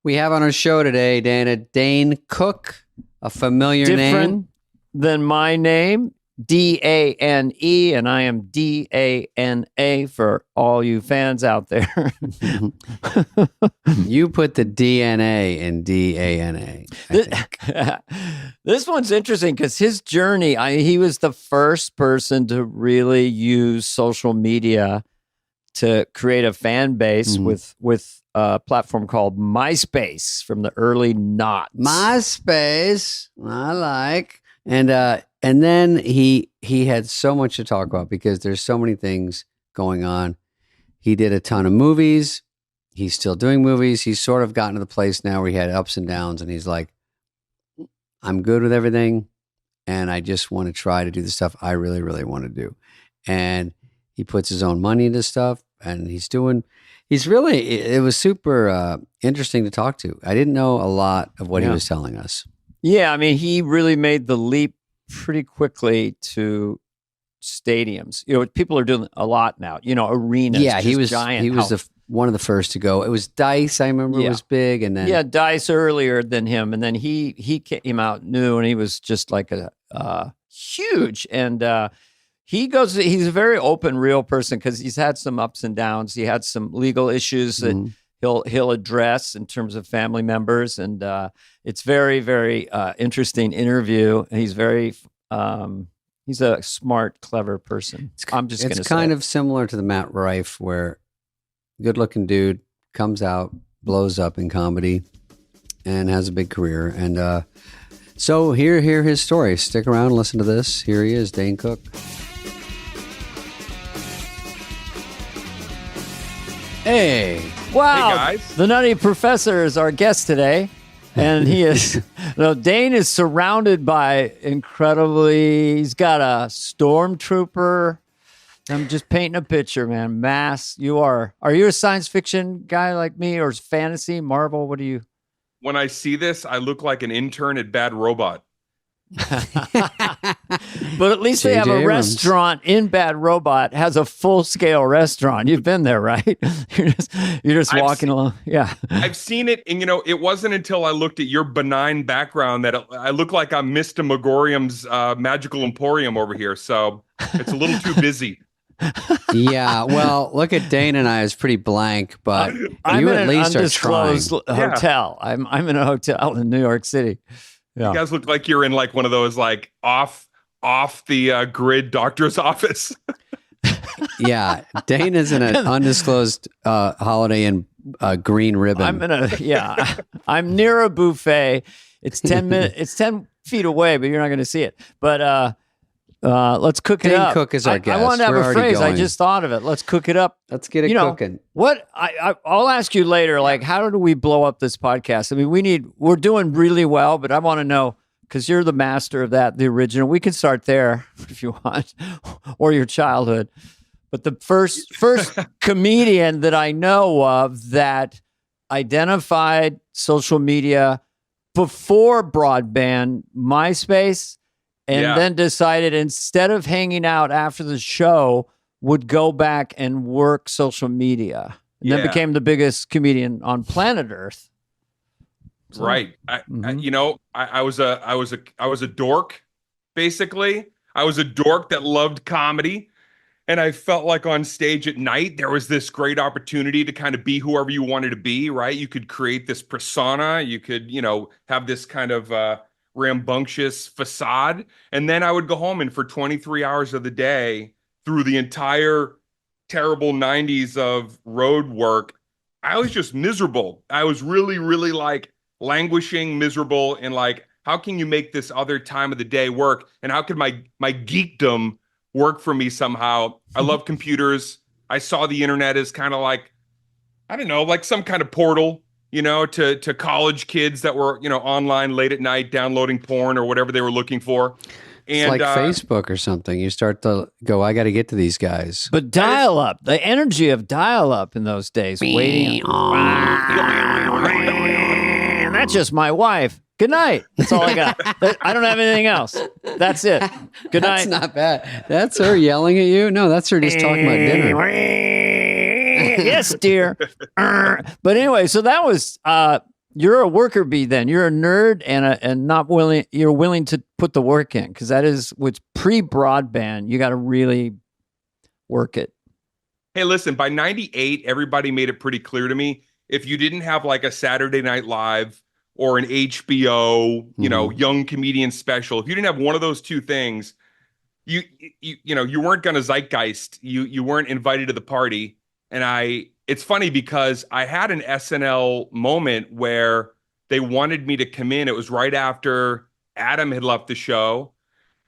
We have on our show today, Dana, Dane Cook, a familiar Different name than my name, D-A-N-E, and I am D-A-N-A for all you fans out there. You put the DNA in D-A-N-A. This one's interesting because his journey, he was the first person to really use social media to create a fan base with a platform called MySpace from the early noughts. MySpace, I like. And then he had so much to talk about because there's so many things going on. He did a ton of movies. He's still doing movies. He's sort of gotten to the place now where he had ups and downs, and he's like, I'm good with everything, and I just want to try to do the stuff I really, really want to do. And he puts his own money into stuff, and it was super interesting to talk to. I didn't know a lot of what he was telling us. Yeah, I mean, he really made the leap pretty quickly to stadiums. You know, people are doing a lot now. You know, arenas. Yeah, he was giant. He was one of the first to go. It was Dice. I remember was big, and then Dice earlier than him, and then he came out new, and he was just like a huge. And he's a very open, real person because he's had some ups and downs. He had some legal issues that he'll address in terms of family members, and it's very, very interesting interview. And he's very he's a smart, clever person. It's kind of similar to the Matt Rife, where good-looking dude comes out, blows up in comedy, and has a big career. And so hear his story. Stick around and listen to this. Here he is, Dane Cook. Hey. Wow. Hey, guys. The Nutty Professor is our guest today. And he is, Dane is surrounded by he's got a stormtrooper. I'm just painting a picture, man. Mass. Are you a science fiction guy like me, or fantasy, Marvel? What do you? When I see this, I look like an intern at Bad Robot. But at least they have a restaurant in Bad Robot, has a full-scale restaurant. You've been there, right? You're just walking along. Yeah. I've seen it, and it wasn't until I looked at your benign background that I look like I'm Mr. Megorium's Magical Emporium over here. So it's a little too busy. Yeah, well, look at Dane and I is pretty blank, but I'm you in at an least are trying. undisclosed hotel. I'm in a hotel in New York City. Yeah. You guys look like you're in like one of those like off the grid doctor's office. Yeah, Dane is in an undisclosed Holiday Inn green ribbon. I'm near a buffet. It's 10 minutes. It's 10 feet away, but you're not going to see it. But let's cook it up. Dane Cook is our guest. I want to have a phrase. I just thought of it. Let's cook it up. Let's get it cooking. What I'll ask you later. Like, how do we blow up this podcast? I mean, we're doing really well, but I want to know, because you're the master of that, the original. We can start there if you want, or your childhood. But the first comedian that I know of that identified social media before broadband, MySpace, and then decided instead of hanging out after the show, would go back and work social media, and then became the biggest comedian on planet Earth. So, right. I was a dork, basically. I was a dork that loved comedy. And I felt like on stage at night, there was this great opportunity to kind of be whoever you wanted to be, right? You could create this persona. You could, have this kind of rambunctious facade. And then I would go home, and for 23 hours of the day, through the entire terrible 90s of road work, I was just miserable. I was really, really like languishing, miserable, and like, how can you make this other time of the day work? And how could my geekdom work for me somehow? I love computers. I saw the internet as kind of like, I don't know, like some kind of portal, to college kids that were, online late at night downloading porn or whatever they were looking for. And it's like Facebook or something. You start to go, I got to get to these guys. But dial-up, the energy of dial-up in those days, waiting. That's just my wife. Good night. That's all I got. I don't have anything else. That's it. Good night. That's not bad. That's her yelling at you? No, that's her just talking about dinner. Yes, dear. But anyway, so that was You're a worker bee then. You're a nerd and not willing. You're willing to put the work in because that is what's pre-broadband. You got to really work it. Hey, listen, by 98, everybody made it pretty clear to me. If you didn't have like a Saturday Night Live or an HBO, young comedian special, if you didn't have one of those two things, you weren't going to zeitgeist. You weren't invited to the party. And it's funny because I had an SNL moment where they wanted me to come in. It was right after Adam had left the show.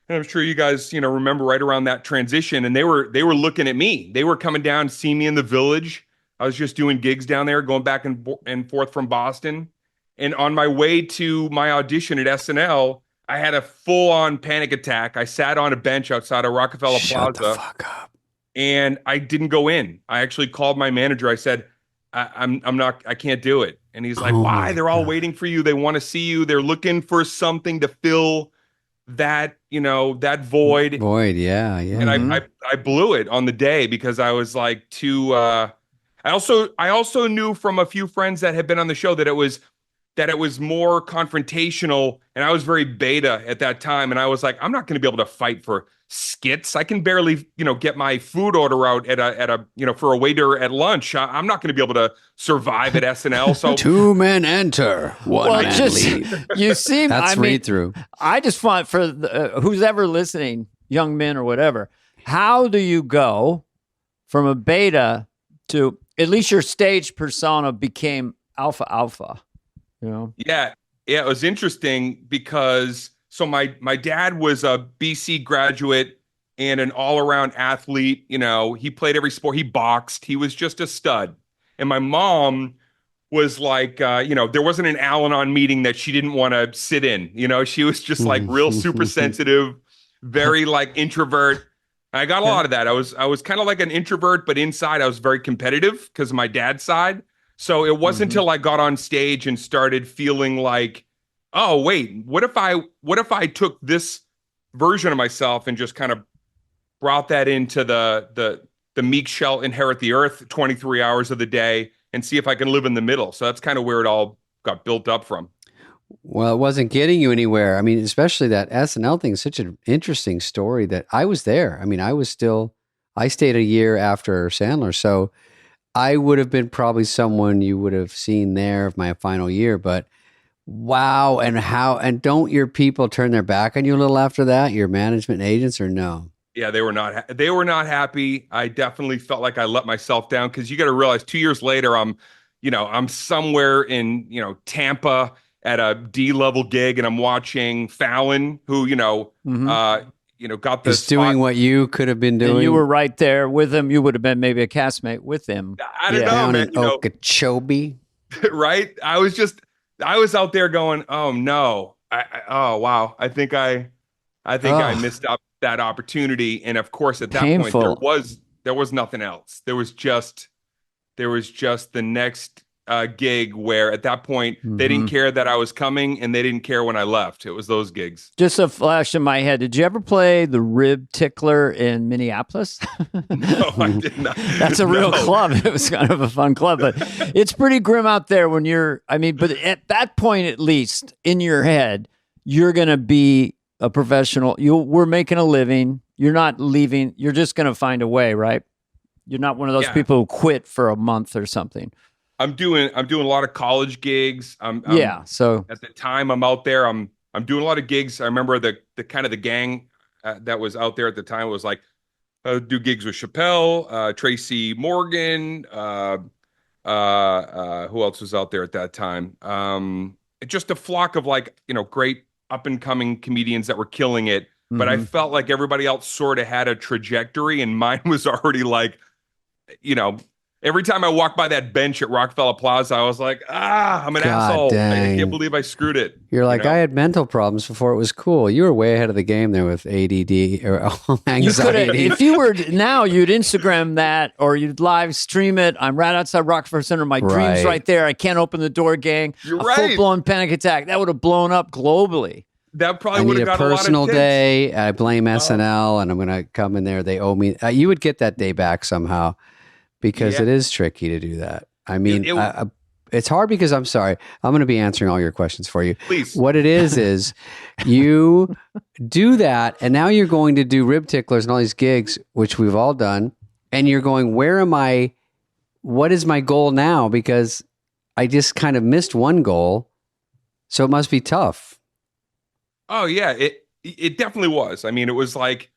And I'm sure you guys, remember right around that transition. And they were looking at me. They were coming down to see me in the Village. I was just doing gigs down there, going back and forth from Boston. And on my way to my audition at SNL, I had a full-on panic attack. I sat on a bench outside of Rockefeller Plaza. Shut the fuck up. And I didn't go in. I actually called my manager. I said, I can't do it. And he's like, why? They're all waiting for you. They want to see you. They're looking for something to fill that, that void. Yeah. And I blew it on the day because I was like too, I also knew from a few friends that had been on the show that it was more confrontational, and I was very beta at that time. And I was like, I'm not going to be able to fight for skits. I can barely, get my food order out at a for a waiter at lunch. I'm not going to be able to survive at SNL. So 2 men enter, 1 man leave. You seem, That's read through. I just want for who's ever listening, young men or whatever, how do you go from a beta to at least your stage persona became alpha? Yeah, it was interesting because my dad was a BC graduate and an all-around athlete. He played every sport. He boxed. He was just a stud. And my mom was like, there wasn't an Al-Anon meeting that she didn't want to sit in. She was just like real super sensitive, very like introvert. I got a lot of that. I was kind of like an introvert, but inside I was very competitive because of my dad's side. So it wasn't until I got on stage and started feeling like, oh, wait, what if I took this version of myself and just kind of brought that into the meek shall inherit the earth 23 hours of the day and see if I can live in the middle. So that's kind of where it all got built up from. Well, it wasn't getting you anywhere. I mean, especially that SNL thing is such an interesting story that I was there. I mean, I stayed a year after Sandler. So I would have been probably someone you would have seen there of my final year, but wow. And don't your people turn their back on you a little after that, your management agents, or no? Yeah, they were not happy. I definitely felt like I let myself down because you got to realize 2 years later, I'm somewhere in, Tampa at a D-level gig and I'm watching Fallon who, got this doing what you could have been doing. And you were right there with him. You would have been maybe a castmate with him. I don't know, down man. In Okeechobee. Right? I was out there going, oh no. Oh wow. I think I missed up that opportunity. And of course, at that point, there was nothing else. There was just the next gig where at that point they didn't care that I was coming and they didn't care when I left. It was those gigs. Just a flash in my head. Did you ever play the Rib Tickler in Minneapolis? No, I did not. That's a real club. It was kind of a fun club, but it's pretty grim out there when but at that point, at least in your head, you're going to be a professional. We're making a living. You're not leaving. You're just going to find a way, right? You're not one of those people who quit for a month or something. I'm doing a lot of college gigs. So at the time I'm out there, I'm doing a lot of gigs. I remember the kind of the gang that was out there at the time was like, do gigs with Chappelle, Tracy Morgan, who else was out there at that time? Just a flock of like, great up and coming comedians that were killing it. But I felt like everybody else sort of had a trajectory and mine was already like, every time I walked by that bench at Rockefeller Plaza, I was like, I'm an asshole. Dang. I can't believe I screwed it. You're like, I had mental problems before it was cool. You were way ahead of the game there with ADD or anxiety. If you were now, you'd Instagram that or you'd live stream it. I'm right outside Rockefeller Center. My dream's right there. I can't open the door, gang. You're a right. Full-blown panic attack. That would have blown up globally. That probably would have got a lot of personal tips. day. I blame SNL and I'm going to come in there. They owe me. You would get that day back somehow. Because it is tricky to do that. I mean, it's hard because I'm sorry. I'm going to be answering all your questions for you. Please. What it is you do that, and now you're going to do rib ticklers and all these gigs, which we've all done, and you're going, where am I? What is my goal now? Because I just kind of missed one goal, so it must be tough. Oh yeah, it definitely was. I mean, it was like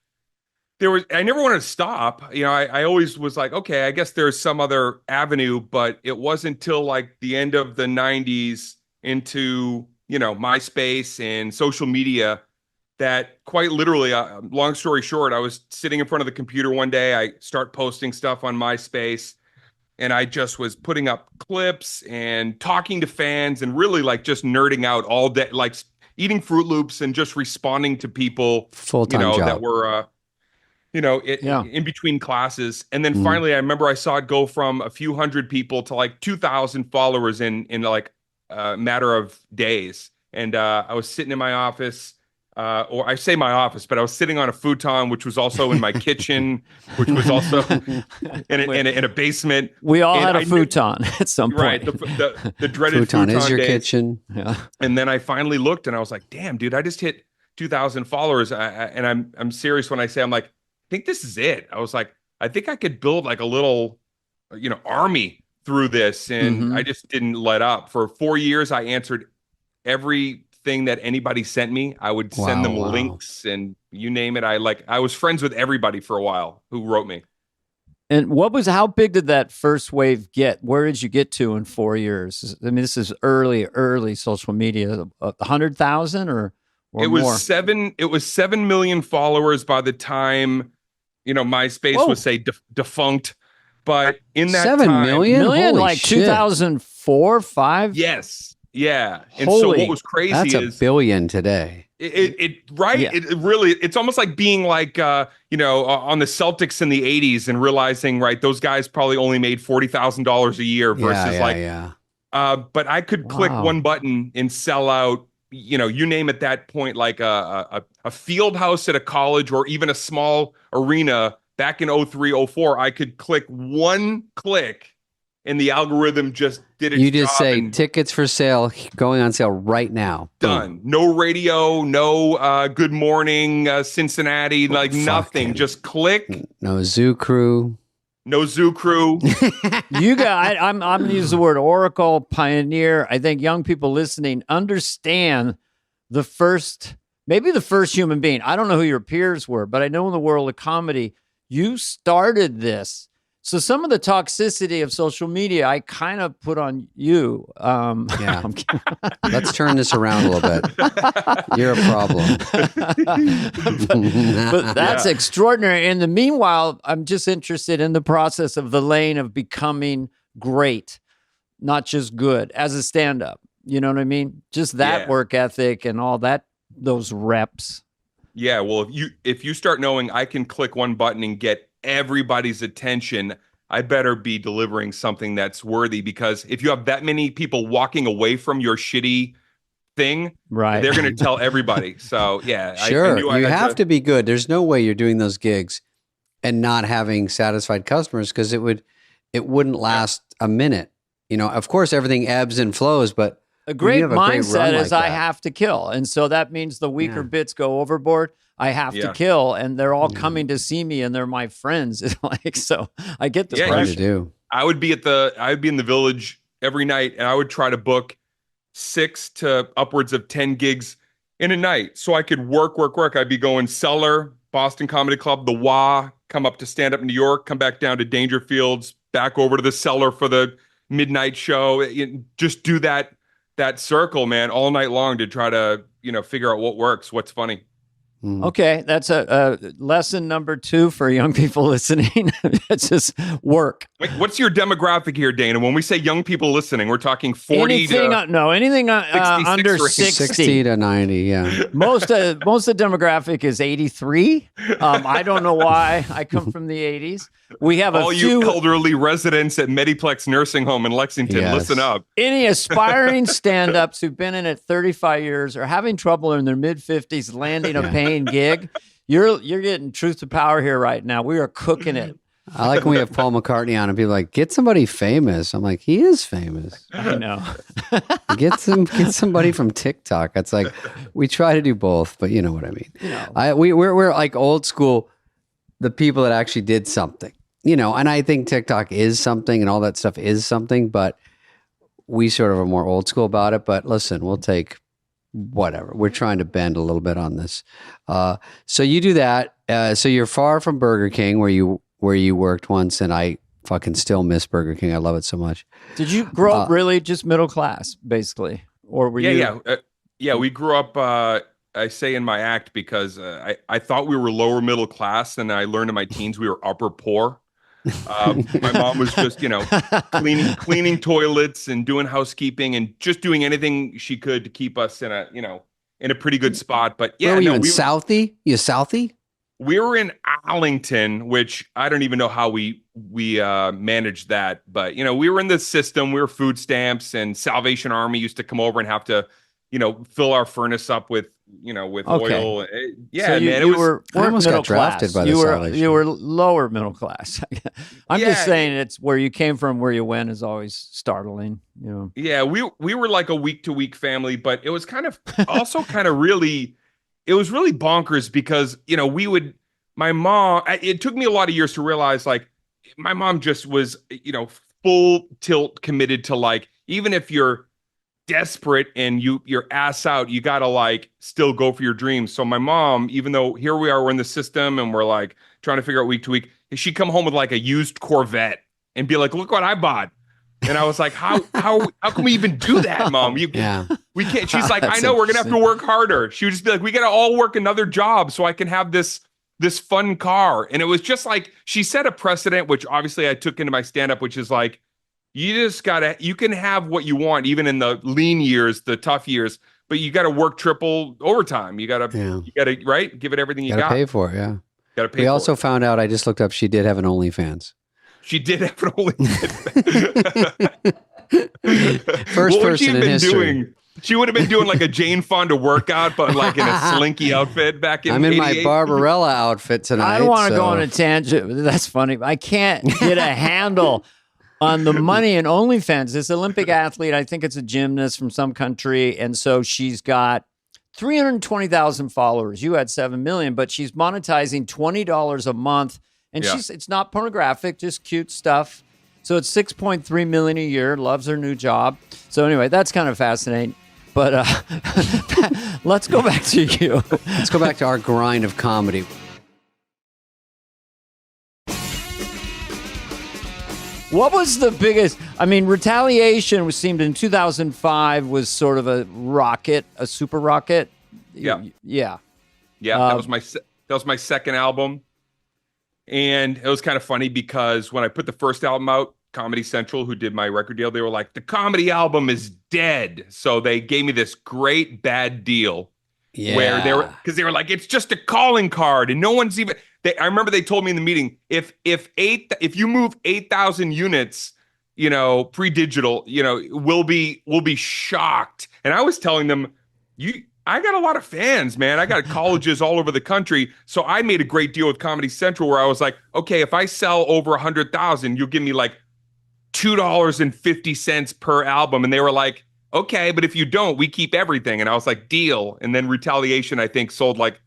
I never wanted to stop. You know, I always was like, okay, I guess there's some other avenue, but it wasn't till like the end of the 90s into, you know, MySpace and social media that quite literally, long story short, I was sitting in front of the computer one day. I start posting stuff on MySpace, and I just was putting up clips and talking to fans and really like just nerding out all day, like eating Fruit Loops and just responding to people, Full-time job job. that were, in between classes. And then finally, I remember I saw it go from a few hundred people to like 2,000 followers in like a matter of days. And I was sitting in my office, or I say my office, but I was sitting on a futon, which was also in my kitchen, which was also in a basement. We all had a futon at some point. Right, the dreaded futon is your days. kitchen. Yeah. And then I finally looked, and I was like, "Damn, dude, I just hit 2,000 followers." And I'm serious when I say I'm like, I think this is it. I was like, I think I could build like a little, army through this, and I just didn't let up. For 4 years, I answered everything that anybody sent me. I would send them links and you name it. I was friends with everybody for a while who wrote me. And how big did that first wave get? Where did you get to in 4 years? I mean, this is early social media. 100,000 or it more? Was 7 million followers by the time, MySpace was say defunct. But in that 7 time, million? Holy like shit. 2004, 5? Yes. Yeah. And so what was crazy that's is $1 billion today. It right. Yeah. It really, it's almost like being like, on the Celtics in the 80s and realizing, right, those guys probably only made $40,000 a year versus but I could click one button and sell out, you name at that point, like a field house at a college or even a small arena back in 03, 04. I could click one click and the algorithm just did its job. You just say tickets for sale, going on sale right now. Done. No radio, no good morning, Cincinnati, like nothing. Just click. No Zoo Crew. No Zoo Crew. I'm going to use the word oracle, pioneer. I think young people listening understand maybe the first human being. I don't know who your peers were, but I know in the world of comedy, you started this. So some of the toxicity of social media, I kind of put on you. Yeah. Let's turn this around a little bit. You're a problem. But that's extraordinary. In the meanwhile, I'm just interested in the process of the lane of becoming great, not just good as a stand-up. You know what I mean? Just that work ethic and all that, those reps. Yeah. Well, if you start knowing I can click one button and get everybody's attention, I better be delivering something that's worthy, because if you have that many people walking away from your shitty thing, right, they're going to tell everybody. So yeah, sure. You have to be good. There's no way you're doing those gigs and not having satisfied customers, because it wouldn't last a minute. Of course, everything ebbs and flows, but a great mindset is like I have to kill. And so that means the weaker bits go overboard. I have to kill, and they're all coming to see me, and they're my friends. So I get the pressure. Do. I would be in the Village every night, and I would try to book 6 to upwards of 10 gigs in a night, so I could work. I'd be going Cellar, Boston Comedy Club, the Wah, come up to stand up in New York, come back down to Dangerfields, back over to the Cellar for the midnight show. Just do that circle, man, all night long to try to figure out what works, what's funny. Okay, that's a lesson number 2 for young people listening. It's just work. Wait, what's your demographic here, Dana? When we say young people listening, we're talking 40 anything under 60. 60 to 90, yeah. Most of the demographic is 83. I don't know why. I come from the 80s. We have all you elderly residents at Mediplex Nursing Home in Lexington, listen up. Any aspiring stand-ups who've been in it 35 years or having trouble in their mid-50s landing a paying gig, you're getting truth to power here right now. We are cooking it. I like when we have Paul McCartney on and people are like, get somebody famous. I'm like, he is famous. I know. Get somebody from TikTok. It's like, we try to do both, but you know what I mean. You know. We're like old school, the people that actually did something, and I think TikTok is something and all that stuff is something, but we sort of are more old school about it. But listen, we'll take whatever. We're trying to bend a little bit on this. So you do that. So you're far from Burger King where you worked once, and I fucking still miss Burger King. I love it so much. Did you grow up really just middle class, basically? Or were you? Yeah. We grew up, I say in my act, because I thought we were lower middle class, and I learned in my teens we were upper poor. My mom was just, cleaning toilets and doing housekeeping and just doing anything she could to keep us in a pretty good spot. But yeah, where were you in Southie? You Southie? We were in Arlington, which I don't even know how we managed that. But, we were in the system. We were food stamps, and Salvation Army used to come over and have to, fill our furnace up with oil. So you I almost got drafted by the Salvation. You were lower middle class. I'm just saying it's where you came from, where you went is always startling. Yeah, we were like a week to week family, but it was kind of also kind of really, it was really bonkers because, my mom, it took me a lot of years to realize, like, my mom just was, full tilt committed to, like, even if you're desperate and you're ass out, you gotta like still go for your dreams. So my mom, even though here we are, we're in the system and we're like trying to figure out week to week, she'd come home with like a used Corvette and be like, look what I bought. And I was like, how can we even do that, Mom? We can't. She's like, I know we're gonna have to work harder. She would just be like, we gotta all work another job so I can have this fun car. And it was just like, she set a precedent, which obviously I took into my stand-up, which is like, you can have what you want, even in the lean years, the tough years, but you got to work triple overtime. You got to, right? Give it everything you got. Pay for it. Yeah. Got to pay. We also found out, I just looked up, she did have an OnlyFans. She did have an OnlyFans. First person in history. Doing? She would have been doing like a Jane Fonda workout, but like in a slinky outfit back in I'm in 88. my Barbarella outfit tonight. I don't want to go on a tangent. That's funny. I can't get a handle on the money in OnlyFans. This Olympic athlete, I think it's a gymnast from some country, and so she's got 320,000 followers. You had 7 million, but she's monetizing $20 a month, and it's not pornographic, just cute stuff. So it's 6.3 million a year. Loves her new job. So anyway, that's kind of fascinating. But let's go back to you. Let's go back to our grind of comedy. What was the biggest? I mean, Retaliation seemed in 2005 was sort of a super rocket. Yeah. Yeah. That was my second album, and it was kind of funny because when I put the first album out, Comedy Central, who did my record deal, they were like, "The comedy album is dead," so they gave me this great bad deal. Yeah. Where they were like, it's just a calling card, and no one's even. I remember they told me in the meeting, if you move 8,000 units, pre-digital, we'll be shocked. And I was telling them, I got a lot of fans, man. I got colleges all over the country, so I made a great deal with Comedy Central where I was like, okay, if I sell over 100,000, you'll give me like $2.50 per album, and they were like, okay, but if you don't, we keep everything. And I was like, deal. And then Retaliation, I think, sold like,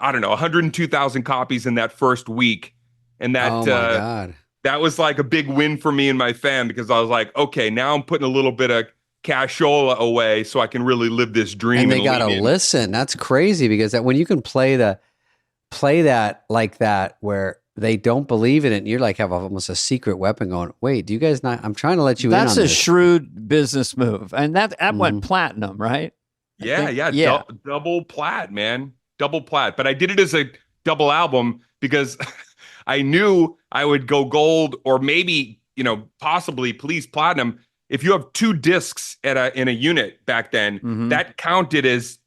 I don't know, 102,000 copies in that first week. And that, oh my God. That was like a big win for me and my fan, because I was like, okay, now I'm putting a little bit of cashola away so I can really live this dream. And they got to listen. That's crazy, because when you can play that like that, where they don't believe in it, and you're like have almost a secret weapon going, wait, do you guys not? I'm trying to let you in on this. That's a shrewd business move. And that went platinum, right? Yeah. Double plat, man. Double plat. But I did it as a double album because I knew I would go gold, or maybe, possibly please platinum. If you have 2 discs in a unit back then, that counted as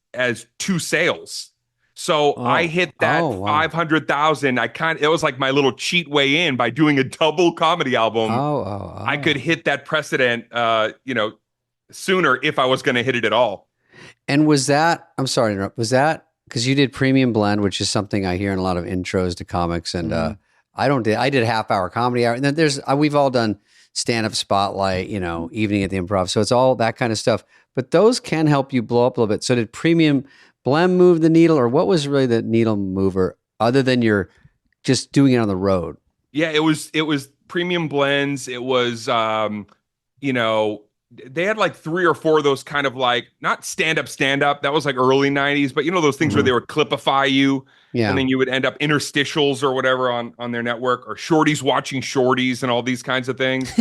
2 sales. So I hit that 500,000. It was like my little cheat way in by doing a double comedy album. I could hit that precedent, sooner if I was going to hit it at all. And was that, I'm sorry to interrupt, was that because you did Premium Blend, which is something I hear in a lot of intros to comics, and I did half-hour comedy hour, and then we've all done stand-up spotlight, evening at the Improv. So it's all that kind of stuff. But those can help you blow up a little bit. So did Premium Blend move the needle, or what was really the needle mover other than you're just doing it on the road? Yeah, it was Premium Blends. It was, they had like 3 or 4 of those kind of like, not stand up. That was like early 90s, but those things where they would clipify you. Yeah. And then you would end up interstitials or whatever on their network, or shorties watching shorties and all these kinds of things.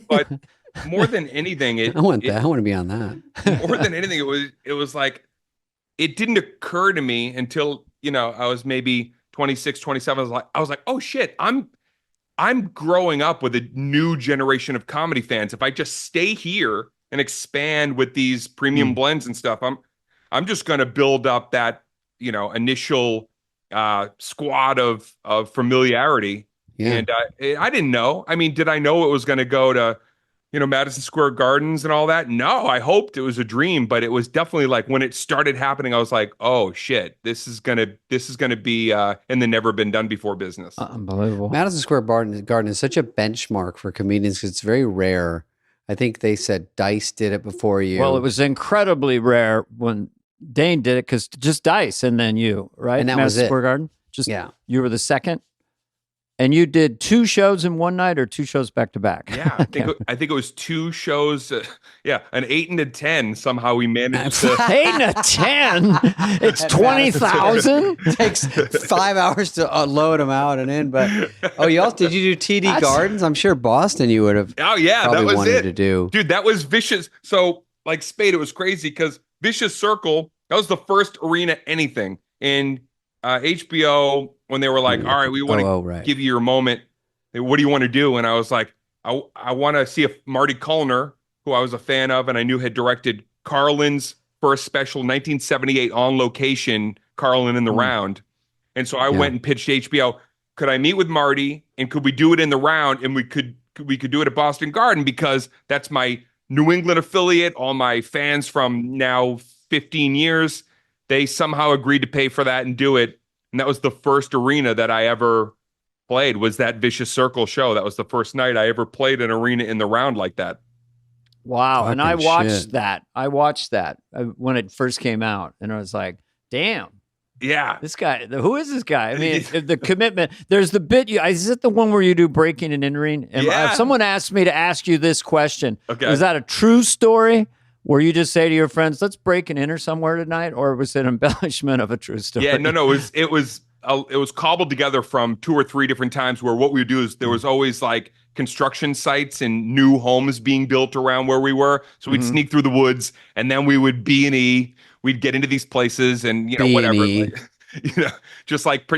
But more than anything, I want that. I want to be on that. More than anything, it was like, it didn't occur to me until, I was maybe 26, 27. I was like, oh shit, I'm growing up with a new generation of comedy fans. If I just stay here and expand with these premium blends and stuff, I'm just going to build up that, initial squad of familiarity. Yeah. And I didn't know. I mean, did I know it was going to go to, Madison Square Gardens and all that? No, I hoped it was a dream, but it was definitely like when it started happening, I was like, oh shit, this is gonna be in the never been done before business. Unbelievable. Madison Square Garden is such a benchmark for comedians because it's very rare. I think they said Dice did it before you. Well, it was incredibly rare when Dane did it, because just Dice and then you, right? And that Madison was it. Square Garden. You were the second. And you did 2 shows in one night, or 2 shows back to back? Yeah, I think it was 2 shows. An 8 and a 10. Somehow we managed to 8 and a 10. It's 20,000. It takes 5 hours to load them out and in. But did you do TD Gardens? I'm sure Boston you would have. Oh yeah, that was wanted to do. Dude, that was vicious. So like Spade, it was crazy because Vicious Circle, that was the first arena anything, and HBO, when they were like, all right, we want to give you your moment. What do you want to do? And I was like, I want to see if Marty Kullner, who I was a fan of and I knew had directed Carlin's first special, 1978 On Location, Carlin in the Round. And so I went and pitched HBO. Could I meet with Marty, and could we do it in the round? And we could do it at Boston Garden, because that's my New England affiliate. All my fans from now 15 years, they somehow agreed to pay for that and do it. And that was the first arena that I ever played, was that Vicious Circle show. That was the first night I ever played an arena in the round like that. Wow. And I watched that. When it first came out, and I was like, damn. Yeah. This guy, who is this guy? I mean, the commitment. There's the bit, is it the one where you do breaking and entering? And if someone asked me to ask you this question, is that a true story? Where you just say to your friends, let's break and enter somewhere tonight? Or was it an embellishment of a true story? Yeah, no, it was cobbled together from 2 or 3 different times, where what we would do is there was always like construction sites and new homes being built around where we were. So we'd sneak through the woods, and then we would B&E. We'd get into these places and, whatever. Just like,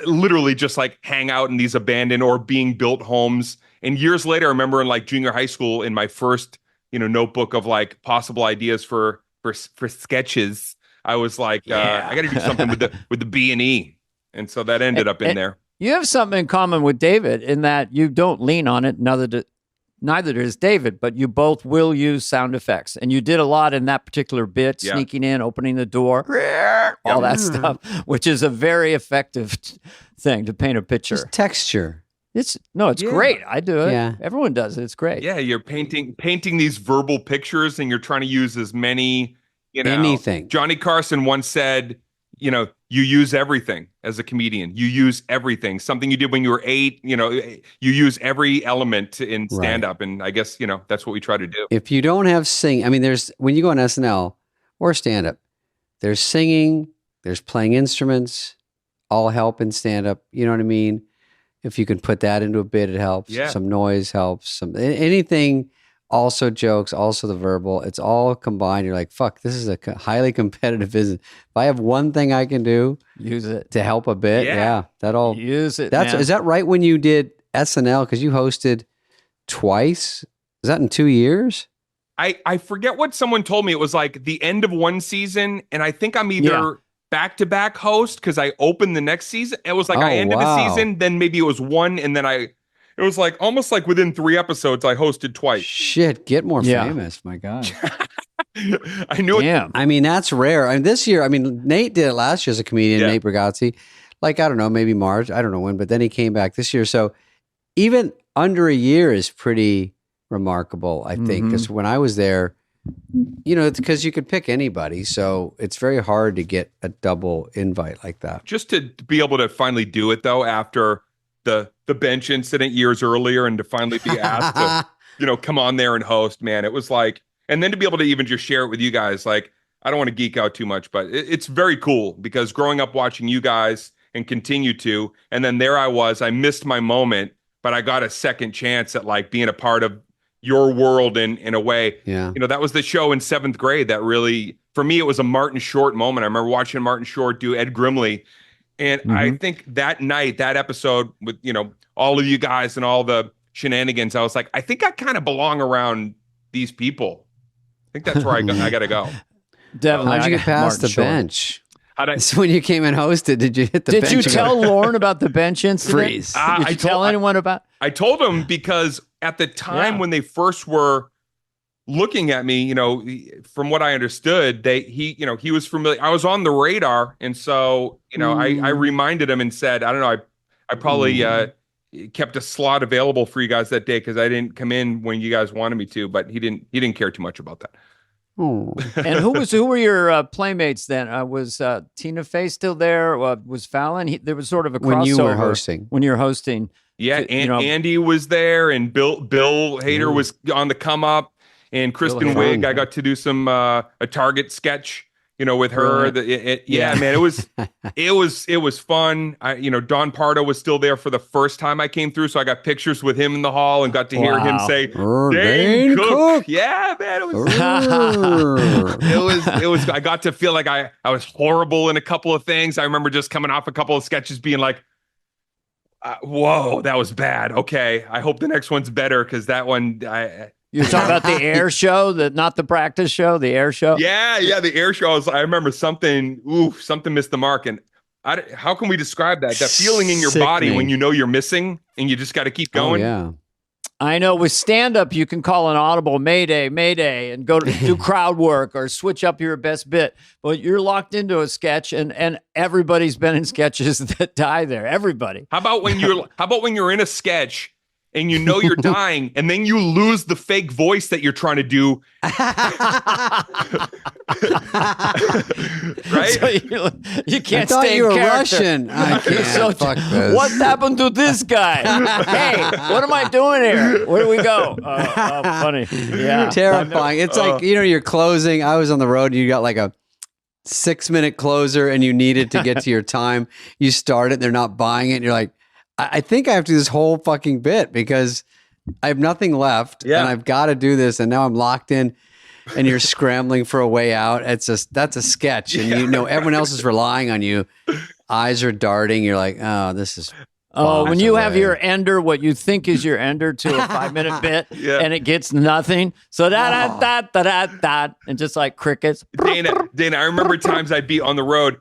literally just like hang out in these abandoned or being built homes. And years later, I remember in like junior high school, in my first notebook of like possible ideas for sketches, I was like, I got to do something with the B&E, and so that ended up in there. You have something in common with David in that you don't lean on it. Neither does David, but you both will use sound effects, and you did a lot in that particular bit, sneaking in, opening the door, all that stuff, which is a very effective thing to paint a picture. Just texture. It's great. I do it. Yeah. Everyone does it. It's great. Yeah, you're painting these verbal pictures, and you're trying to use as many, anything. Johnny Carson once said, you use everything as a comedian. You use everything. Something you did when you were 8, you use every element in stand-up. And I guess, that's what we try to do. If you don't have when you go on SNL or stand-up, there's singing, there's playing instruments, all help in stand-up. You know what I mean? If you can put that into a bit, it helps. Yeah. Some noise helps. Anything, also jokes, also the verbal. It's all combined. You're like, fuck, this is a highly competitive business. If I have one thing I can do, use it to help a bit. That'll use it. Is that right? When you did SNL, because you hosted twice, is that in 2 years? I forget what someone told me. It was like the end of one season, and I think I'm either back-to-back host, because I opened the next season. It was like I ended a season, then maybe it was one, and then it was like almost like within 3 episodes I hosted twice. Shit, get more famous. My God. I knew it. I mean, that's rare. This year, Nate did it last year as a comedian, Nate Bargatze. like, I don't know, maybe March. I don't know when, but then he came back this year. So even under a year is pretty remarkable, I think, because when I was there, it's because you could pick anybody. So it's very hard to get a double invite like that. Just to be able to finally do it, though, after the bench incident years earlier, and to finally be asked to, come on there and host, man, it was like, and then to be able to even just share it with you guys, like, I don't want to geek out too much, but it's very cool because growing up watching you guys and continue to, and then there I missed my moment, but I got a second chance at like being a part of your world in a way. Yeah. That was the show in 7th grade that really, for me, it was a Martin Short moment. I remember watching Martin Short do Ed Grimley. And I think that night, that episode with, all of you guys and all the shenanigans, I was like, I think I kind of belong around these people. I think that's where I got to go. Definitely. How'd you get past the bench? So when you came and hosted, did you hit the bench? Did you tell Lauren about the bench incident? Freeze. Did you tell anyone about? I told him because at the time when they first were looking at me, from what I understood, he was familiar. I was on the radar. And so, I reminded him and said, I don't know, I probably kept a slot available for you guys that day because I didn't come in when you guys wanted me to, but he didn't care too much about that. And who were your playmates then? Was Tina Fey still there? Was Fallon? There was sort of a crossover. When you were hosting. Yeah, Andy was there, and Bill Hader was on the come up, and Kristen Wiig. I got to do some a Target sketch, with her. Man, it was fun. Don Pardo was still there for the first time I came through, so I got pictures with him in the hall and got to hear him say, "Dane Cook." Yeah, man, it was. I got to feel like I was horrible in a couple of things. I remember just coming off a couple of sketches, being like, "Whoa, that was bad." Okay, I hope the next one's better because that one. You're talking about the air show, not the practice show, the air show? Yeah, the air show. I remember something missed the mark. And how can we describe that? That feeling in your body when you're missing and you just got to keep going? Oh, yeah. I know with stand-up, you can call an audible, Mayday, Mayday, and go to do crowd work or switch up your best bit. But you're locked into a sketch, and everybody's been in sketches that die there. Everybody. How about when you're in a sketch and you're dying, and then you lose the fake voice that you're trying to do. Right? So you can't stay you in were character. Russian. I can't. Fuck this. What happened to this guy? Hey, what am I doing here? Where do we go? Funny. Yeah. Terrifying. It's like, you're closing. I was on the road and you got like a 6-minute closer and you needed to get to your time. You start it, they're not buying it. And you're like, I think I have to do this whole fucking bit because I have nothing left and I've got to do this. And now I'm locked in and you're scrambling for a way out. That's a sketch. And everyone else is relying on you. Eyes are darting. You're like, oh, this is. When you have your ender, what you think is your ender to a 5-minute bit and it gets nothing. So da and just like crickets. Dana, I remember times I'd be on the road.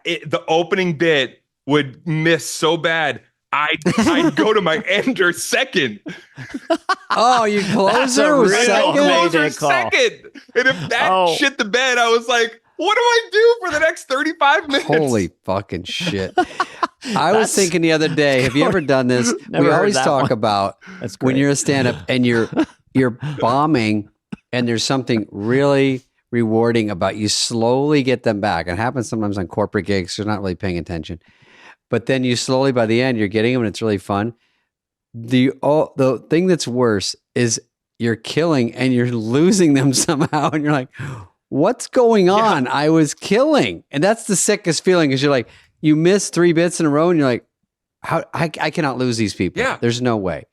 The opening bit would miss so bad. I'd go to my ender second. Oh, you closer was second? Closer second. And if that shit the bed, I was like, what do I do for the next 35 minutes? Holy fucking shit. I was thinking the other day, have you ever done this? We always talk about when you're a stand-up and you're bombing and there's something really rewarding about you slowly get them back. It happens sometimes on corporate gigs. You're not really paying attention. But then you slowly, by the end, you're getting them and it's really fun. The thing that's worse is you're killing and you're losing them somehow. And you're like, what's going on? Yeah. I was killing. And that's the sickest feeling because you're like, you miss 3 bits in a row and you're like, I cannot lose these people. Yeah. There's no way.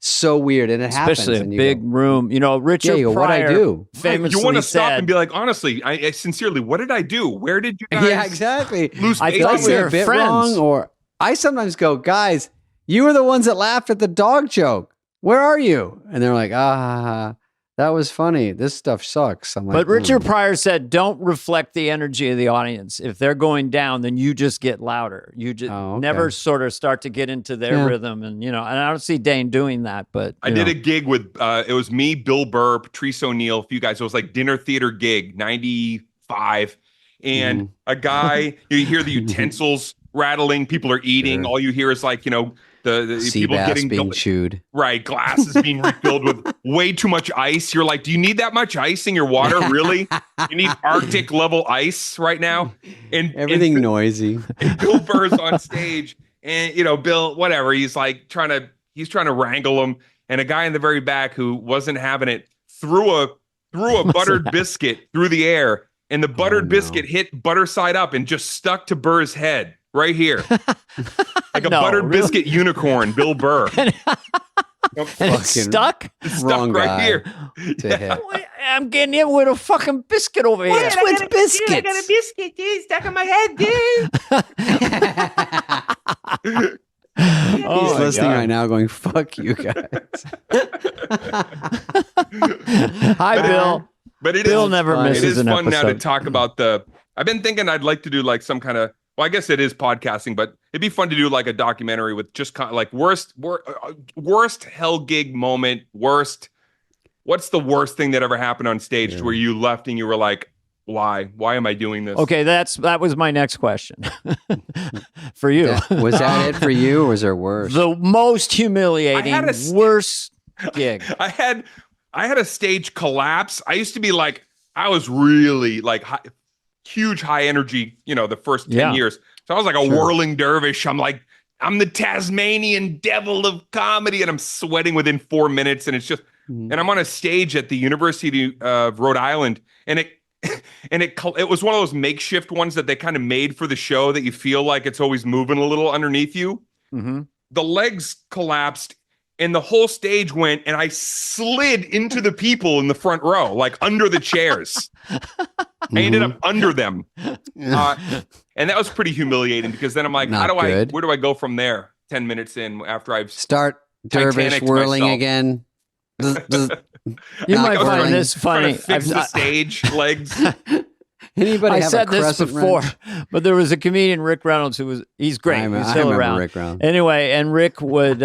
So weird. And it happens. Especially a big room. Richard Pryor what'd I do? You want to stop and be like, honestly, I sincerely, what did I do? Where did you guys exactly. lose I thought we were a bit friends. Wrong, or I sometimes go, guys, you were the ones that laughed at the dog joke. Where are you? And they're like, that was funny. This stuff sucks. I'm like, but Richard Pryor said, don't reflect the energy of the audience. If they're going down, then you just get louder. You just never sort of start to get into their rhythm. And, and I don't see Dane doing that, but I did a gig with, it was me, Bill Burr, Patrice O'Neill, a few guys. It was like dinner theater gig, 95. And a guy, you hear the utensils rattling, people are eating. Sure. All you hear is like, the Sea people bass getting being chewed. right, glasses being refilled with way too much ice. You're like, do you need that much ice in your water? Really? You need Arctic level ice right now? And Everything and, noisy. and Bill Burr's on stage, and Bill, whatever, he's trying to wrangle him, and a guy in the very back who wasn't having it threw a buttered biscuit through the air, and the buttered biscuit hit butter side up and just stuck to Burr's head right here. Like a buttered biscuit unicorn, Bill Burr. And it's stuck? It's stuck right here. To hit. I'm getting hit with a fucking biscuit over here. What's with biscuits? I got a biscuit, dude, stuck in my head, dude. He's listening right now going, fuck you guys. Hi, Bill. But Bill never misses an episode. It is fun now to talk about I've been thinking I'd like to do like some kind of, well, I guess it is podcasting, but it'd be fun to do like a documentary with just kind of like worst hell gig moment, what's the worst thing that ever happened on stage where you left and you were like, why am I doing this? Okay, that was my next question for you. Was that it for you, or was there worse? The most humiliating, worst gig. I had a stage collapse. I used to be like, I was really like huge high energy, the first 10 years. So I was like a whirling dervish. I'm like, I'm the Tasmanian devil of comedy, and I'm sweating within 4 minutes. And it's just, and I'm on a stage at the University of Rhode Island, and it was one of those makeshift ones that they kind of made for the show that you feel like it's always moving a little underneath you. Mm-hmm. The legs collapsed and the whole stage went, and I slid into the people in the front row, like under the chairs. I ended up under them. And that was pretty humiliating, because then I'm like, where do I go from there? 10 minutes in, after I've start dervish whirling myself again. You might find this funny. Fix the stage legs. Anybody I have said a this crescent before, wrench? But there was a comedian, Rick Reynolds, he's great. He's still around. Rick Reynolds. Anyway, and Rick would,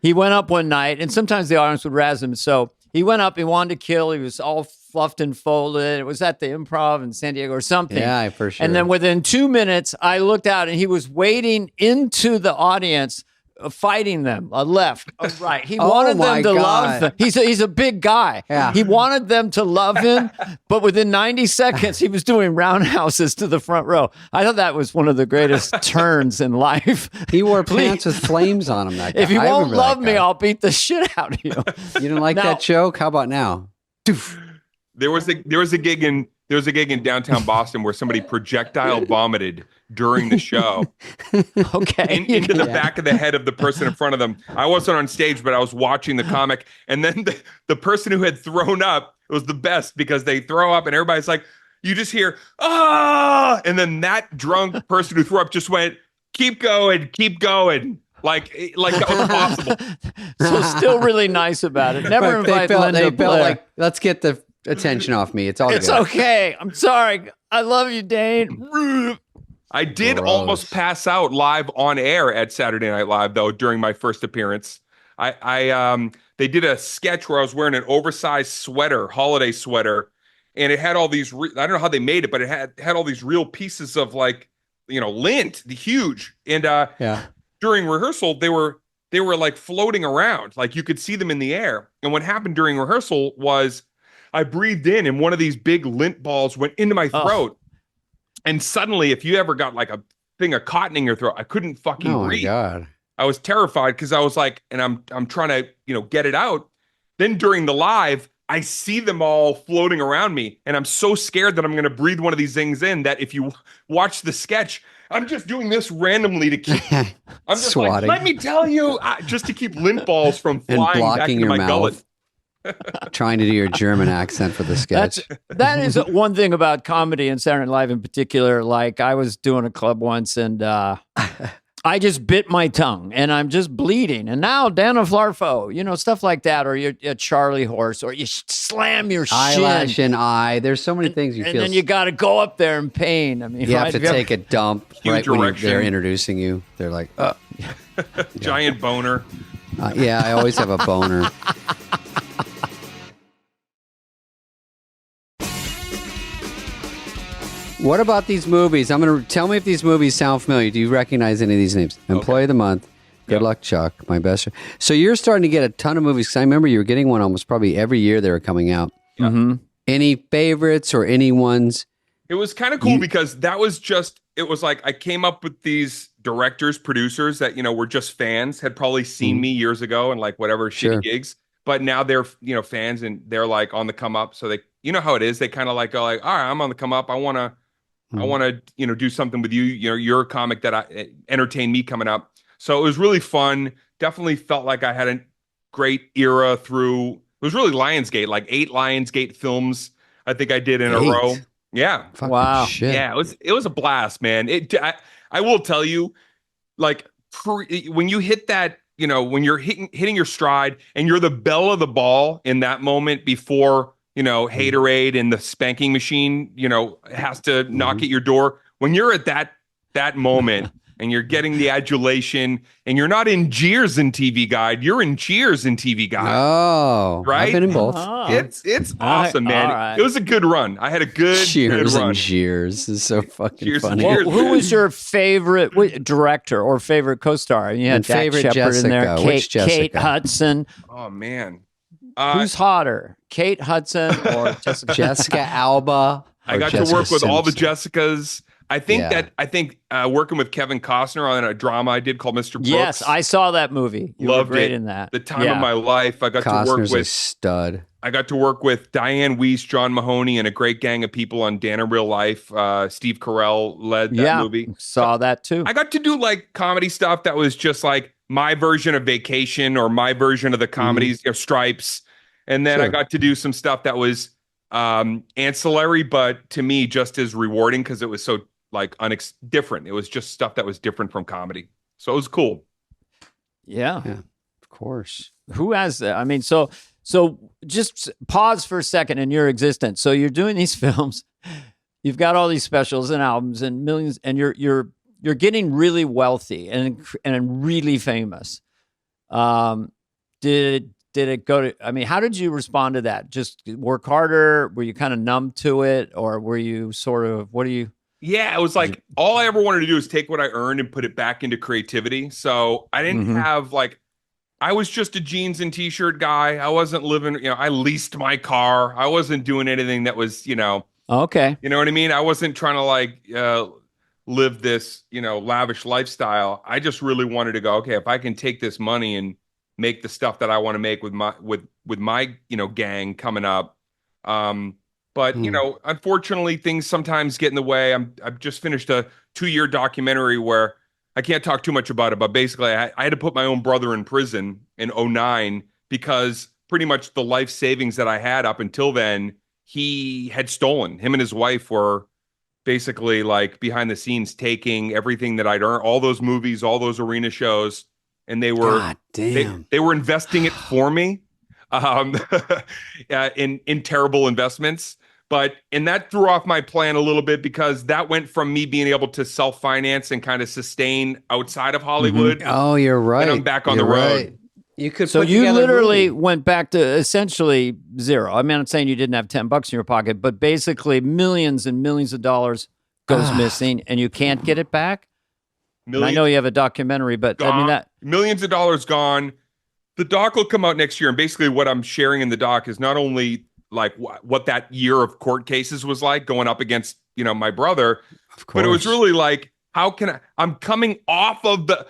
he went up one night, and sometimes the audience would razz him. So he went up, he wanted to kill. He was all fluffed and folded. It was at the Improv in San Diego or something. Yeah, for sure. And then within 2 minutes, I looked out, and he was wading into the audience, fighting them, a left, a right. He wanted them to love him. He's a big guy. Yeah. He wanted them to love him, but within 90 seconds, he was doing roundhouses to the front row. I thought that was one of the greatest turns in life. He wore pants with flames on him. That guy. If you won't love me, I'll beat the shit out of you. You didn't like that joke? How about now? There was a gig in downtown Boston where somebody projectile vomited during the show. Okay. Into the back of the head of the person in front of them. I wasn't on stage, but I was watching the comic. And then the person who had thrown up, it was the best, because they throw up and everybody's like, you just hear, ah! And then that drunk person who threw up just went, keep going. Like that was possible. So still really nice about it. Never invite Linda Blair. Like, let's get the attention off me. It's good. Okay. I'm sorry. I love you, Dane. I did almost pass out live on air at Saturday Night Live, though, during my first appearance. They did a sketch where I was wearing an oversized sweater, holiday sweater, and it had all these, I don't know how they made it, but it had all these real pieces of lint, the huge. And during rehearsal, they were like floating around, like you could see them in the air. And what happened during rehearsal was I breathed in, and one of these big lint balls went into my throat. And suddenly, if you ever got like a thing of cotton in your throat, I couldn't fucking breathe. Oh my God. I was terrified, because I was like, and I'm trying to, get it out. Then during the live, I see them all floating around me, and I'm so scared that I'm going to breathe one of these things in, that if you watch the sketch, I'm just doing this randomly to keep, I'm just swatting. Like, let me tell you, just to keep lint balls from flying back into my gullet. Trying to do your German accent for the sketch. That is one thing about comedy and Saturday Night Live in particular. Like, I was doing a club once, and I just bit my tongue, and I'm just bleeding. And now Dana Flarfo, stuff like that, or you're a Charlie horse, or you slam your eyelash shin. and eye. There's so many things you feel. And then you got to go up there in pain. I mean, you have to take a dump right when they're introducing you. They're like, giant boner. Yeah, I always have a boner. What about these movies? I'm going to tell me if these movies sound familiar. Do you recognize any of these names? Employee of the Month. Good Luck, Chuck. My best. So you're starting to get a ton of movies. Because I remember you were getting one almost probably every year they were coming out. Yeah. Mm-hmm. Any favorites or any ones? It was kind of cool because that was just, it was like I came up with these directors, producers that, were just fans, had probably seen me years ago and like whatever shitty gigs. But now they're, fans and they're like on the come up. So they, how it is. They kind of like go like, all right, I'm on the come up. I want to, do something with you. You're a comic that entertained me coming up. So it was really fun. Definitely felt like I had a great era through. It was really Lionsgate, like 8 Lionsgate films. I think I did in a row. Yeah. Wow. Shit. Yeah. It was a blast, man. I will tell you, like when you hit that, when you're hitting your stride and you're the belle of the ball in that moment before, haterade and the spanking machine, has to knock at your door. When you're at that moment and you're getting the adulation and you're not in jeers in TV Guide, you're in cheers in TV Guide. Oh, right. I've been in both. It's awesome, man. Right. It was a good run. I had a good Cheers run. and jeers is so fucking Cheers and funny. cheers. Well, who was your favorite director or favorite co-star? You had And Dak favorite Shepard Jessica. in there. Which Jessica? Kate Hudson. Oh man. Who's hotter, Kate Hudson or Jessica? Jessica Alba. I or got Jessica to work with all the Simpson? Jessicas. I think working with Kevin Costner on a drama I did called Mr. Brooks. Yes, I saw that movie. You Loved were great it. in that. The time of my life. I got to work Costner's a with stud. I got to work with Diane Weiss, John Mahoney, and a great gang of people on Dan in Real Life. Steve Carell led that movie. Saw that too. I got to do like comedy stuff that was just like my version of Vacation or my version of the comedies of Stripes. And then I got to do some stuff that was ancillary, but to me just as rewarding because it was so like different. It was just stuff that was different from comedy. So it was cool. Yeah. Of course. Who has that? I mean, so just pause for a second in your existence. So you're doing these films, you've got all these specials and albums and millions, and you're getting really wealthy and really famous. Did it go to? I mean, how did you respond to that? Just work harder? Were you kind of numb to it, or were you sort of? What do you? Yeah, it was like all I ever wanted to do is take what I earned and put it back into creativity. So I didn't have like. I was just a jeans and t-shirt guy. I wasn't living, I leased my car. I wasn't doing anything that was, Okay. You know what I mean? I wasn't trying to like live this, lavish lifestyle. I just really wanted to go, okay, if I can take this money and make the stuff that I want to make with my gang coming up. But unfortunately things sometimes get in the way. I've just finished a 2-year documentary where I can't talk too much about it, but basically I had to put my own brother in prison in 2009 because pretty much the life savings that I had up until then, he had stolen. Him and his wife were basically like behind the scenes taking everything that I'd earned, all those movies, all those arena shows, and they were God damn. they were investing it for me in terrible investments. And that threw off my plan a little bit because that went from me being able to self-finance and kind of sustain outside of Hollywood. Oh, you're right. And I'm back on the road. Right. You could. So put you together a literally movie. went back to essentially zero. I mean, I'm saying you didn't have $10 in your pocket, but basically millions and millions of dollars goes missing, and you can't get it back. And I know you have a documentary, but gone. I mean that millions of dollars gone. The doc will come out next year, and basically what I'm sharing in the doc is not only like what that year of court cases was like going up against my brother, but it was really like how can I'm coming off of the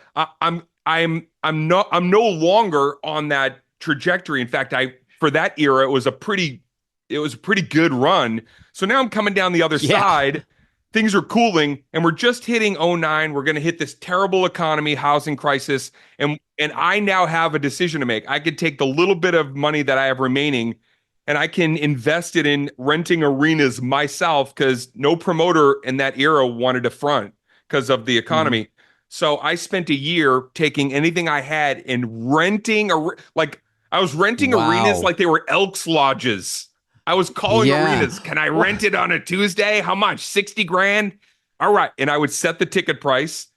I'm no longer on that trajectory. In fact, for that era it was a pretty good run. So now I'm coming down the other side. Things are cooling, and we're just hitting 2009. We're going to hit this terrible economy, housing crisis, and I now have a decision to make. I could take the little bit of money that I have remaining, and I can invest it in renting arenas myself because no promoter in that era wanted to front because of the economy. So I spent a year taking anything I had and renting I was renting arenas like they were Elks Lodges. I was calling arenas. Can I rent it on a Tuesday? How much? 60 grand? All right. And I would set the ticket price.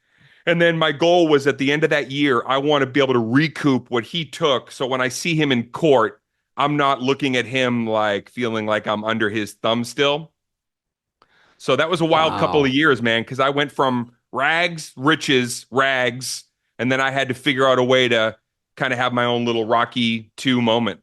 And then my goal was at the end of that year, I want to be able to recoup what he took. So when I see him in court, I'm not looking at him like feeling like I'm under his thumb still. So that was a wild Wow. couple of years, man, because I went from rags, riches, rags, and then I had to figure out a way to kind of have my own little Rocky 2 moment.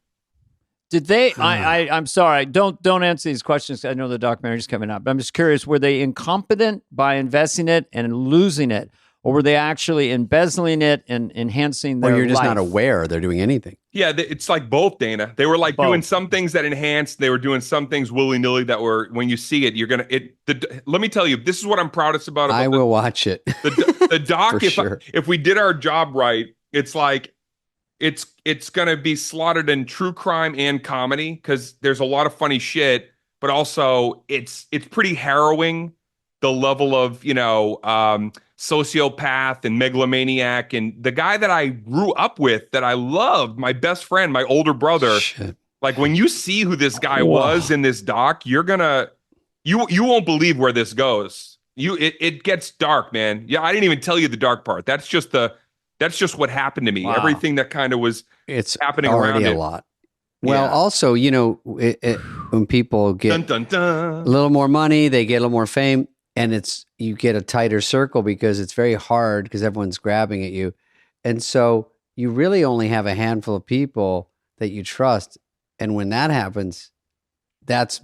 Did they? I'm sorry. Don't answer these questions. I know the documentary's coming out, but I'm just curious. Were they incompetent by investing it and losing it, or were they actually embezzling it and enhancing their Or you're just life? not aware they're doing anything. Yeah, it's like both, Dana. They were like Both. doing some things that enhanced. They were doing some things willy-nilly that were, when you see it, you're gonna. Let me tell you, this is what I'm proudest about. I will watch it. The doc. For sure. If we did our job right, it's like it's gonna be slaughtered in true crime and comedy because there's a lot of funny shit, but also it's pretty harrowing. The level of sociopath and megalomaniac, and the guy that I grew up with, that I loved, my best friend, my older brother. Shit. Like when you see who this guy was in this doc, you won't believe where this goes. It gets dark, man. Yeah, I didn't even tell you the dark part. That's just what happened to me. Wow. Everything that kind of was happening already around a it. lot. Well, Yeah. also, when people get Dun, dun, dun. a little more money, they get a little more fame, and you get a tighter circle because it's very hard because everyone's grabbing at you. And so you really only have a handful of people that you trust. And when that happens, that's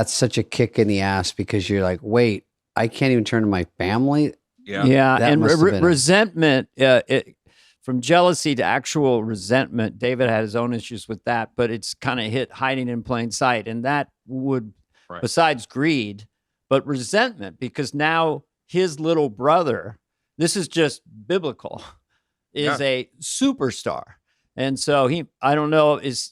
such a kick in the ass because you're like, wait, I can't even turn to my family. Yeah, That and must have been resentment, from jealousy to actual resentment. David had his own issues with that, but it's kind of hiding in plain sight. And that would, besides greed, but resentment, because now his little brother, this is just biblical, is a superstar. And so I don't know, is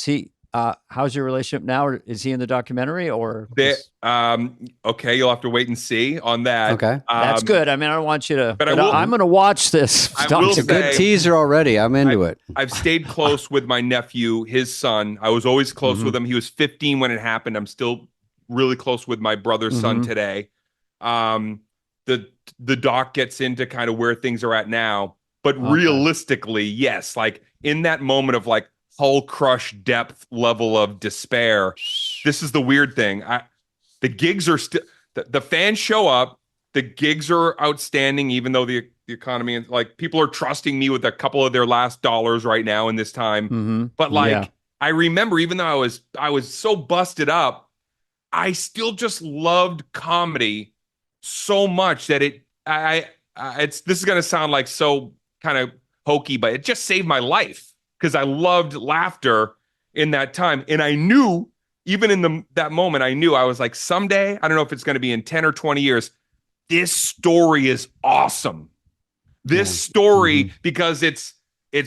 he, how's your relationship now? Or is he in the documentary or? Okay, you'll have to wait and see on that. Okay. That's good. I mean, I don't want you to, but I'm going to watch this. I will It's a good teaser already. I'm into it. I've stayed close with my nephew, his son. I was always close with him. He was 15 when it happened. I'm still really close with my brother's son today. The doc gets into kind of where things are at now, but realistically, yes, like in that moment of like hull crush depth level of despair, this is the weird thing. The gigs are still, the fans show up, the gigs are outstanding, even though the economy, and like people are trusting me with a couple of their last dollars right now in this time. But like, I remember, even though I was so busted up, I still just loved comedy so much that this is going to sound like so kind of hokey, but it just saved my life because I loved laughter in that time. And I knew, even in that moment, I knew, I was like, someday, I don't know if it's going to be in 10 or 20 years, this story is awesome. This story, because it's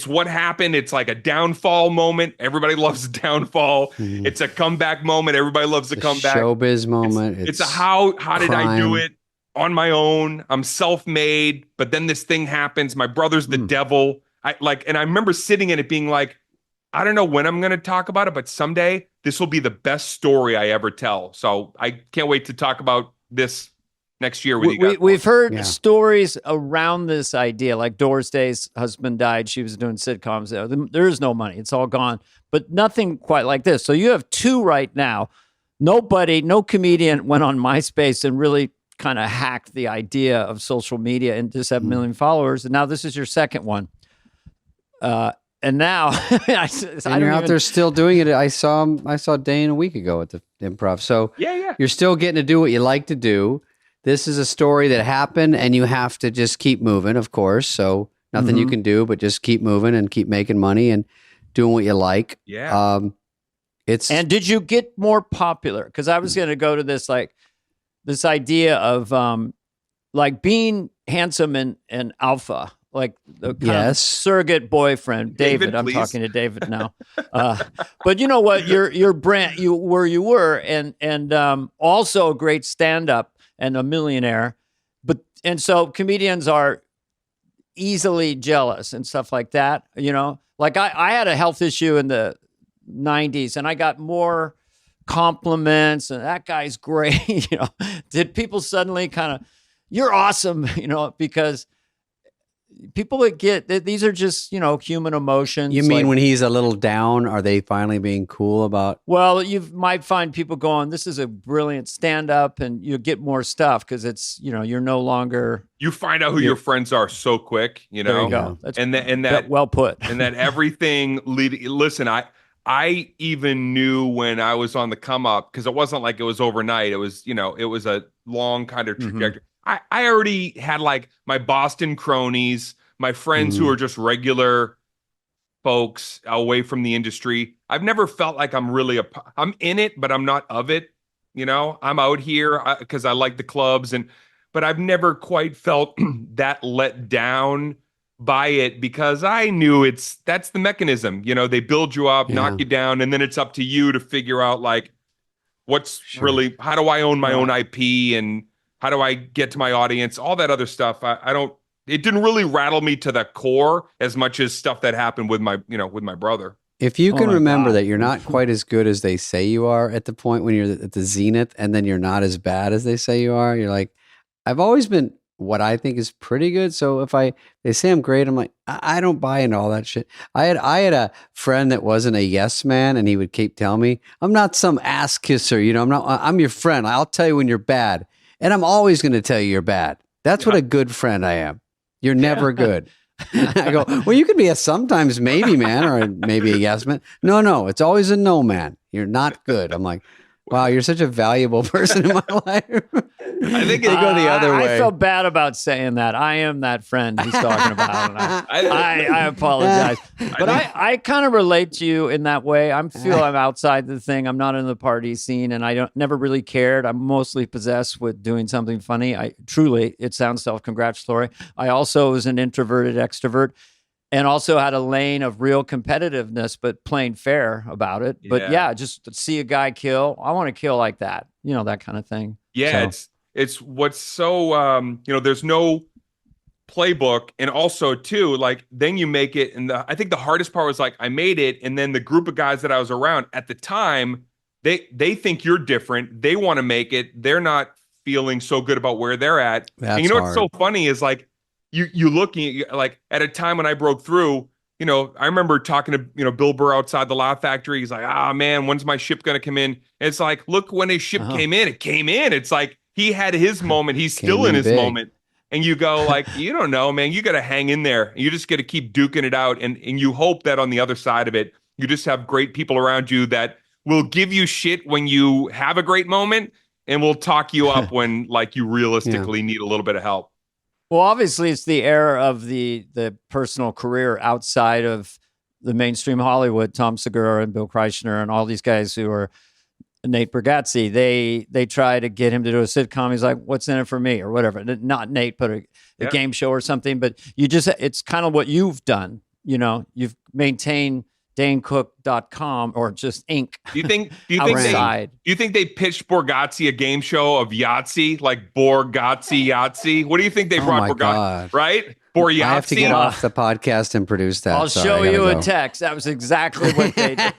what happened. It's like a downfall moment. Everybody loves a downfall. It's a comeback moment. Everybody loves a comeback. Showbiz moment. It's a how did I do it on my own? I'm self-made, but then this thing happens. My brother's the devil. And I remember sitting in it being like, I don't know when I'm going to talk about it, but someday this will be the best story I ever tell. So I can't wait to talk about this next year with you guys. We've heard stories around this idea, like Doris Day's husband died. She was doing sitcoms. There is no money. It's all gone, but nothing quite like this. So you have two right now. No comedian went on MySpace and really kind of hacked the idea of social media and just have a million followers. And now this is your second one. And now you're out there still doing it. I saw Dane a week ago at the Improv. So you're still getting to do what you like to do. This is a story that happened, and you have to just keep moving, of course. So nothing you can do but just keep moving and keep making money and doing what you like. Yeah. And did you get more popular? Because I was going to go to this idea of like being handsome and alpha, like the kind of surrogate boyfriend. David, I'm talking to David now. But you know what? Your brand, where you were, and also a great stand-up and a millionaire. And so comedians are easily jealous and stuff like that. You know, like I had a health issue in the 90s, and I got more compliments, and that guy's great. You know, did people suddenly kind of, you're awesome, you know, because people that get these are just, human emotions. You mean when he's a little down, are they finally being cool about? Well, you might find people going, this is a brilliant stand-up, and you get more stuff because it's, you're no longer. You find out who your friends are so quick, There you go. That's and that well put. and that everything listen, I even knew when I was on the come up, because it wasn't like it was overnight. It was, it was a long kind of trajectory. I already had like my Boston cronies, my friends who are just regular folks away from the industry. I've never felt like I'm in it, but I'm not of it. I'm out here because I like the clubs, but I've never quite felt that let down by it, because I knew that's the mechanism. They build you up, knock you down, and then it's up to you to figure out like really, how do I own my own IP, and how do I get to my audience, all that other stuff. It didn't really rattle me to the core as much as stuff that happened with my brother. If you can remember that you're not quite as good as they say you are at the point when you're at the zenith, and then you're not as bad as they say you are, you're like, I've always been what I think is pretty good. So if they say I'm great, I'm like, I don't buy into all that shit. I had a friend that wasn't a yes man, and he would keep telling me, I'm not some ass kisser, I'm your friend. I'll tell you when you're bad. And I'm always going to tell you you're bad. That's what a good friend I am. You're never good. I go, well, you could be a sometimes maybe man, or maybe a yes man. No, it's always a no man. You're not good. I'm like, wow, you're such a valuable person in my life. I think they go the other way. I felt bad about saying that. I am that friend he's talking about. And I apologize. But I kind of relate to you in that way. I'm outside the thing. I'm not in the party scene, and I never really cared. I'm mostly possessed with doing something funny. It sounds self-congratulatory. I also was an introverted extrovert, and also had a lane of real competitiveness, but playing fair about it. But just to see a guy kill, I want to kill like that, that kind of thing. Yeah, so. It's what's so, there's no playbook. And also too, like, then you make it. And I think the hardest part was like, I made it. And then the group of guys that I was around at the time, they think you're different. They want to make it. They're not feeling so good about where they're at. And what's so funny is like, you looking at, like, at a time when I broke through, I remember talking to, Bill Burr outside the Laugh Factory. He's like, man, when's my ship going to come in? And it's like, look, when his ship came in, it came in. It's like, he had his moment. He's still in his moment. And you go like, you don't know, man, you got to hang in there. You just got to keep duking it out. And you hope that on the other side of it, you just have great people around you that will give you shit when you have a great moment, and will talk you up when like you realistically need a little bit of help. Well, obviously it's the era of the personal career outside of the mainstream Hollywood. Tom Segura and Bill Kreischer and all these guys who are Nate Bargatze, they try to get him to do a sitcom. He's like, what's in it for me, or whatever. Not Nate, but a game show or something. But it's kind of what you've done. You've maintained DaneCook.com, or just Inc. Do you think they pitched Borgazzi a game show of Yahtzee, like Borgazzi? What do you think they brought Borgazzi? Right? Boryahtzee. I have to get off the podcast and produce that. I'll show you a text. That was exactly what they did.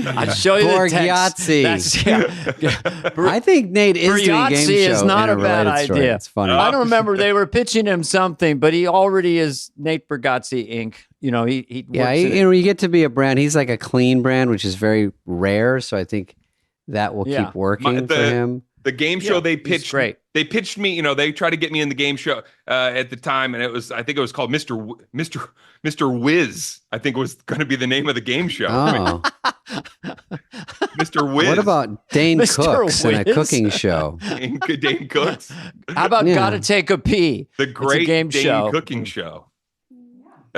I'll show you the text. I think Nate is doing a game show. Is not a bad idea. It's funny. I don't remember. They were pitching him something, but he already is Nate Bargatze Inc. You get to be a brand. He's like a clean brand, which is very rare. So I think that will keep working for him. The game show they pitched, they pitched me, they tried to get me in the game show at the time. And I think it was called Mr. Whiz. I think it was going to be the name of the game show. Oh. Mr. Whiz. What about Dane Cooks and a cooking show? Dane Cooks. How about Gotta Take a Pee? The great game Dane show. Cooking show.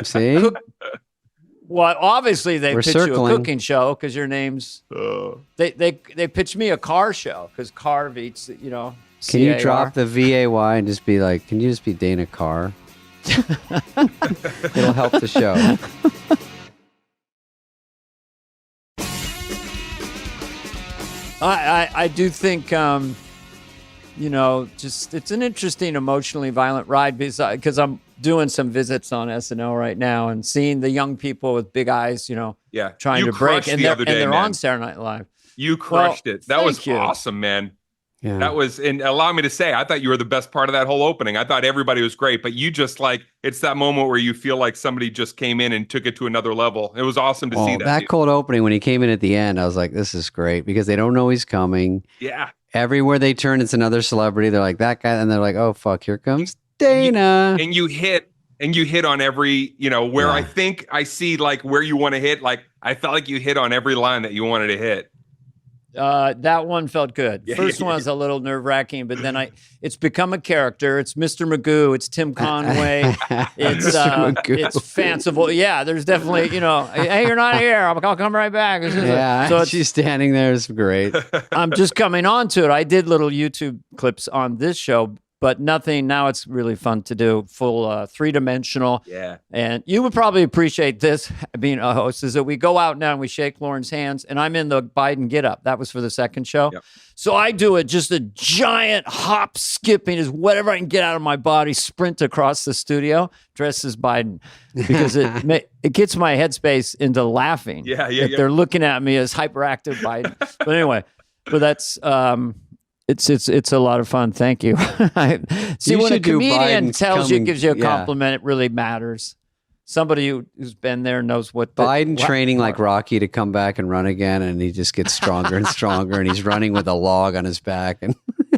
See? Well, obviously they pitch you a cooking show because your name's. They pitched me a car show because Carvey, Can you drop the VAY and just be like, can you just be Dana Carr? It'll help the show. I do think just it's an interesting, emotionally violent ride because I'm doing some visits on SNL right now and seeing the young people with big eyes, trying to break, and they're on Saturday Night Live. You crushed it. That was awesome, man. Yeah. That was, and allow me to say, I thought you were the best part of that whole opening. I thought everybody was great, but you just like, it's that moment where you feel like somebody just came in and took it to another level. It was awesome to see that. That cold opening, when he came in at the end, I was like, this is great because they don't know he's coming. Yeah. Everywhere they turn, it's another celebrity. They're like, that guy. And they're like, oh, fuck, here comes Dana. And you hit on every, where I think I see like where you want to hit. Like, I felt like you hit on every line that you wanted to hit. That one felt good. First one was a little nerve-wracking, but then it's become a character. It's Mr. Magoo. It's Tim Conway. It's fanciful. Yeah, there's definitely, hey, you're not here. I'll come right back. So she's standing there. It's great. I'm just coming on to it. I did little YouTube clips on this show, but nothing. Now it's really fun to do, full three-dimensional. Yeah. And you would probably appreciate this, being a host, is that we go out now and we shake Lauren's hands, and I'm in the Biden get-up. That was for the second show. Yep. So I do it, just a giant hop, skipping, is whatever I can get out of my body, sprint across the studio, dressed as Biden, because it gets my headspace into laughing. If they're looking at me as hyperactive Biden. But anyway, that's... It's a lot of fun. Thank you. See, when a comedian gives you a compliment, it really matters. Somebody who's been there knows what Biden training like Rocky to come back and run again, and he just gets stronger and stronger, and he's running with a log on his back, and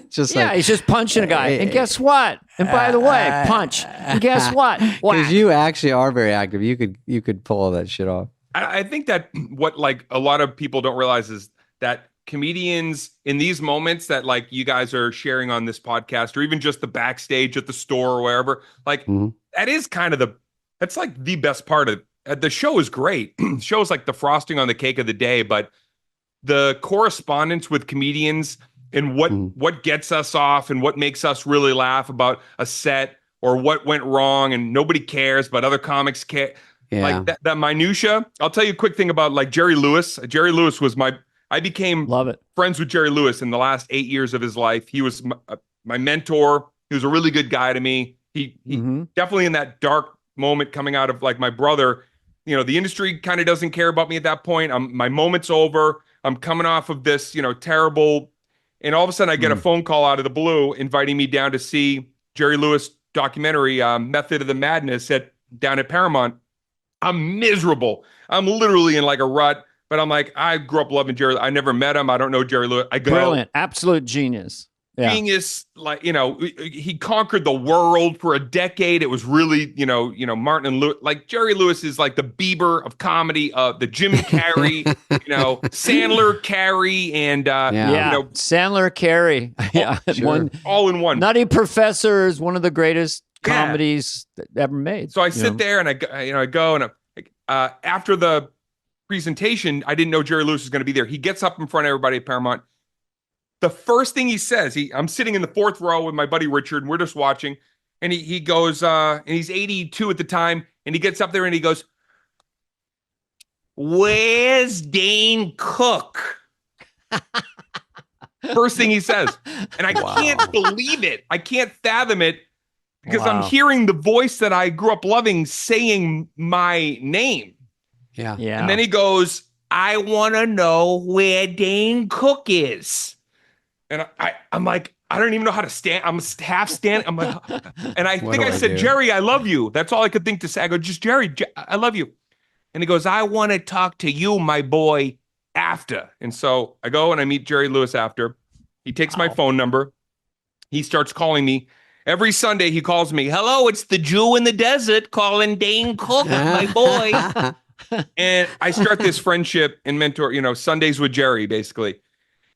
just he's just punching a guy. And guess what? And by the way, punch. And guess what? Because you actually are very active. You could pull all that shit off. I think that what like a lot of people don't realize is that comedians in these moments that like you guys are sharing on this podcast, or even just the backstage at the store or wherever, like that is kind of that's like the best part of the show. Is great. The show is like the frosting on the cake of the day, but the correspondence with comedians and what gets us off and what makes us really laugh about a set or what went wrong and nobody cares, but other comics care. Yeah. Like that minutia. I'll tell you a quick thing about like Jerry Lewis. Jerry Lewis was I became friends with Jerry Lewis in the last 8 years of his life. He was my mentor. He was a really good guy to me. He definitely in that dark moment coming out of like my brother, the industry kind of doesn't care about me at that point. My moment's over. I'm coming off of this, terrible. And all of a sudden I get a phone call out of the blue inviting me down to see Jerry Lewis documentary, Method of the Madness down at Paramount. I'm miserable. I'm literally in like a rut. But I'm like, I grew up loving Jerry. I never met him. I don't know Jerry Lewis. Brilliant. Absolute genius. Yeah. Genius. Like, he conquered the world for a decade. It was really, Martin and Lewis. Like Jerry Lewis is like the Bieber of comedy, the Jim Carrey, Sandler, Carrey, and, Sandler, Carrey. Yeah. Sure. All in one. Nutty Professor is one of the greatest comedies ever made. So I sit there and I go and after the presentation, I didn't know Jerry Lewis was going to be there. He gets up in front of everybody at Paramount. The first thing he says, I'm sitting in the fourth row with my buddy Richard, and we're just watching. And he goes, and he's 82 at the time, and he gets up there and he goes, "Where's Dane Cook?" First thing he says. And I can't believe it. I can't fathom it because I'm hearing the voice that I grew up loving saying my name. Yeah. And then he goes, "I want to know where Dane Cook is." And I'm like, I don't even know how to stand. I'm half standing. I'm like, and I think I said, "Jerry, I love you." That's all I could think to say. I go, "Just Jerry, I love you." And he goes, "I want to talk to you, my boy, after." And so I go and I meet Jerry Lewis after. He takes my phone number. He starts calling me. Every Sunday he calls me, "Hello, it's the Jew in the desert calling Dane Cook, my boy." And I start this friendship and mentor, Sundays with Jerry, basically.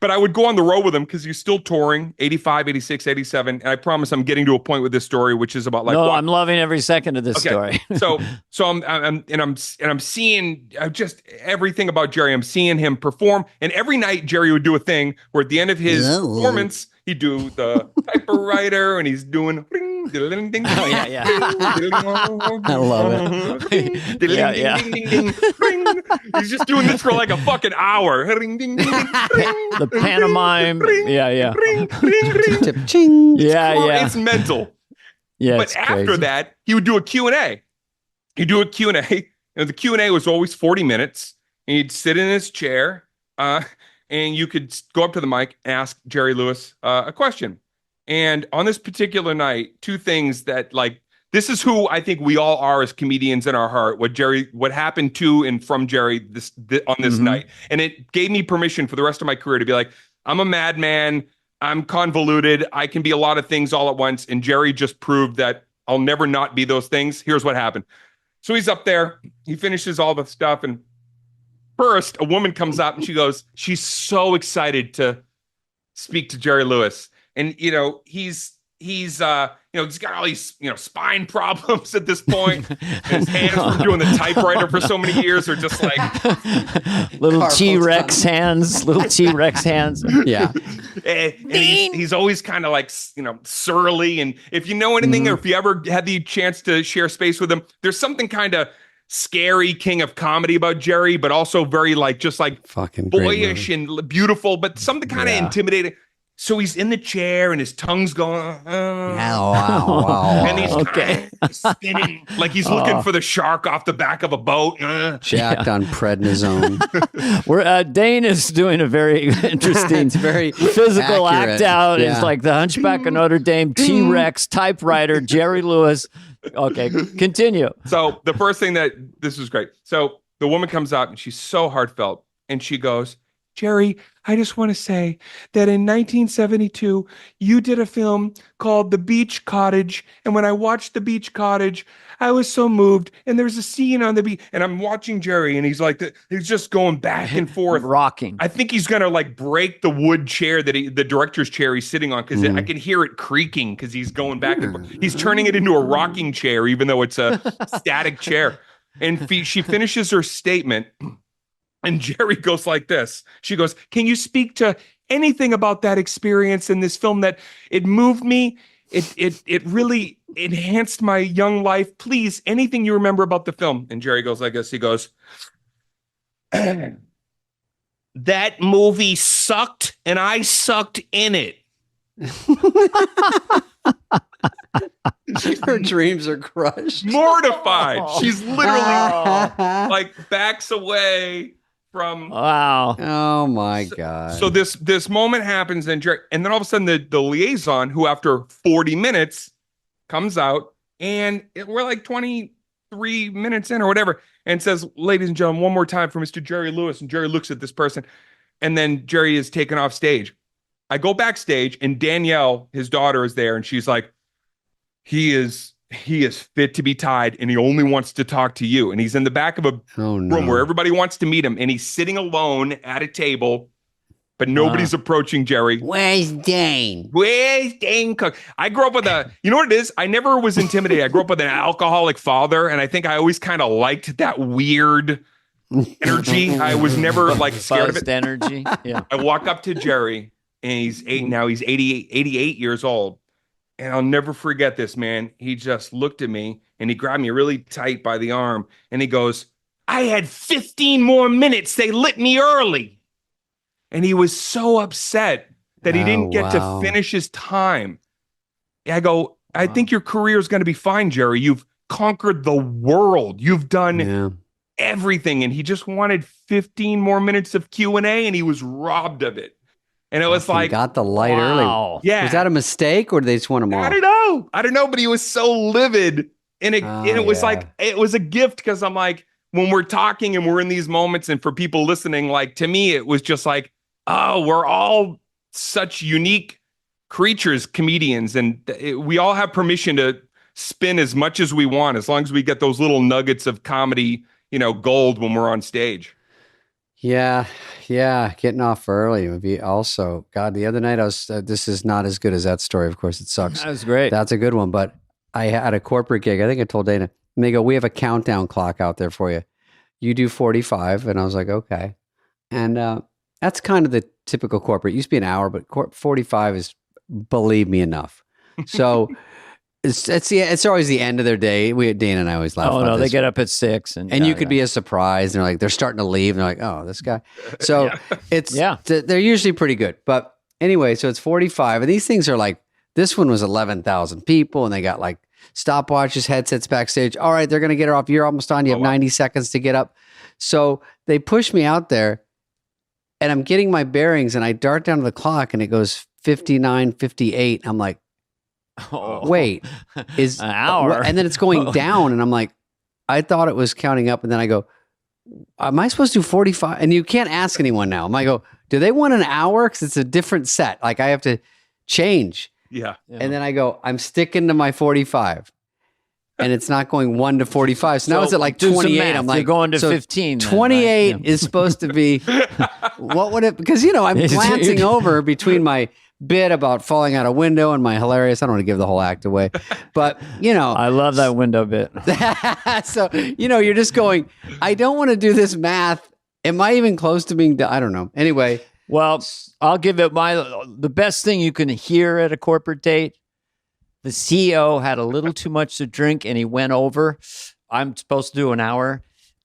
But I would go on the road with him because he's still touring, 85, 86, 87. And I promise I'm getting to a point with this story, which is about like... No, I'm loving every second of this story. so I'm seeing just everything about Jerry. I'm seeing him perform. And every night Jerry would do a thing where at the end of his performance, he'd do the typewriter and he's doing... Oh, yeah. I love it. He's just doing this for like a fucking hour. The pantomime. Yeah. It's mental. Yeah, but after that, he would do a Q&A. He'd do a Q&A. And the Q&A was always 40 minutes. And he'd sit in his chair. And and you could go up to the mic, ask Jerry Lewis a question. And on this particular night, two things that like, this is who I think we all are as comedians in our heart. What happened to and from Jerry on this night, and it gave me permission for the rest of my career to be like, I'm a madman, I'm convoluted, I can be a lot of things all at once. And Jerry just proved that I'll never not be those things. Here's what happened. So he's up there, he finishes all the stuff, and first a woman comes up and she goes, she's so excited to speak to Jerry Lewis, and he's he's got all these, spine problems at this point. His hands from doing the typewriter for so many years are just like little T-Rex hands, Yeah. And he's always kind of like, surly. And if you know anything, or if you ever had the chance to share space with him, there's something kind of scary king of comedy about Jerry, but also very just fucking boyish and beautiful, but something kind of intimidating. So he's in the chair and his tongue's going, wow. And he's kind of spinning like he's looking for the shark off the back of a boat. Jacked on prednisone. Dane is doing a very interesting, it's very physical accurate. act out. Yeah. It's like the Hunchback of Notre Dame, T-Rex, typewriter, Jerry Lewis. Okay, continue. So the first thing this was great. So the woman comes up and she's so heartfelt and she goes, Jerry, I just want to say that in 1972, you did a film called The Beach Cottage. And when I watched The Beach Cottage, I was so moved. And there's a scene on the beach. And I'm watching Jerry and he's he's just going back and forth. Rocking. I think he's going to break the wood chair the director's chair he's sitting on, because I can hear it creaking because he's going back and forth. He's turning it into a rocking chair, even though it's a static chair. And she finishes her statement. And Jerry goes like this. She goes, can you speak to anything about that experience in this film that it moved me? It really enhanced my young life. Please, anything you remember about the film. And Jerry goes like this. He goes, that movie sucked and I sucked in it. Her dreams are crushed. Mortified. She's literally backs away from. Wow. Oh my God. So this moment happens, and then all of a sudden the liaison, who after 40 minutes comes out, and we're 23 minutes in or whatever, and says, ladies and gentlemen, one more time for Mr. Jerry Lewis. And Jerry looks at this person, and then Jerry is taken off stage. I go backstage, and Danielle, his daughter, is there, and she's like, he is fit to be tied, and he only wants to talk to you. And he's in the back of a room where everybody wants to meet him, and he's sitting alone at a table, but nobody's approaching Jerry. Where's Dane? Where's Dane Cook? I grew up with you know what it is? I never was intimidated. I grew up with an alcoholic father, and I think I always kind of liked that weird energy. I was never scared of it. Energy. Yeah. I walk up to Jerry, and he's 88 years old. And I'll never forget this, man. He just looked at me and he grabbed me really tight by the arm and he goes, I had 15 more minutes. They lit me early. And he was so upset that he didn't get to finish his time. I go, I think your career is going to be fine, Jerry. You've conquered the world. You've done everything. And he just wanted 15 more minutes of Q&A and he was robbed of it. And it was got the light early. Yeah. Was that a mistake or did they just want him off? I don't know, but he was so livid. And it was it was a gift, because I'm when we're talking and we're in these moments, and for people listening, to me, it was just we're all such unique creatures, comedians, and we all have permission to spin as much as we want, as long as we get those little nuggets of comedy, gold when we're on stage. Yeah, getting off early would be also. God, the other night I was. This is not as good as that story. Of course, it sucks. That was great. That's a good one. But I had a corporate gig. I think I told Dana. And they go, we have a countdown clock out there for you. You do 45, and I was like, okay. And that's kind of the typical corporate. It used to be an hour, but 45 is, believe me, enough. So. It's always the end of their day. Dana and I always laugh. Oh about no, this. they get up at 6, and you could be a surprise. And they're starting to leave. And they're like, oh, this guy. So they're usually pretty good. But anyway, so it's 45, and these things are this one was 11,000 people, and they got stopwatches, headsets backstage. All right, they're gonna get her off. You're almost on. You have 90 seconds to get up. So they push me out there, and I'm getting my bearings, and I dart down to the clock, and it goes 59:58. I'm like, wait, is an hour? And then it's going down, and I'm like, I thought it was counting up, and then I go, am I supposed to do 45? And you can't ask anyone now. I go, do they want an hour? Because it's a different set. Like I have to change. Yeah. And then I go, I'm sticking to my 45. And it's not going 1 to 45. So now it's at like 28. I'm like, you're going to 15. 28 then, right? is supposed to be, what would it, because, I'm glancing over between my bit about falling out a window and my hilarious, I don't want to give the whole act away, but, I love that window bit. So, you're just going, I don't want to do this math. Am I even close to being done? I don't know. Anyway. Well, I'll give it the best thing you can hear at a corporate date. The CEO had a little too much to drink and he went over. I'm supposed to do an hour.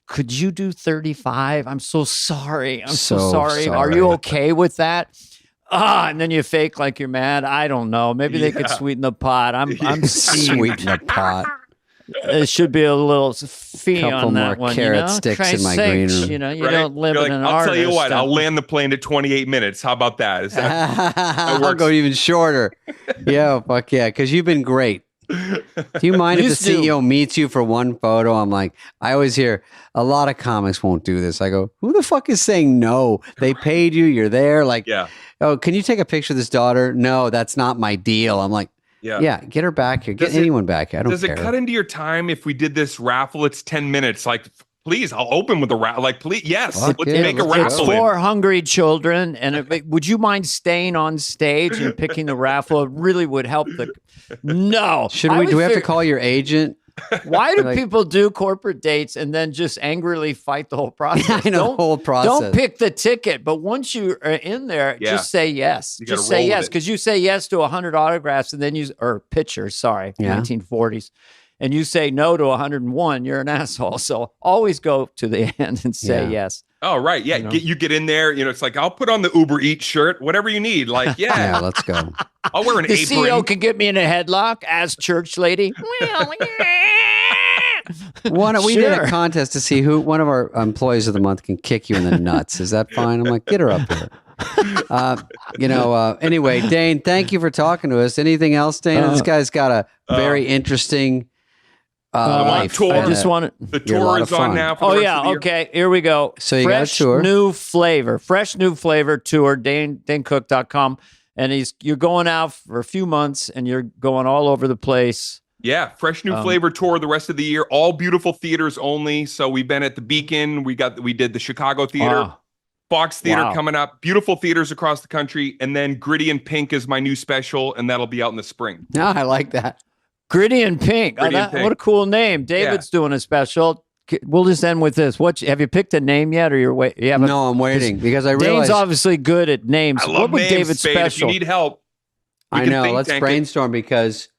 Could you do 35? I'm so sorry. I'm so sorry. Are you okay with that? And then you fake like you're mad. I don't know. Maybe they could sweeten the pot. I'm sweeten the pot. It should be a little fee couple on that more one. carrot sticks in my green room. You don't live in an artist. I'll tell you what. I'll land the plane at 28 minutes. How about that? Is that I'll go even shorter. Yeah, fuck yeah. Because you've been great. Do you mind if the CEO meets you for one photo? I'm like, I always hear a lot of comics won't do this. I go, who the fuck is saying no? They paid you. You're there. Like, oh, can you take a picture of this daughter? No, that's not my deal. I'm like, yeah, get her back here. Get anyone back here. I don't care. Does it cut into your time if we did this raffle? It's 10 minutes. Like, please, I'll open with a raffle. Like, please, yes, let's make a raffle. It's for hungry children. And would you mind staying on stage and picking the raffle? It really would help. No. Do we have to call your agent? Why do people do corporate dates and then just angrily fight the whole process? I know the whole process. Don't pick the ticket, but once you are in there, just say yes. Just say yes, because you say yes to 100 autographs and then or pictures, 1940s, and you say no to 101, you're an asshole. So always go to the end and say yes. Oh, right. Yeah. You get in there, it's like, I'll put on the Uber Eats shirt, whatever you need. Like, yeah, let's go. I'll wear an apron. The CEO can get me in a headlock as church lady. We did a contest to see who one of our employees of the month can kick you in the nuts. Is that fine? I'm like, get her up here. Anyway, Dane, thank you for talking to us. Anything else, Dane? This guy's got a very interesting life. Tour. I just wanted the tour is on now. For the rest of the year. Okay. Here we go. So you got a tour. Fresh new flavor tour. DaneCook.com, and you're going out for a few months, and you're going all over the place. Yeah, fresh new flavor tour the rest of the year. All beautiful theaters only. So we've been at the Beacon. We did the Chicago Theater, Fox Theater coming up. Beautiful theaters across the country, and then Gritty and Pink is my new special, and that'll be out in the spring. No, I like that. Gritty and Pink. What a cool name. David's doing a special. We'll just end with this. Have you picked a name yet, or you're waiting? No, I'm waiting because I realize Dane's obviously good at names. I love what would names, David's Spade. special? If you need help, I know. Let's brainstorm because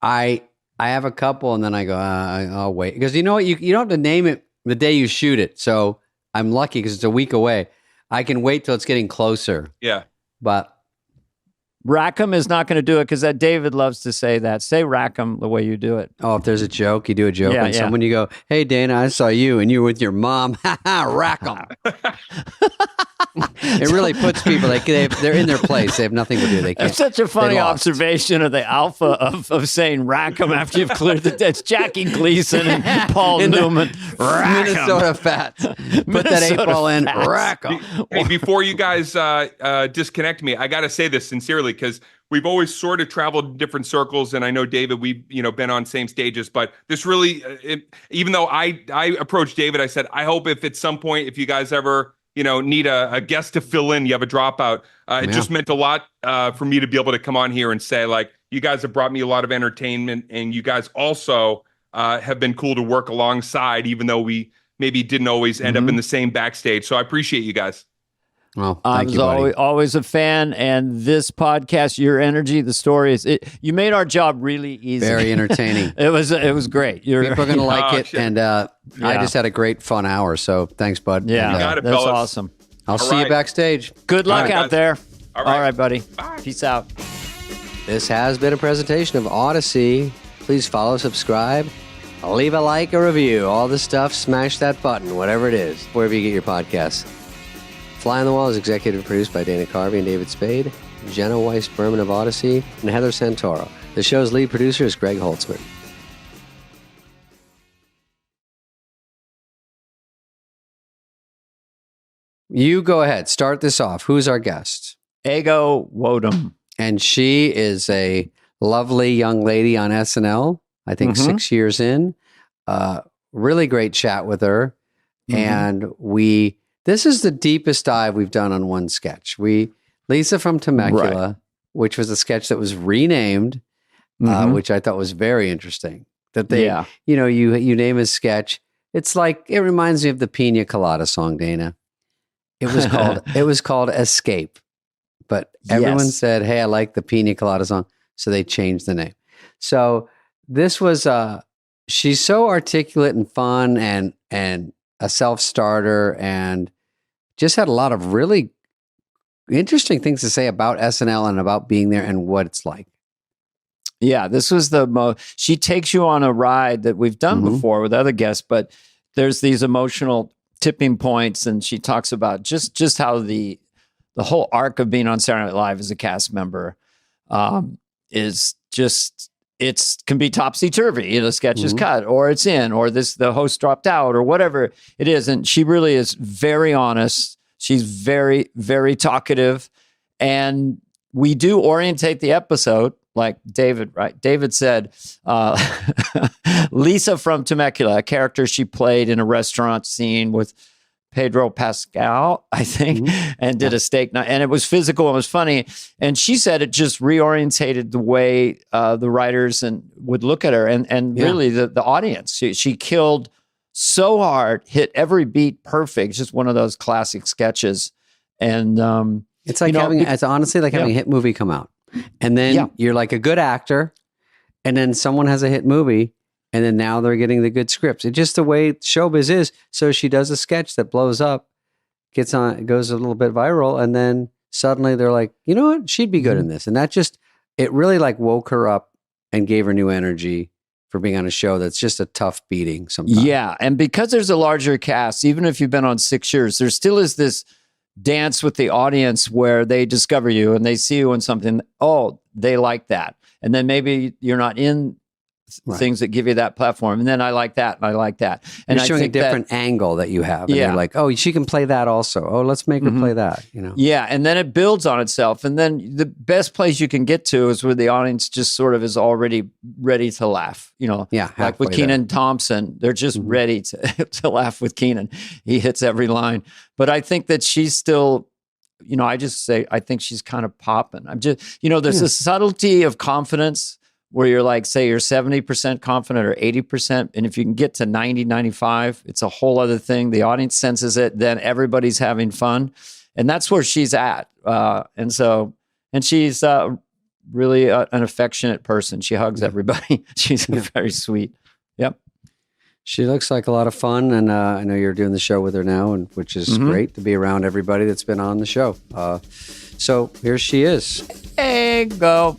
I have a couple, and then I go, I'll wait because you know what? You don't have to name it the day you shoot it. So I'm lucky because it's a week away. I can wait till it's getting closer. Yeah, but. Rackham is not going to do it because David loves to say that. Say Rackham the way you do it. Oh, if there's a joke, you do a joke on someone. You go, "Hey, Dana, I saw you, and you were with your mom." Rackham. It really puts people they're in their place. They have nothing to do. They can't. It's such a funny observation of the alpha of saying Rackham after you've cleared the. It's Jackie Gleason and Paul Newman. Rackham. Minnesota Fats. Put that 8 ball in. Rackham. Hey, before you guys disconnect me, I got to say this sincerely because we've always sort of traveled in different circles, and I know David, we've been on same stages, but this really, even though I approached David, I said, I hope if at some point, if you guys ever need a guest to fill in, you have a dropout. It just meant a lot for me to be able to come on here and say, like, you guys have brought me a lot of entertainment, and you guys also have been cool to work alongside, even though we maybe didn't always end up in the same backstage. So I appreciate you guys. Well, I was always a fan, and this podcast, your energy, the stories, you made our job really easy. Very entertaining. It was great. People are going to like it, and I just had a great fun hour. So thanks, bud. Yeah, and, that's awesome. I'll see you backstage. Good luck out there. All right, buddy. Bye. Peace out. This has been a presentation of Odyssey. Please follow, subscribe, leave a like, a review, all this stuff. Smash that button, whatever it is, wherever you get your podcasts. Fly on the Wall is executive produced by Dana Carvey and David Spade, Jenna Weiss-Berman of Odyssey, and Heather Santoro. The show's lead producer is Greg Holtzman. You go ahead. Start this off. Who's our guest? Ego Nwodim. And she is a lovely young lady on SNL, I think 6 years in. Really great chat with her. And this is the deepest dive we've done on one sketch. Lisa from Temecula, which was a sketch that was renamed, which I thought was very interesting. That they, you name a sketch. It's like, it reminds me of the Pina Colada song, Dana. It was called Escape. But everyone said, hey, I like the Pina Colada song. So they changed the name. So this was, she's so articulate and fun and a self-starter and just had a lot of really interesting things to say about SNL and about being there and what it's like. Yeah, this was the most, she takes you on a ride that we've done before with other guests, but there's these emotional tipping points, and she talks about just how the whole arc of being on Saturday Night Live as a cast member is just, can be topsy-turvy. The sketch is cut, or it's in, or the host dropped out, or whatever it is. And she really is very honest. She's very, very talkative. And we do orientate the episode like David, right? David said, Lisa from Temecula, a character she played in a restaurant scene with Pedro Pascal, I think, and did a steak night. And it was physical, it was funny. And she said it just reorientated the way the writers would look at her and really the audience. She killed so hard, hit every beat perfect. It's just one of those classic sketches. And it's like it's honestly like having a hit movie come out. And then you're like a good actor, and then someone has a hit movie, and then now they're getting the good scripts. It's just the way showbiz is. So she does a sketch that blows up, goes a little bit viral, and then suddenly they're like, you know what? She'd be good in this. And that it really like woke her up and gave her new energy for being on a show that's just a tough beating sometimes. Yeah. And because there's a larger cast, even if you've been on 6 years, there still is this dance with the audience where they discover you and they see you in something. Oh, they like that. And then maybe you're not in things that give you that platform. And then I like that. And I like that. And you're showing a different angle that you have. And they're like, oh, she can play that also. Oh, let's make her play that, Yeah. And then it builds on itself. And then the best place you can get to is where the audience just sort of is already ready to laugh, like with Kenan Thompson, they're just ready to laugh with Kenan. He hits every line. But I think that she's still, I just say, I think she's kind of popping. I'm just, there's a subtlety of confidence where you're like, say you're 70% confident or 80%. And if you can get to 90, 95, it's a whole other thing. The audience senses it. Then everybody's having fun. And that's where she's at. And she's really an affectionate person. She hugs everybody. She's very sweet. Yep. She looks like a lot of fun. And I know you're doing the show with her now, which is great to be around everybody that's been on the show. So here she is. Ego.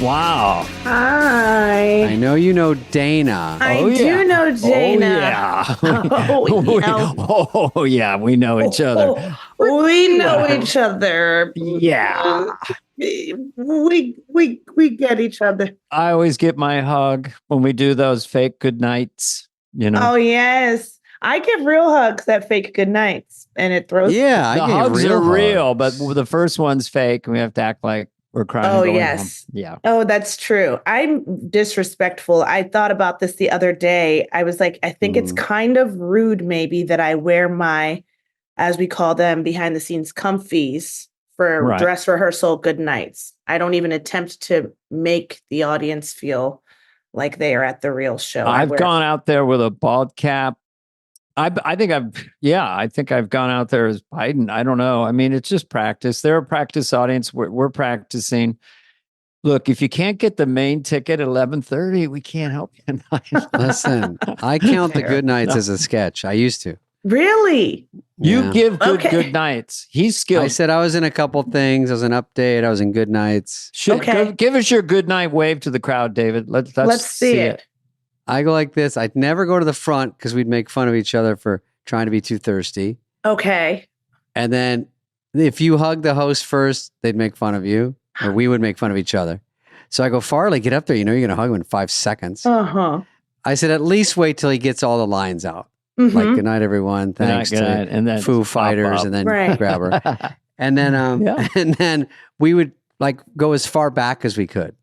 Wow. Hi. I know you know Dana. I do know Dana. Oh, yeah. We know each other. We know each other. Yeah. We get each other. I always get my hug when we do those fake good nights, Oh, yes. I give real hugs at fake good nights, and it throws. Yeah, the hugs are real, but the first one's fake, and we have to act like we're crying. Oh, yes. Home. Yeah. Oh, that's true. I'm disrespectful. I thought about this the other day. I was like, I think it's kind of rude maybe that I wear my, as we call them, behind the scenes comfies for dress rehearsal good nights. I don't even attempt to make the audience feel like they are at the real show. I've gone out there with a bald cap. I think I've gone out there as Biden. I don't know. I mean, it's just practice. They're a practice audience. We're practicing. Look, if you can't get the main ticket at 11:30, we can't help you. Listen, I count the good nights as a sketch. I used to. Really? You give good nights. He's skilled. I said I was in a couple things. I was in Update. I was in Good Nights. Give us your good night wave to the crowd, David. Let's see it. I go like this. I'd never go to the front because we'd make fun of each other for trying to be too thirsty. Okay. And then if you hug the host first, they'd make fun of you, or we would make fun of each other. So I go, Farley, get up there. You know you're going to hug him in 5 seconds. Uh-huh. I said, at least wait till he gets all the lines out. Like, good night, everyone. Thanks Good night. to And then Foo Fighters, up. and then Right. grab her. And then, and then we would like go as far back as we could.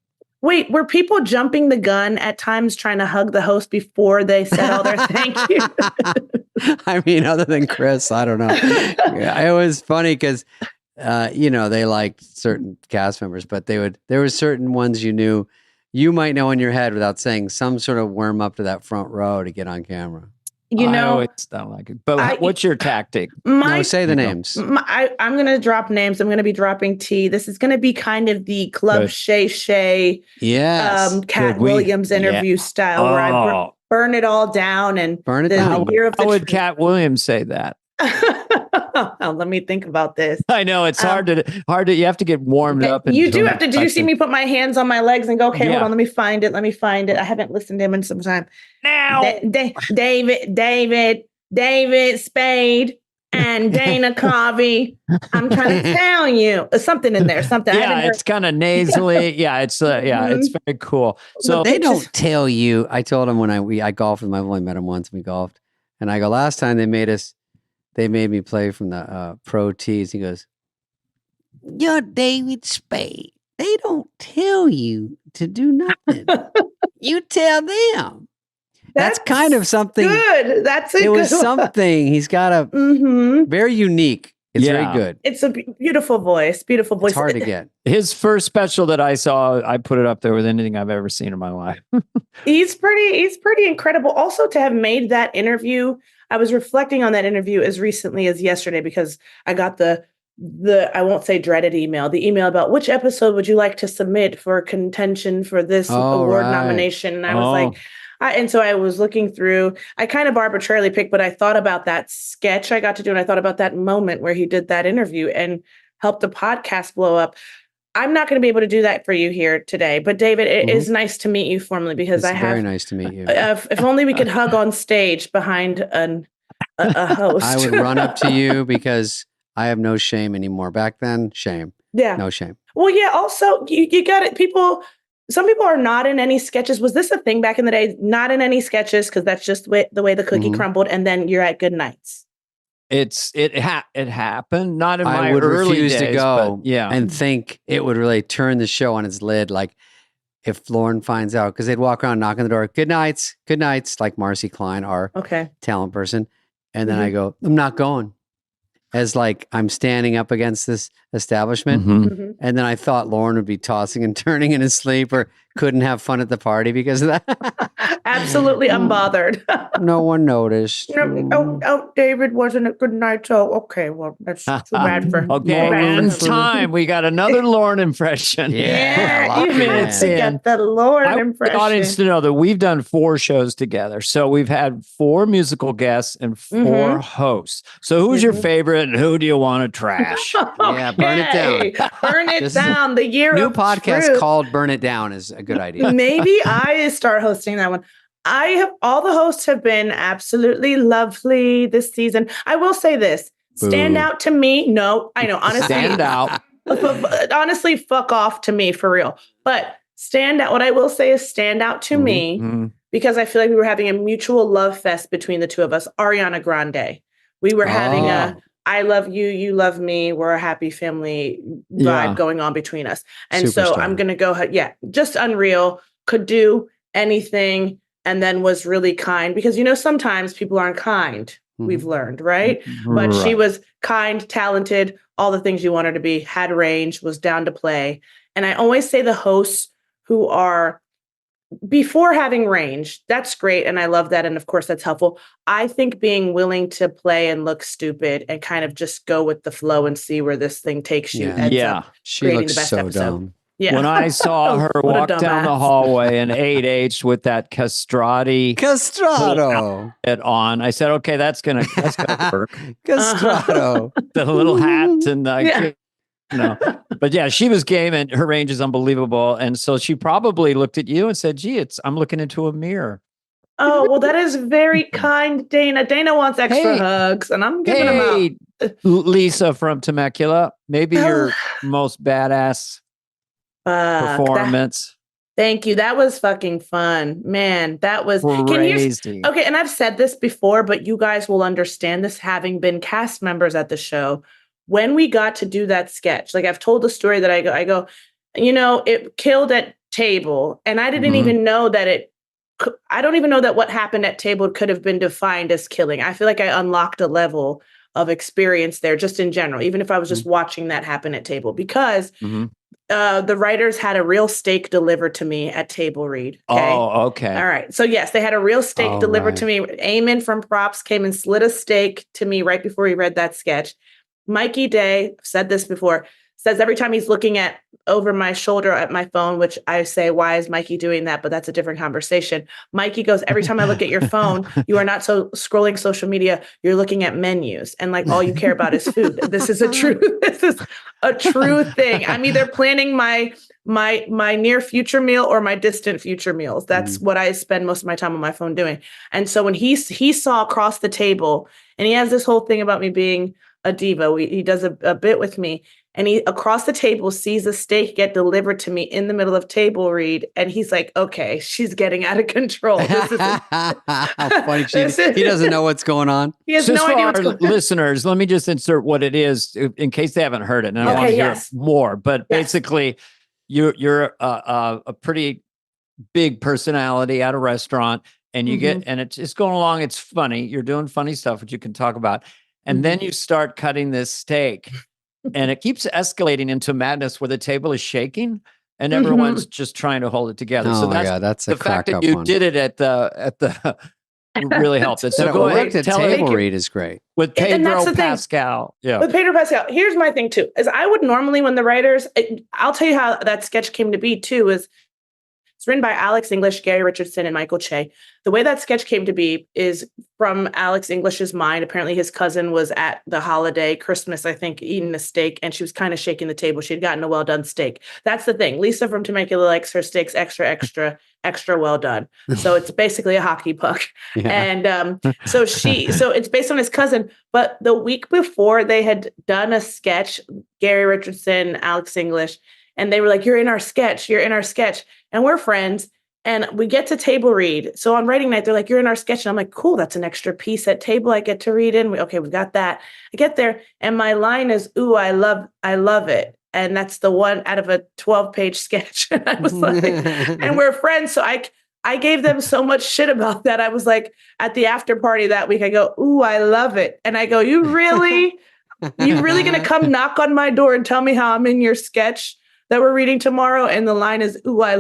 Wait, were people jumping the gun at times trying to hug the host before they said all their thank you? I mean, other than Chris, I don't know. It was funny because, they liked certain cast members, but there were certain ones you might know in your head without saying, some sort of worm up to that front row to get on camera. I always don't like it. But what's your tactic? No, say the names. I'm going to drop names. I'm going to be dropping tea. This is going to be kind of the Club Shay Shay, yes, Cat Williams interview style, where I burn it all down and burn it down. How would Cat Williams say that? Let me think about this. I know it's hard to. You have to get warmed up. You do have to. Did you see me put my hands on my legs and go, okay, hold on, let me find it. I haven't listened to him in some time. Now, David Spade and Dana Carvey. I'm trying to tell you something in there. Something. Yeah, it's kind of nasally. It's it's very cool. So but they don't tell you. I told him when I golfed with him. I've only met him once. We golfed, and I go, last time they made me play from the pro tees. He goes, "You're David Spade. They don't tell you to do nothing. You tell them." That's kind of something good. It was something. He's got a very unique. It's very good. It's a beautiful voice. Beautiful voice. It's hard to get. His first special that I saw, I put it up there with anything I've ever seen in my life. He's pretty incredible. Also, to have made that interview, I was reflecting on that interview as recently as yesterday because I got the I won't say dreaded email, the email about which episode would you like to submit for contention for this award nomination. And I was like, and so I was looking through, I kind of arbitrarily picked, but I thought about that sketch I got to do. And I thought about that moment where he did that interview and helped the podcast blow up. I'm not going to be able to do that for you here today, but David, it is nice to meet you formally because it's very nice to meet you. If only we could hug on stage behind a host. I would run up to you because I have no shame anymore. Back then, shame. Yeah. No shame. Well, yeah. Also, you got it. Some people are not in any sketches. Was this a thing back in the day? Not in any sketches because that's just the way the cookie crumbled, and then you're at good nights. It happened. Not in my I would early refuse days, to go, but, and think it would really turn the show on its lid. Like if Lauren finds out, because they'd walk around knocking on the door, good nights, like Marcy Klein, our talent person, and then I go, I'm not going. As like I'm standing up against this establishment. And then I thought Lauren would be tossing and turning in his sleep or couldn't have fun at the party because of that. Absolutely unbothered. No one noticed. David wasn't a good night. So, okay, well, that's too bad for and time. We got another Lauren impression. Yeah, you minutes in. Got the Lauren impression. I want the audience to know that we've done 4 shows together. So we've had 4 musical guests and 4 hosts. So who's your favorite and who do you want to trash? Yeah, burn it down. Burn it down. The year new of podcast truth. called Burn It Down is a good idea. Maybe I start hosting that one. All the hosts have been absolutely lovely this season. I will say this. Stand out to me. No, I know. Honestly, stand out. Honestly, fuck off to me for real. But stand out. What I will say is stand out to me because I feel like we were having a mutual love fest between the two of us. Ariana Grande. We were having a I love you, you love me. We're a happy family vibe going on between us. And so I'm going to go, just unreal, could do anything and then was really kind because, sometimes people aren't kind. We've learned, right? But she was kind, talented, all the things you want her to be, had range, was down to play. And I always say the hosts who are before having range, that's great. And I love that. And of course, that's helpful. I think being willing to play and look stupid and kind of just go with the flow and see where this thing takes you. She looks so dumb. Yeah. When I saw her walk down the hallway in 8H with that castrati it on, I said, okay, that's gonna work. Castrato. The little hat and but yeah, she was game and her range is unbelievable. And so she probably looked at you and said, gee, I'm looking into a mirror. Oh, well, that is very kind, Dana. Dana wants extra hugs, and I'm giving them out. Lisa from Temecula, maybe your most badass performance. Thank you. That was fucking fun. Man, that was crazy. Okay, and I've said this before, but you guys will understand this having been cast members at the show. When we got to do that sketch, like I've told the story that I go, it killed at table, and I didn't even know that I don't even know that what happened at table could have been defined as killing. I feel like I unlocked a level of experience there just in general, even if I was just watching that happen at table, because the writers had a real steak delivered to me at table read. Okay? Oh, okay. All right. So yes, they had a real steak delivered to me. Eamon from Props came and slid a steak to me right before he read that sketch. Mikey Day, said this before, says every time he's looking over my shoulder at my phone, which I say, why is Mikey doing that? But that's a different conversation. Mikey goes, every time I look at your phone, you are not scrolling social media. You're looking at menus, and like all you care about is food. This is a true thing. I'm either planning my near future meal or my distant future meals. That's what I spend most of my time on my phone doing. And so when he saw across the table, and he has this whole thing about me being a diva. He does a bit with me, and he across the table sees a steak get delivered to me in the middle of table read, and he's like, "Okay, she's getting out of control." How funny! He doesn't know what's going on. He has no idea what's going on. Listeners, let me just insert what it is in case they haven't heard it, and I want to hear more. But basically, you're a pretty big personality at a restaurant, and you get and it's going along. It's funny. You're doing funny stuff, which you can talk about. And then you start cutting this steak, and it keeps escalating into madness where the table is shaking and everyone's just trying to hold it together. Oh so my God, that's the fact that you did it at the really helped it. So go ahead, table read is great with Pedro Pascal. Yeah, with Pedro Pascal. Here's my thing too: is I would normally when the writers, I'll tell you how that sketch came to be too. Is it's written by Alex English, Gary Richardson, and Michael Che. The way that sketch came to be is from Alex English's mind. Apparently his cousin was at the holiday, Christmas, I think, eating a steak, and she was kind of shaking the table. She'd gotten a well-done steak. That's the thing. Lisa from Temecula likes her steaks extra well done. So it's basically a hockey puck. Yeah. And so it's based on his cousin. But the week before they had done a sketch, Gary Richardson, Alex English, and they were like, you're in our sketch. And we're friends. And we get to table read. So on writing night, they're like, you're in our sketch. And I'm like, cool, that's an extra piece at table I get to read in. We've got that. I get there. And my line is, ooh, I love it. And that's the one out of a 12-page sketch. And I was like, and we're friends. So I gave them so much shit about that. I was like, at the after party that week, I go, ooh, I love it. And I go, you really going to come knock on my door and tell me how I'm in your sketch that we're reading tomorrow? And the line is, ooh, I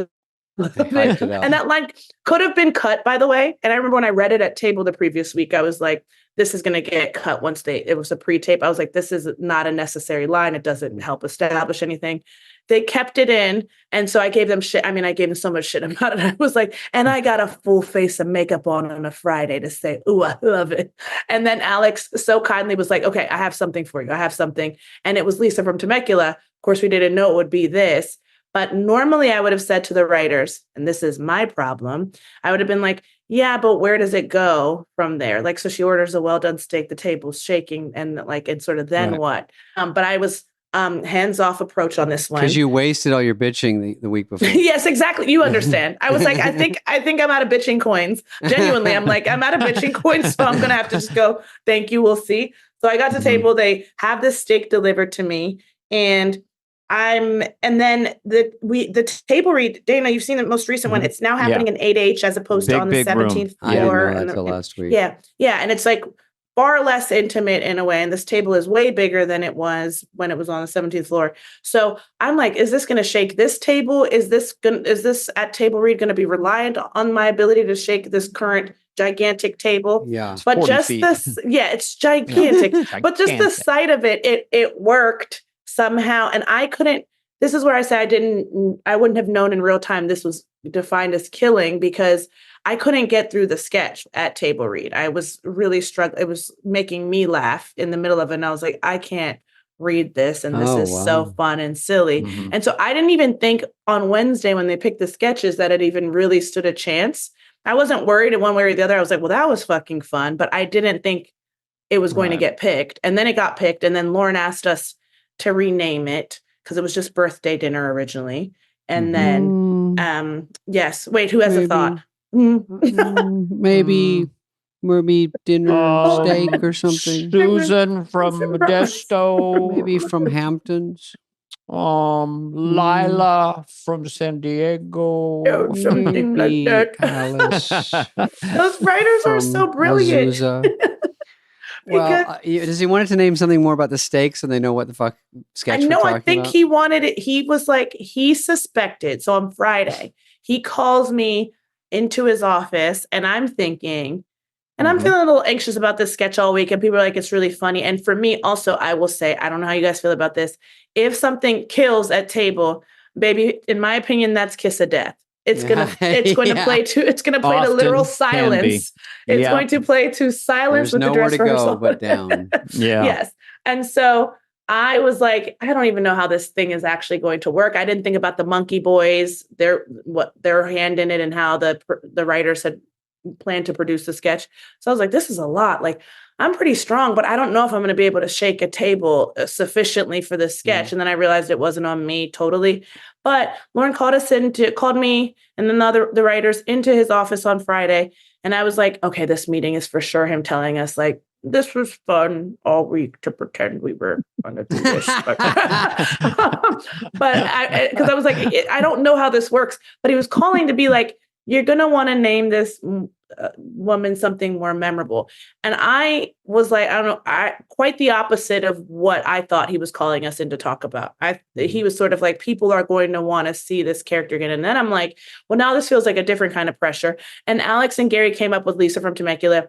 love it. And that line could have been cut, by the way. And I remember when I read it at table the previous week, I was like, this is going to get cut once it was a pre-tape. I was like, this is not a necessary line. It doesn't help establish anything. They kept it in. And so I gave them shit. I mean, I gave them so much shit about it. I was like, and I got a full face of makeup on a Friday to say, ooh, I love it. And then Alex so kindly was like, okay, I have something for you. I have something. And it was Lisa from Temecula. Of course, we didn't know it would be this. But normally I would have said to the writers, and this is my problem, I would have been like, yeah, but where does it go from there? Like, so she orders a well-done steak, the table's shaking, and sort of then what? But I was hands-off approach on this one. Because you wasted all your bitching the week before. Yes, exactly. You understand. I was like, I think I'm out of bitching coins. Genuinely, I'm like, I'm out of bitching coins, so I'm going to have to just go, thank you, we'll see. So I got to table, they have this steak delivered to me, and then the table read, Dana, you've seen the most recent one. It's now happening in 8H as opposed to on the 17th floor. I didn't know that until last week. Yeah. And it's like far less intimate in a way. And this table is way bigger than it was when it was on the 17th floor. So I'm like, is this going to shake this table? Is this at table read going to be reliant on my ability to shake this current gigantic table? Yeah. But just this, it's gigantic. But just the sight of it worked somehow. And this is where I say I wouldn't have known in real time this was defined as killing, because I couldn't get through the sketch at table read. I was really struggling. It was making me laugh in the middle of it. And I was like, I can't read this. And this is so fun and silly. And so I didn't even think on Wednesday when they picked the sketches that it even really stood a chance. I wasn't worried in one way or the other. I was like, well, that was fucking fun, but I didn't think it was going to get picked. And then it got picked. And then Lauren asked us to rename it because it was just birthday dinner originally. And then, yes. Wait, who has a thought? Maybe dinner steak or something. Susan from Modesto. Maybe from Hamptons. Lila from San Diego. Something like that. Alice. Those writers are so brilliant. Well, does he want to name something more about the steak so they know what the fuck sketch we're talking I think about? he wanted it. He was like, he suspected. So on Friday, he calls me into his office and I'm thinking, and I'm feeling a little anxious about this sketch all week. And people are like, it's really funny. And for me also, I will say, I don't know how you guys feel about this. If something kills at table, baby, in my opinion, that's kiss of death. It's going to play to literal silence. It's going to play to silence. There's with nowhere the dress to rehearsal. go but down. Yes. And so I was like, I don't even know how this thing is actually going to work. I didn't think about the Monkey Boys, their hand in it, and how the writers had planned to produce the sketch. So I was like, this is a lot. Like, I'm pretty strong, but I don't know if I'm going to be able to shake a table sufficiently for this sketch. And then I realized it wasn't on me totally. But Lauren called me and then the writers into his office on Friday. And I was like, okay, this meeting is for sure him telling us like, this was fun all week to pretend we were going to do this. But because I was like, I don't know how this works. But he was calling to be like, you're going to want to name this woman something more memorable. And I was like, I don't know, quite the opposite of what I thought he was calling us in to talk about. He was sort of like, people are going to want to see this character again. And then I'm like, well, now this feels like a different kind of pressure. And Alex and Gary came up with Lisa from Temecula.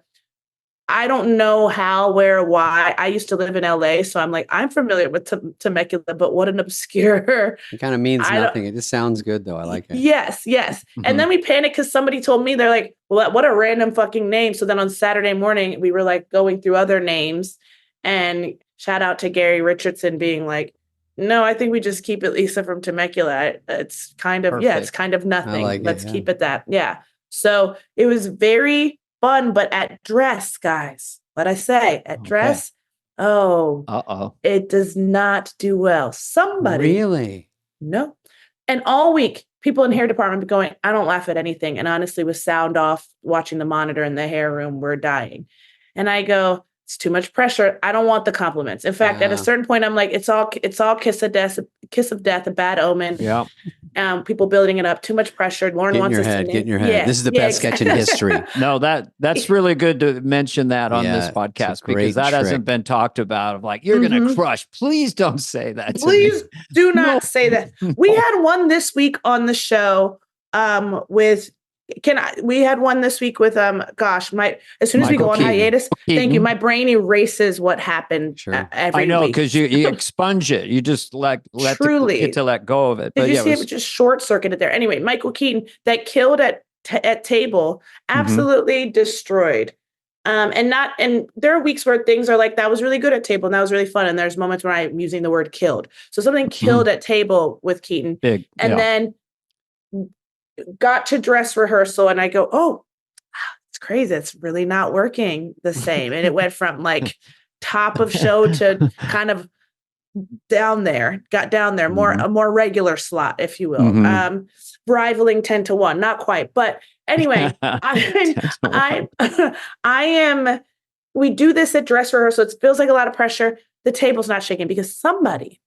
I don't know how, where, why. I used to live in LA, so I'm like, I'm familiar with Temecula, but what an obscure. It kind of means nothing. It just sounds good, though. I like it. Yes. And then we panicked because somebody told me, they're like, well, what a random fucking name. So then on Saturday morning, we were like going through other names, and shout out to Gary Richardson being like, no, I think we just keep it Lisa from Temecula. It's kind of, it's kind of nothing. Let's keep it that. Yeah. So it was very fun, but at dress, guys, what I say at dress, it does not do well. Somebody really? No. And all week, people in hair department be going, I don't laugh at anything. And honestly, with sound off, watching the monitor in the hair room, we're dying. And I go, it's too much pressure. I don't want the compliments. In fact, at a certain point, I'm like, it's all kiss of death, a bad omen. Yeah. People building it up, too much pressure. Lauren wants us to get in your head. This is the best sketch in history. No, that's really good to mention that on this podcast, because that hasn't been talked about. Of like, you're going to crush. Please don't say that. Please do not say that. We had one this week on the show we had one this week with as soon as we go on hiatus, thank you. My brain erases what happened every week. I know, because you expunge it. You just get to let go of it. Did you see it just short circuited there? Anyway, Michael Keaton that killed at table, absolutely destroyed. And there are weeks where things are like, that was really good at table and that was really fun. And there's moments where I'm using the word killed. So something killed at table with Keaton. Then got to dress rehearsal and I go, oh, it's crazy. It's really not working the same. And it went from like top of show to kind of down there, a more regular slot, if you will. Rivaling 10 to 1, not quite. But anyway, we do this at dress rehearsal. It feels like a lot of pressure. The table's not shaking because somebody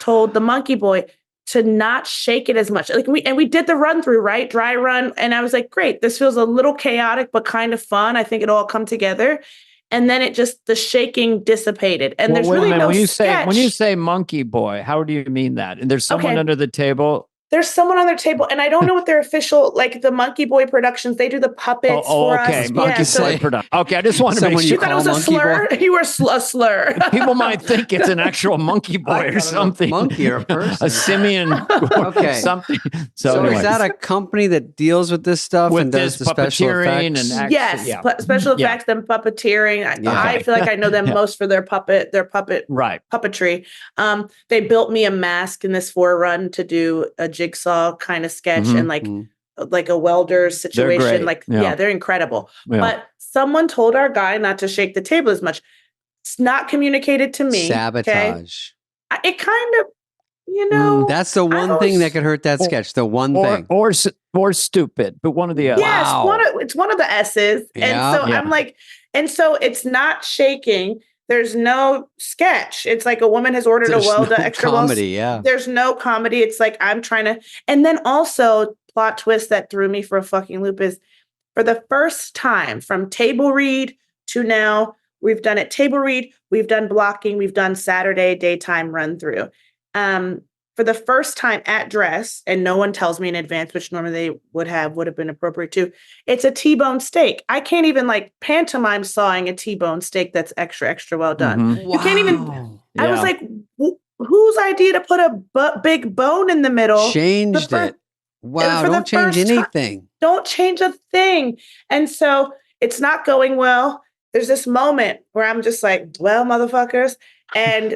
told the monkey boy to not shake it as much. We did the run through, right? Dry run. And I was like, great, this feels a little chaotic, but kind of fun. I think it'll all come together. And then the shaking dissipated. And there's really no sketch. When you say monkey boy, how do you mean that? And there's someone under the table. There's someone on their table, and I don't know what their official, like the Monkey Boy Productions, they do the puppets for us. Monkey Boy Production. Okay, I just wanted to make sure. You thought it was a slur? You were a slur. People might think it's an actual monkey boy or something. Monkey or a person. A simian something. So is that a company that deals with this stuff and does the special effects? Special effects, then puppeteering. I feel like I know them most for their puppetry. They built me a mask in this forerun to do a jigsaw kind of sketch and like a welder's situation. great. Like, Yeah. they're incredible. Yeah. But someone told our guy not to shake the table as much. It's not communicated to me. Sabotage. Okay? It kind of, you know. That's the one thing that could hurt that sketch. The one thing. Or stupid, but one of the other. Yes, Wow. it's one of the S's. Yeah. And so I'm like, and so it's not shaking. There's no sketch. It's like a woman has ordered There's a Welda no extra comedy, well. yeah. There's no comedy. It's like I'm trying to, and then also plot twist that threw me for a fucking loop is for the first time from table read to now, we've done it table read, we've done blocking, we've done Saturday daytime run through. For the first time at dress, and no one tells me in advance, which normally they would have been appropriate too. It's a T-bone steak. I can't even like pantomime sawing a T-bone steak that's extra, extra well done. Mhm. You can't even. I was like, whose idea to put a big bone in the middle? Changed it. Wow! Don't change anything. Don't change a thing. And so it's not going well. There's this moment where I'm just like, well, motherfuckers. And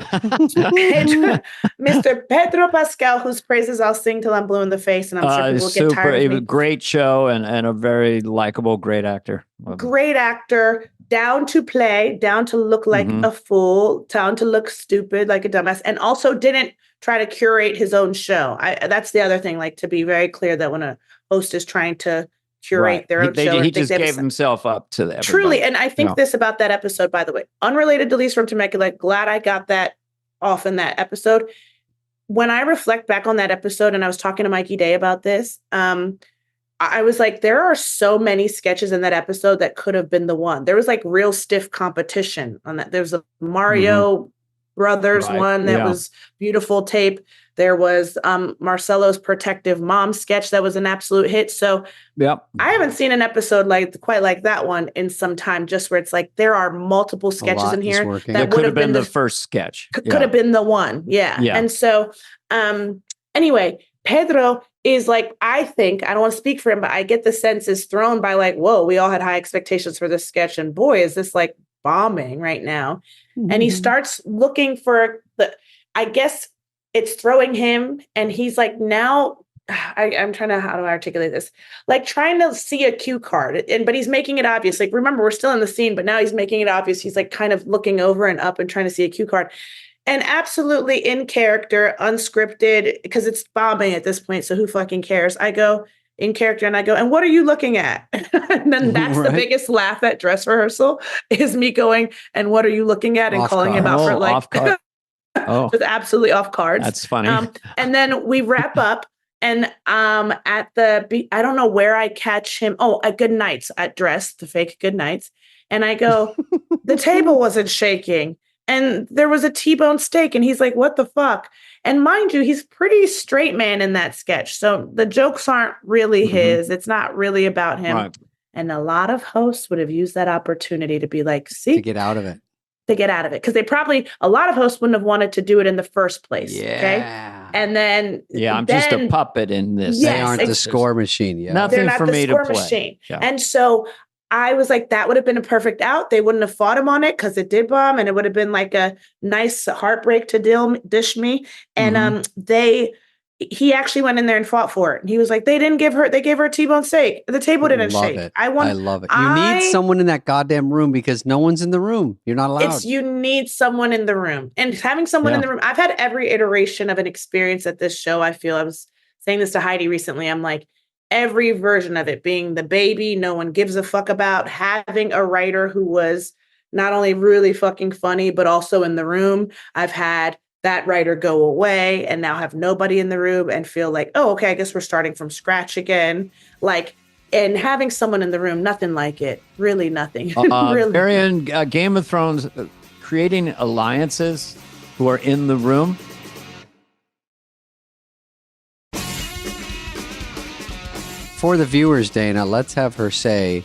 Mr. Pedro Pascal, whose praises I'll sing till I'm blue in the face, and I'm sure people will get tired of me. Great show and a very likable, great actor. Great actor, down to play, down to look like a fool, down to look stupid like a dumbass, and also didn't try to curate his own show. That's the other thing, like to be very clear that when a host is trying to curate their own show. He just gave himself up to them. Truly. And I think this about that episode, by the way, unrelated to Lisa from Temecula, glad I got that off in that episode. When I reflect back on that episode, and I was talking to Mikey Day about this, I was like, there are so many sketches in that episode that could have been the one. There was like real stiff competition on that. There was a Mario Brothers one that was beautiful tape. There was Marcelo's protective mom sketch that was an absolute hit. So I haven't seen an episode quite like that one in some time, just where it's like there are multiple sketches in here that could have been the first sketch. Could have been the one. Yeah. And so anyway, Pedro is like, I think, I don't want to speak for him, but I get the sense is thrown by like, whoa, we all had high expectations for this sketch. And boy, is this like bombing right now. And he starts looking for I guess it's throwing him. And he's like, now I'm trying to, how do I articulate this? Like trying to see a cue card, but he's making it obvious. Like, remember, we're still in the scene, but now he's making it obvious. He's like kind of looking over and up and trying to see a cue card. And absolutely in character, unscripted, because it's bombing at this point. So who fucking cares? I go in character and I go, and what are you looking at? And then that's the biggest laugh at dress rehearsal is me going, and what are you looking at? And calling him out for like, just absolutely off cards. That's funny. And then we wrap up and at I don't know where I catch him. At Good Nights at dress, the fake Good Nights. And I go, the table wasn't shaking. And there was a T-bone steak. And he's like, what the fuck? And mind you, he's pretty straight man in that sketch. So the jokes aren't really his. It's not really about him. Right. And a lot of hosts would have used that opportunity to be like, see? To get out of it. Because a lot of hosts wouldn't have wanted to do it in the first place. Yeah. Okay. And then. Yeah, I'm just a puppet in this. Yes, they aren't the score machine yet. Nothing for me to play. Machine. Yeah. And so I was like, that would have been a perfect out. They wouldn't have fought him on it because it did bomb, and it would have been like a nice heartbreak to dish me. And he actually went in there and fought for it. And he was like, they gave her a T-bone steak. The table didn't shake. I love it. You need someone in that goddamn room because no one's in the room. You're not allowed. You need someone in the room. And having someone in the room, I've had every iteration of an experience at this show. I feel I was saying this to Heidi recently. I'm like, every version of it being the baby no one gives a fuck about, having a writer who was not only really fucking funny, but also in the room. I've had that writer go away and now have nobody in the room and feel like, oh, okay, I guess we're starting from scratch again. Like, and having someone in the room, nothing like it. Really nothing. Really. Marion, Game of Thrones, creating alliances who are in the room. For the viewers, Dana, let's have her say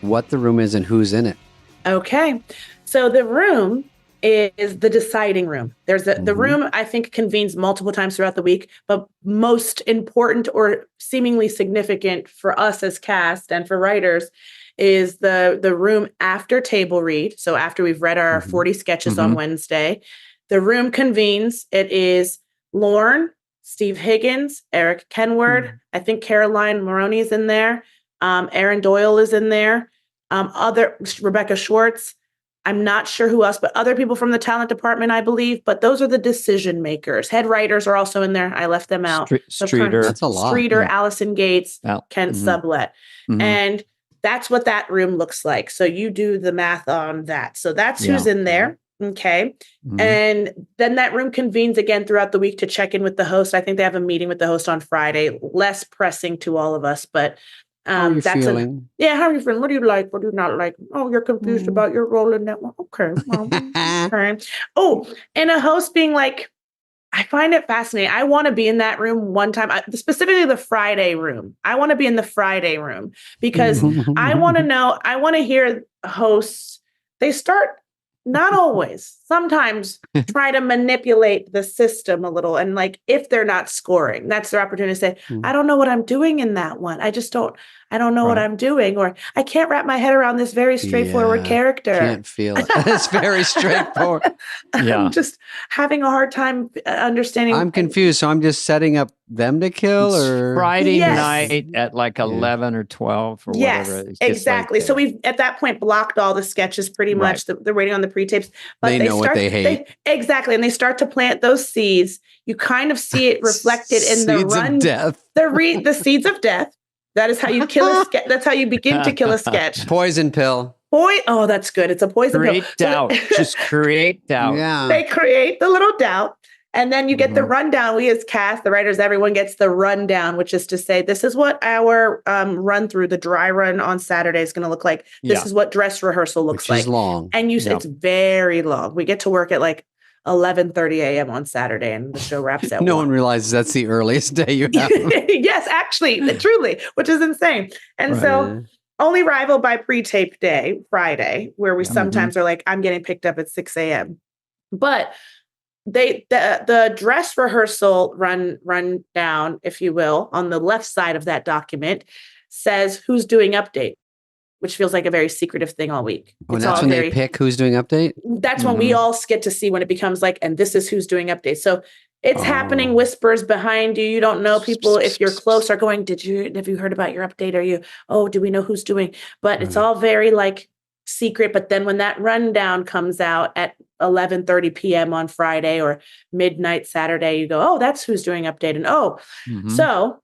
what the room is and who's in it. Okay. So the room is the deciding room. There's the room, I think, convenes multiple times throughout the week, but most important or seemingly significant for us as cast and for writers is the room after table read. So after we've read our 40 sketches on Wednesday, the room convenes. It is Lorne, Steve Higgins, Eric Kenward. I think Caroline Moroney's in there. Aaron Doyle is in there. Rebecca Schwartz. I'm not sure who else, but other people from the talent department, I believe. But those are the decision makers. Head writers are also in there. I left them out. Streeter. That's a lot. Streeter, Allison Gates, Kent Sublet. And that's what that room looks like. So you do the math on that. So that's who's in there. Okay. And then that room convenes again throughout the week to check in with the host. I think they have a meeting with the host on Friday, less pressing to all of us, but how are you feeling? How are you feeling? What do you like? What do you not like? Oh, you're confused about your role in that one. Okay. Well, okay. Oh, and a host being like, I find it fascinating. I want to be in that room one time, specifically the Friday room. I want to be in the Friday room because I want to know, I want to hear hosts, they start, not always, sometimes try to manipulate the system a little. And like, if they're not scoring, that's their opportunity to say, I don't know what I'm doing in that one. I don't know what I'm doing, or I can't wrap my head around this very straightforward character. Can't feel it. It's very straightforward. I'm just having a hard time understanding. I'm confused. So I'm just setting up them to kill, or Friday night at like 11 or 12 or whatever. Yes, exactly. So we've at that point blocked all the sketches pretty much. They're waiting on the pre-tapes. But they know what they hate. Exactly. And they start to plant those seeds. You kind of see it reflected in the run. Of death. The seeds of death. That is how you kill a sketch. That's how you begin to kill a sketch. Poison pill. Oh, that's good. It's a poison pill. Create doubt. Just create doubt. Yeah. They create the little doubt. And then you get the rundown. We as cast, the writers, everyone gets the rundown, which is to say, this is what our run through, the dry run on Saturday is going to look like. This is what dress rehearsal looks like. Which is long. And it's very long. We get to work at like 11:30 a.m. on Saturday, and the show wraps at No one realizes that's the earliest day you have. Yes, actually, truly, which is insane. And so only rivaled by pre-tape day, Friday, where we sometimes are like, I'm getting picked up at 6 a.m. But the dress rehearsal run down, if you will, on the left side of that document says who's doing update, which feels like a very secretive thing all week. And that's when they pick who's doing update? That's when we all get to see when it becomes like, and this is who's doing update. So it's happening, whispers behind you. You don't know people, if you're close, are going, have you heard about your update? Do we know who's doing? But it's all very like secret. But then when that rundown comes out at 11:30 p.m. on Friday or midnight Saturday, you go, oh, that's who's doing update. And so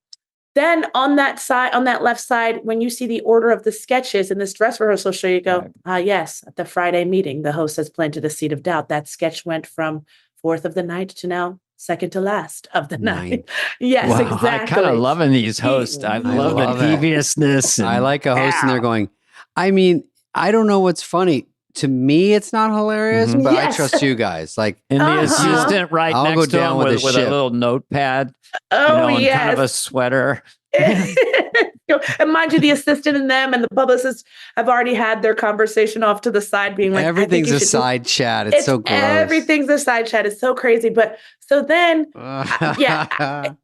then on that left side, when you see the order of the sketches in this dress rehearsal show, you go, yes, at the Friday meeting, the host has planted a seed of doubt. That sketch went from fourth of the night to now second to last of the night. Yes, wow, exactly. I kind of loving these hosts. I love the deviousness. I like a host and they're going, I mean, I don't know what's funny. To me, it's not hilarious, but I trust you guys. Like, and the assistant next to him with a little notepad. Oh, and kind of a sweater. And mind you, the assistant and them and the publicists have already had their conversation off to the side, being like, everything's a side chat. It's so gross. Everything's a side chat. It's so crazy. But so then, but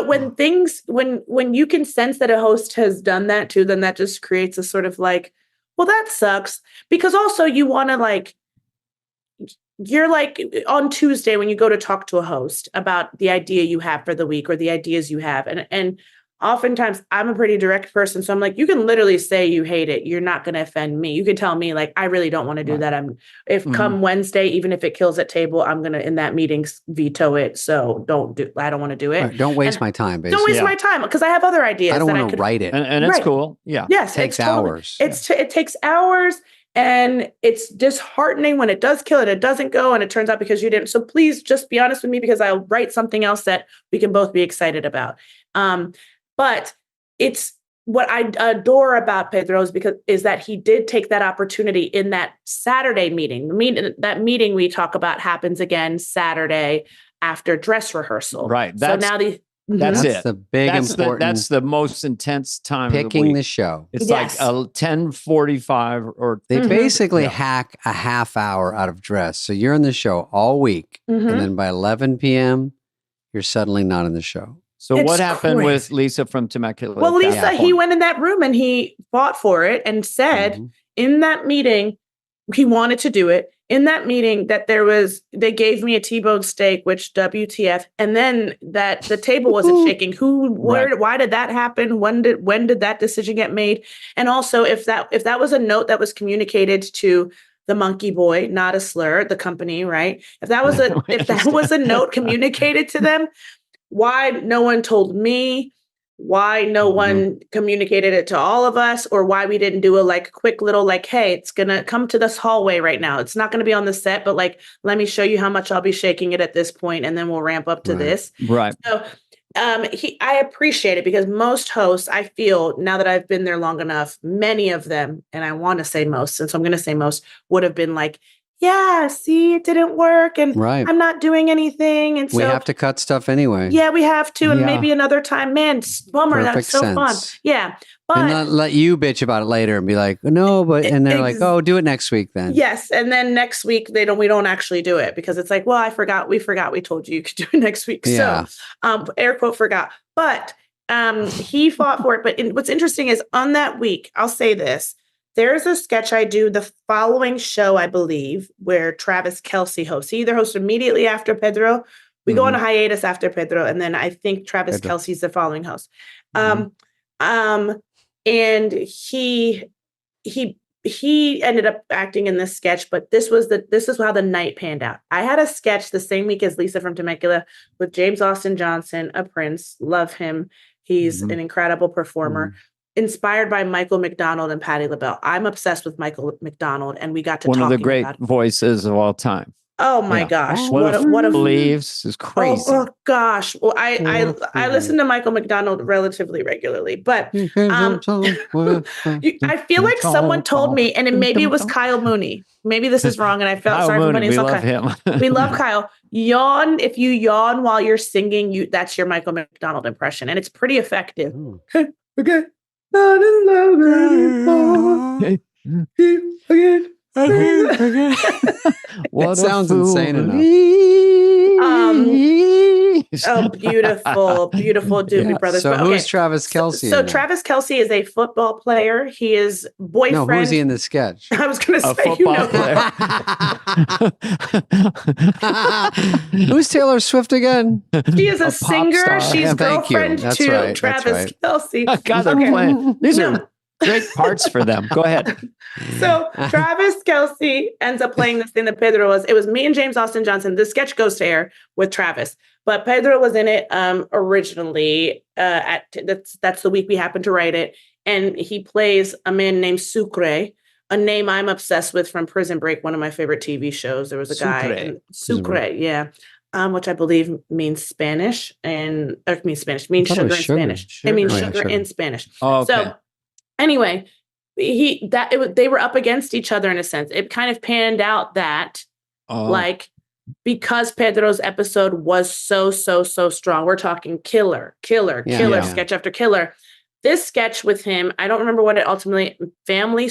when you can sense that a host has done that too, then that just creates a sort of like, well, that sucks. Because also you want to you're like on Tuesday when you go to talk to a host about the idea you have for the week or the ideas you have. And oftentimes I'm a pretty direct person. So I'm like, you can literally say you hate it. You're not going to offend me. You can tell me like, I really don't want to do that. Come Wednesday, even if it kills at table, I'm going to, in that meeting, veto it. So I don't want to do it. Right, don't waste my time, basically. Don't waste my time because I have other ideas. I don't want to write it. And it's cool. Yeah. Yes. It takes hours. It takes hours. And it's disheartening when it does kill it. It doesn't go and it turns out because you didn't. So please just be honest with me because I'll write something else that we can both be excited about. But it's what I adore about Pedro is that he did take that opportunity in that Saturday meeting. That meeting we talk about happens again Saturday after dress rehearsal. Right. So now that's the big important. That's the most intense time picking of the show. It's like a 10:45 or they basically hack a half hour out of dress. So you're in the show all week, and then by 11 p.m. you're suddenly not in the show. So what happened with Lisa from Temecula? Well, Lisa, he went in that room and he fought for it and said in that meeting he wanted to do it. in that meeting that they gave me a T-bone steak, which WTF, and then that the table wasn't shaking. Why did that happen? When did that decision get made? And also, if that was a note that was communicated to the Monkey Boy, not a slur, the company, right? If that was a note communicated to them, why no one told me? Why no one communicated it to all of us, or why we didn't do a quick little hey, it's gonna come to this hallway right now. It's not gonna be on the set, but let me show you how much I'll be shaking it at this point, and then we'll ramp up to this. Right. So I appreciate it, because most hosts, I feel, now that I've been there long enough, many of them, and I want to say most, and so I'm going to say most, would have been like, yeah, see, it didn't work, and I'm not doing anything, and so we have to cut stuff anyway. Yeah, we have to, and maybe another time, man, bummer, that's so fun. Yeah, but and not let you bitch about it later and be like, no, but and they're like, oh, do it next week then. Yes, and then next week we don't actually do it, because it's like, well, we forgot we told you could do it next week. Yeah. So, air quote forgot, but he fought for it. But what's interesting is on that week, I'll say this. There's a sketch I do the following show, I believe, where Travis Kelce hosts. He either hosts immediately after Pedro. We go on a hiatus after Pedro, and then I think Travis Kelce's the following host. And he ended up acting in this sketch, but this is how the night panned out. I had a sketch the same week as Lisa from Temecula with James Austin Johnson, a Prince. Love him. He's an incredible performer. Inspired by Michael McDonald and Patti LaBelle. I'm obsessed with Michael McDonald, and we got to talk about one of the great voices of all time. Oh my gosh! What a believes is crazy. Oh gosh! Well, I listen to Michael McDonald relatively regularly, but I feel like someone told me, and maybe it was Kyle Mooney. Maybe this is wrong, and I felt sorry for Mooney. We love him. We love Kyle. Yawn if you yawn while you're singing. That's your Michael McDonald impression, and it's pretty effective. Okay. Not in love anymore. Again. It sounds insane enough. Oh, beautiful Doobie Brothers. So who's Travis Kelce? So Travis Kelce is a football player. He is boyfriend. No, who's he in the sketch? I was going to say, football player. Who's Taylor Swift again? She is a singer. Star. She's girlfriend to Travis Kelce. God, they're playing. These are great parts for them. Go ahead. So Travis Kelce ends up playing this thing that Pedro was. It was me and James Austin Johnson. The sketch goes to air with Travis, but Pedro was in it originally. That's the week we happened to write it, and he plays a man named Sucre, a name I'm obsessed with from Prison Break, one of my favorite TV shows. There was a guy, Sucre, yeah. Which I believe means Spanish, and means sugar in Spanish. It means sugar in Spanish. Oh, okay. So anyway, they were up against each other in a sense. It kind of panned out that because Pedro's episode was so strong. We're talking killer sketch after killer. This sketch with him, I don't remember what it ultimately, family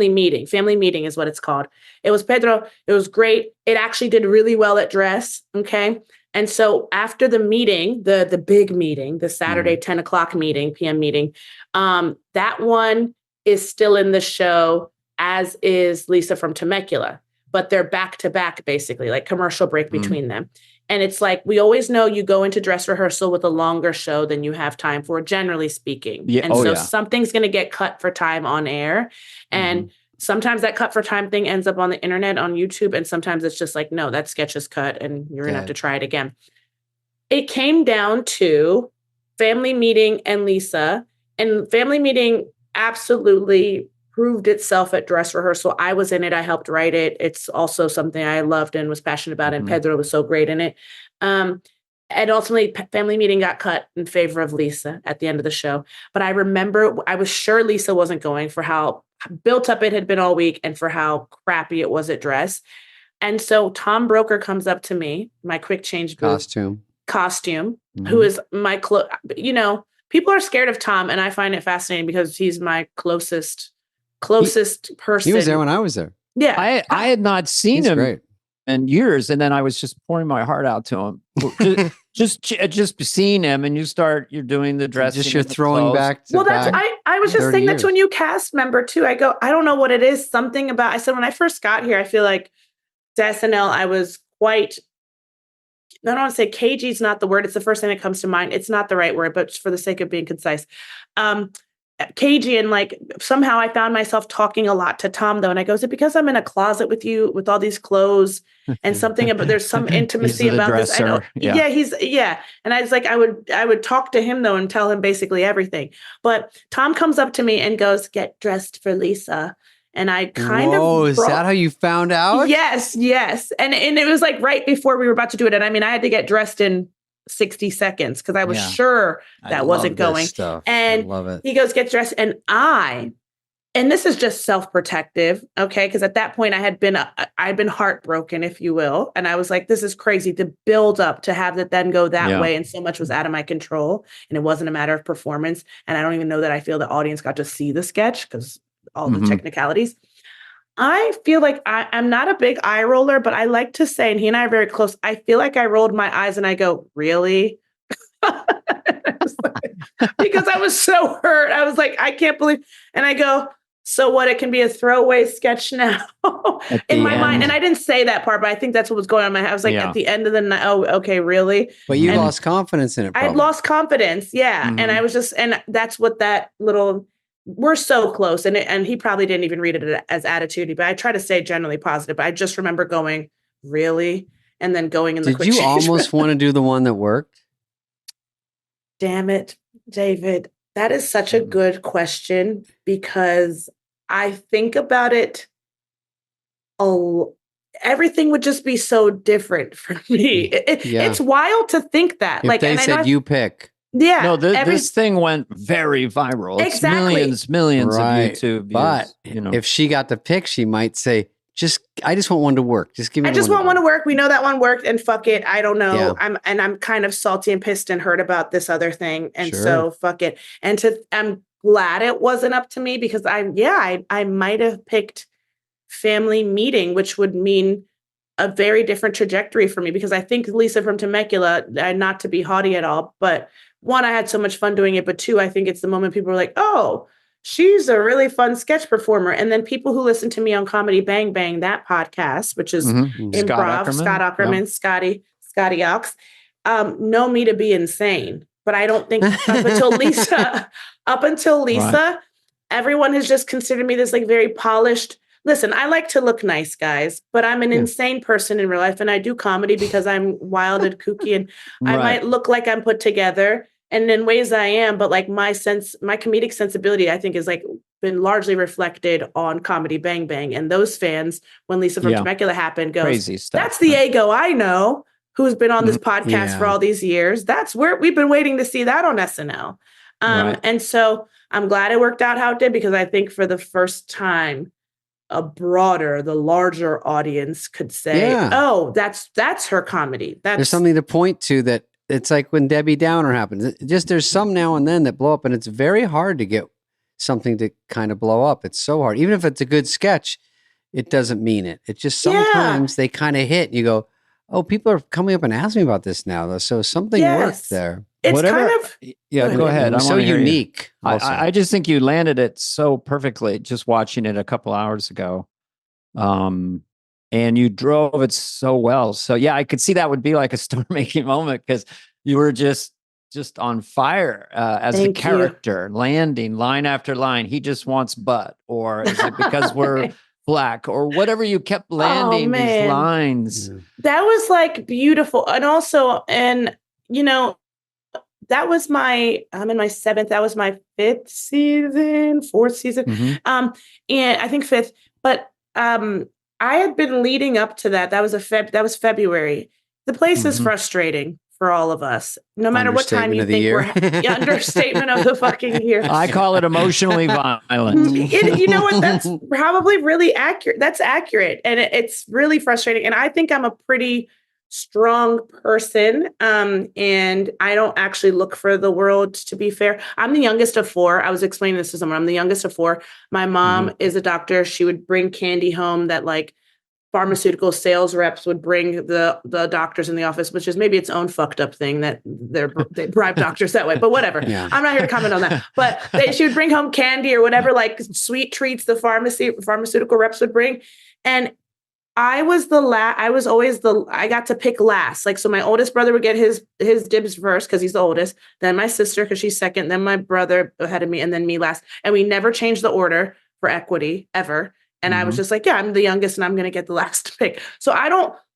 meeting is what it's called. It was Pedro. It was great. It actually did really well at dress. Okay. And so after the meeting, the big meeting, the Saturday 10 o'clock PM meeting, that one is still in the show, as is Lisa from Temecula, but they're back to back, basically, like commercial break between them. And it's like, we always know you go into dress rehearsal with a longer show than you have time for, generally speaking. Yeah. And something's going to get cut for time on air. And sometimes that cut for time thing ends up on the internet, on YouTube. And sometimes it's just like, no, that sketch is cut and you're going to have to try it again. It came down to Family Meeting and Lisa. And Family Meeting absolutely proved itself at dress rehearsal. I was in it. I helped write it. It's also something I loved and was passionate about. And Pedro was so great in it. And ultimately, Family Meeting got cut in favor of Lisa at the end of the show. But I remember, I was sure Lisa wasn't going, for how built up it had been all week and for how crappy it was at dress. And so Tom Broker comes up to me, my quick change costume, who is my people are scared of Tom, and I find it fascinating because he's my closest person. He was there when I was there. Yeah. I had not seen him in years, and then I was just pouring my heart out to him. just seeing him, and you're doing the dressing. Just you're throwing back to back. I was just saying that to a new cast member too. I go, I don't know what it is. Something about, I said, when I first got here, I feel like to SNL, I was quite, I don't want to say cagey is not the word. It's the first thing that comes to mind. It's not the right word, but for the sake of being concise. Cagey, and like somehow I found myself talking a lot to Tom though. And I go, is it because I'm in a closet with you with all these clothes and something about, there's some intimacy about this. I know. Yeah. And I was like, I would talk to him though and tell him basically everything. But Tom comes up to me and goes, get dressed for Lisa. And I kind of. Oh, is that how you found out? Yes. And it was like right before we were about to do it. And I mean, I had to get dressed in 60 seconds because I was sure that wasn't going. Stuff. And I love it. He goes, get dressed. And this is just self-protective. Okay. Cause at that point I'd been heartbroken, if you will. And I was like, this is crazy to build up to have that then go that way. And so much was out of my control and it wasn't a matter of performance. And I don't even know that I feel the audience got to see the sketch because all the technicalities. I feel like I'm not a big eye roller, but I like to say, and he and I are very close, I feel like I rolled my eyes and I go, really? Because I was so hurt. I was like, I can't believe. And I go, so what? It can be a throwaway sketch now in my mind. And I didn't say that part, but I think that's what was going on in my head. I was like, at the end of the night, oh, okay, really? But you lost confidence in it. I lost confidence. Yeah. And I was just, and that's what that little, we're so close. And he probably didn't even read it as attitude, but I try to stay generally positive. But I just remember going, really? And then going in the quick Did you change almost want to do the one that worked? Damn it, David. That is such a good question because I think about it. Everything would just be so different for me. It's wild to think that. If like they said you pick. Yeah. No, this thing went very viral. It's millions of YouTube views. But if she got the pick, she might say, I just want one to work. Just give me. I just want one to work. We know that one worked, and fuck it. I don't know. Yeah. I'm kind of salty and pissed and hurt about this other thing, and so fuck it. And I'm glad it wasn't up to me because I might have picked Family Meeting, which would mean a very different trajectory for me because I think Lisa from Temecula, not to be haughty at all, but one, I had so much fun doing it, but two, I think it's the moment people are like, oh, she's a really fun sketch performer. And then people who listen to me on Comedy Bang Bang, that podcast, which is improv, Scott Ackerman, Scotty Ox, know me to be insane. But I don't think up until Lisa, everyone has just considered me this like very polished. Listen, I like to look nice, guys, but I'm an insane person in real life. And I do comedy because I'm wild and kooky and I might look like I'm put together. And in ways I am, but like my comedic sensibility, I think is like been largely reflected on Comedy Bang Bang. And those fans, when Lisa from Temecula happened, goes, crazy stuff, that's the ego I know who's been on this podcast for all these years. That's where we've been waiting to see that on SNL. And so I'm glad it worked out how it did, because I think for the first time, the larger audience could say, oh, that's her comedy. There's something to point to that. It's like when Debbie Downer happens. There's some now and then that blow up, and it's very hard to get something to kind of blow up. It's so hard. Even if it's a good sketch, it doesn't mean it. It just sometimes they kind of hit. You go, oh, people are coming up and asking me about this now, though. So something worked there. It's kind of... go ahead. It's so unique. I just think you landed it so perfectly just watching it a couple hours ago. And you drove it so well. So yeah, I could see that would be like a story-making moment because you were just on fire as the character, landing line after line. He just wants butt, or is it because we're black, or whatever? You kept landing these lines. That was like beautiful, and also, and you know, that was I'm in my 7th. That was my 4th season. And I think 5th, but I had been leading up to that. That was February. The place is frustrating for all of us, no matter what time you think we're understatement of the fucking year. I call it emotionally violent. You know what? That's probably really accurate. That's accurate. And it's really frustrating. And I think I'm a pretty strong person. And I don't actually look for the world, to be fair. I'm the youngest of 4. I was explaining this to someone. I'm the youngest of 4. My mom is a doctor. She would bring candy home that like pharmaceutical sales reps would bring the doctors in the office, which is maybe its own fucked up thing that they bribe doctors that way, but whatever. I'm not here to comment on that, but she would bring home candy or whatever, like sweet treats the pharmaceutical reps would bring. And I was I got to pick last. Like, so my oldest brother would get his dibs first because he's the oldest, then my sister because she's second, then my brother ahead of me, and then me last. And we never changed the order for equity ever. And I was just like, yeah, I'm the youngest and I'm going to get the last pick. So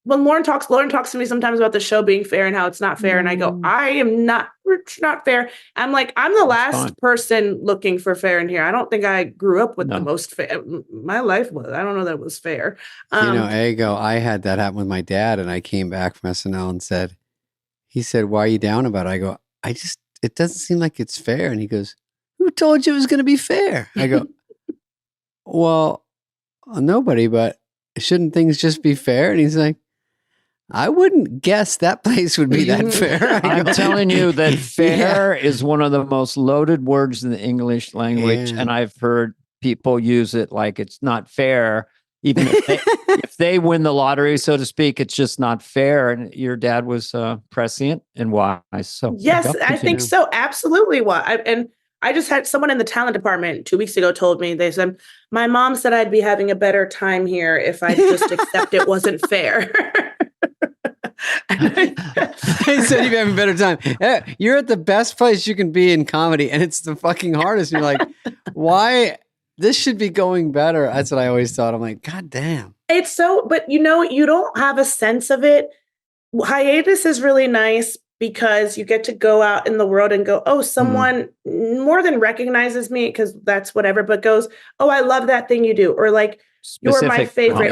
when Lauren talks to me sometimes about the show being fair and how it's not fair. And I go, it's not fair. I'm like, I'm the last person looking for fair in here. I don't think I grew up with the most fair. My life was, I don't know that it was fair. Ego, I had that happen with my dad, and I came back from SNL and he said, why are you down about it? I go, it doesn't seem like it's fair. And he goes, who told you it was going to be fair? I go, well, nobody, but shouldn't things just be fair? And he's like, I wouldn't guess that place would be that fair. I'm telling you that fair is one of the most loaded words in the English language. Yeah. And I've heard people use it like it's not fair. Even if they win the lottery, so to speak, it's just not fair. And your dad was prescient and wise. So yes, I think so. Absolutely. And I just had someone in the talent department 2 weeks ago told me, they said, my mom said I'd be having a better time here if I just accept it wasn't fair. I said you'd be having a better time. You're at the best place you can be in comedy, and it's the fucking hardest. And you're like, why? This should be going better. That's what I always thought. I'm like, God damn. It's so, but you don't have a sense of it. Hiatus is really nice because you get to go out in the world and go, oh, someone more than recognizes me because that's whatever, but goes, oh, I love that thing you do. Or like, you're my favorite.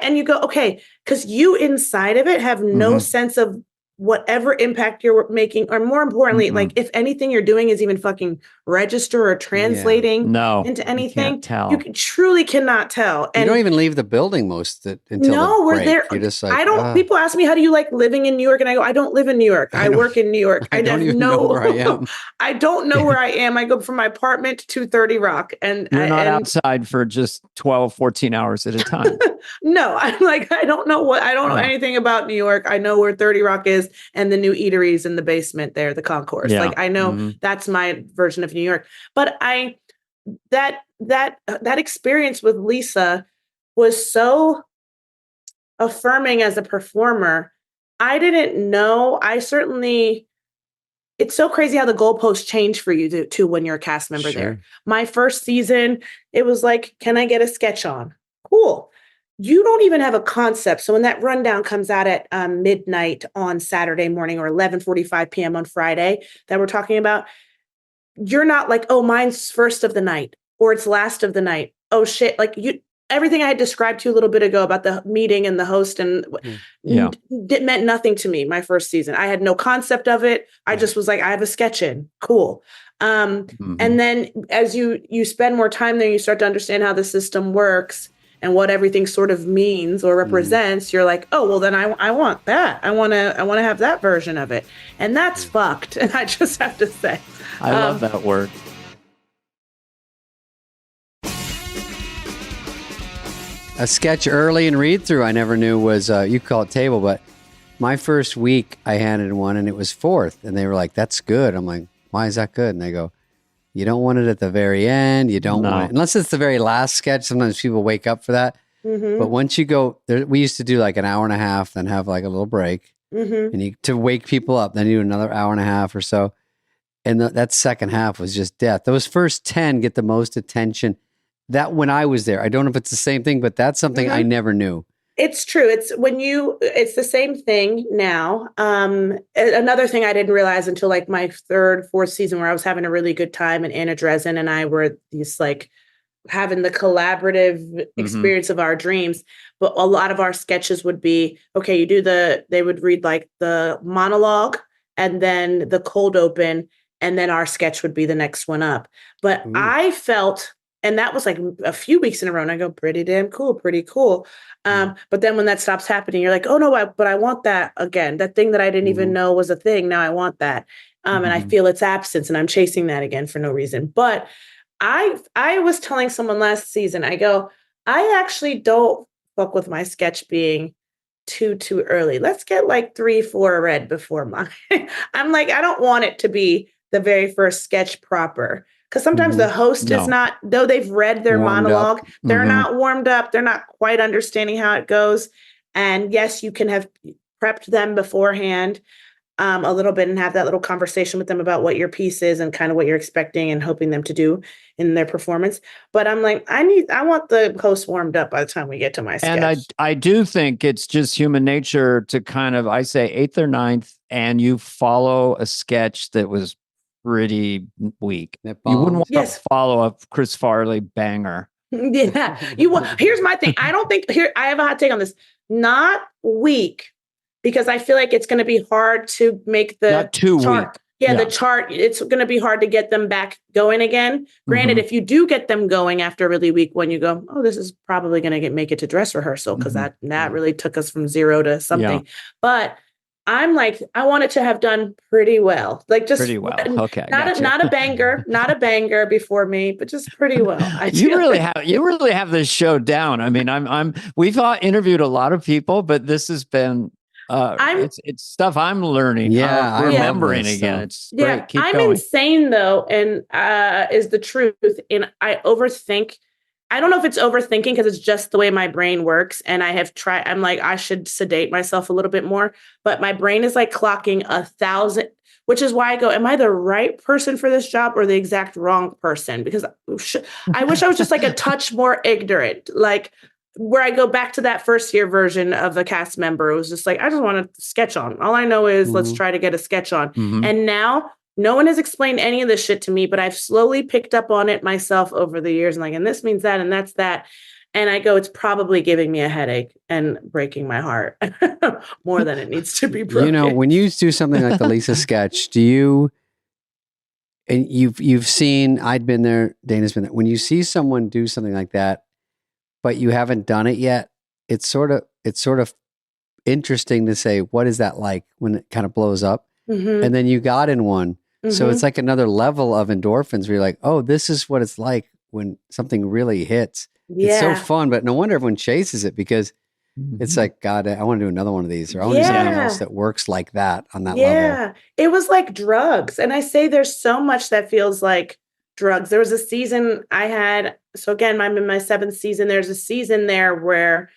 And you go, okay, because you inside of it have no sense of whatever impact you're making, or more importantly, like if anything you're doing is even fucking register or translating into anything, you truly cannot tell. And you don't even leave the building until we're there. You're just like, people ask me, how do you like living in New York? And I go, I don't live in New York. I work in New York. I don't even know where I am. I don't know where I am. I go from my apartment to 30 Rock. And you're not outside for just 12, 14 hours at a time. No, I'm like, I don't know anything about New York. I know where 30 Rock is and the new eateries in the basement there, the concourse. Yeah. Like I know that's my version of New York. But that experience with Lisa was so affirming as a performer. I didn't know. It's so crazy how the goalposts change for you too when you're a cast member there. My first season, it was like, can I get a sketch on? Cool. You don't even have a concept. So when that rundown comes out at midnight on Saturday morning or 11:45 p.m. on Friday that we're talking about, you're not like, oh, mine's first of the night or it's last of the night. Oh, shit. Like everything I had described to you a little bit ago about the meeting and the host and it meant nothing to me my first season. I had no concept of it. I just was like, I have a sketch in. Cool. And then as you spend more time there, you start to understand how the system works and what everything sort of means or represents. You're like, oh, well, then I want that. I want to have that version of it. And that's fucked. And I just have to say. I love that word. A sketch early in read through I never knew was, you call it table, but my first week I handed one and it was fourth. And they were like, that's good. I'm like, why is that good? And they go, you don't want it at the very end. You don't want it, unless it's the very last sketch. Sometimes people wake up for that. But once you go there, we used to do like an hour and a half, then have like a little break and to wake people up. Then you do another hour and a half or so. And that second half was just death. Those first 10 get the most attention. That when I was there, I don't know if it's the same thing, but that's something I never knew. It's true. It's the same thing now. Another thing I didn't realize until like my third, fourth season where I was having a really good time and Anna Dresden and I were these like having the collaborative experience of our dreams. But a lot of our sketches would be, okay, they would read like the monologue and then the cold open, and then our sketch would be the next one up. But I felt, and that was like a few weeks in a row, and I go, pretty damn cool, pretty cool. But then when that stops happening, you're like, oh no, but I want that again. That thing that I didn't even know was a thing. Now I want that. And I feel its absence and I'm chasing that again for no reason. But I was telling someone last season, I go, I actually don't fuck with my sketch being too early. Let's get like 3-4 read before mine. I'm like, I don't want it to be the very first sketch proper. Because sometimes the host is not, though they've read their Warmed monologue, up. they're not warmed up. They're not quite understanding how it goes. And yes, you can have prepped them beforehand a little bit and have that little conversation with them about what your piece is and kind of what you're expecting and hoping them to do in their performance. But I'm like, I want the host warmed up by the time we get to my sketch. And I do think it's just human nature to kind of, I say 8th or 9th, and you follow a sketch that was pretty weak. You wouldn't want to follow a Chris Farley banger. Yeah. Here's my thing. I don't think I have a hot take on this. Not weak, because I feel like it's going to be hard to make the not too chart. Weak. Yeah, the chart, it's going to be hard to get them back going again. Granted, if you do get them going after a really weak one, you go, oh, this is probably going to make it to dress rehearsal, because that really took us from 0 to something. Yeah. But I'm like, I want it to have done pretty well. Like just pretty well. Okay. Not a banger before me, but just pretty well. You really have this show down. I mean, we've interviewed a lot of people, but this has been it's stuff I'm learning. Yeah, remembering again. It's great. Keep I'm going. insane though, and is the truth. And I overthink. I don't know if it's overthinking, because it's just the way my brain works. And I have tried. I'm like, I should sedate myself a little bit more. But my brain is like clocking 1,000, which is why I go, am I the right person for this job or the exact wrong person? Because I wish I was just like a touch more ignorant. Like, where I go back to that first year version of the cast member, it was just like, I just want to sketch on. All I know is let's try to get a sketch on. And now no one has explained any of this shit to me, but I've slowly picked up on it myself over the years. And like, and this means that, and that's that. And I go, it's probably giving me a headache and breaking my heart more than it needs to be broken. You know, when you do something like the Lisa sketch, do you, and you've seen, I'd been there, Dana's been there. When you see someone do something like that, but you haven't done it yet, it's sort of interesting to say, what is that like when it kind of blows up? And then you got in one. So it's like another level of endorphins where you're like, oh, this is what it's like when something really hits. Yeah. It's so fun, but no wonder everyone chases it, because it's like, God, I want to do another one of these, or I want to do something else that works like that on that level. Yeah, it was like drugs. And I say there's so much that feels like drugs. There was a season I had, so again, I'm in my 7th season. There's a season there where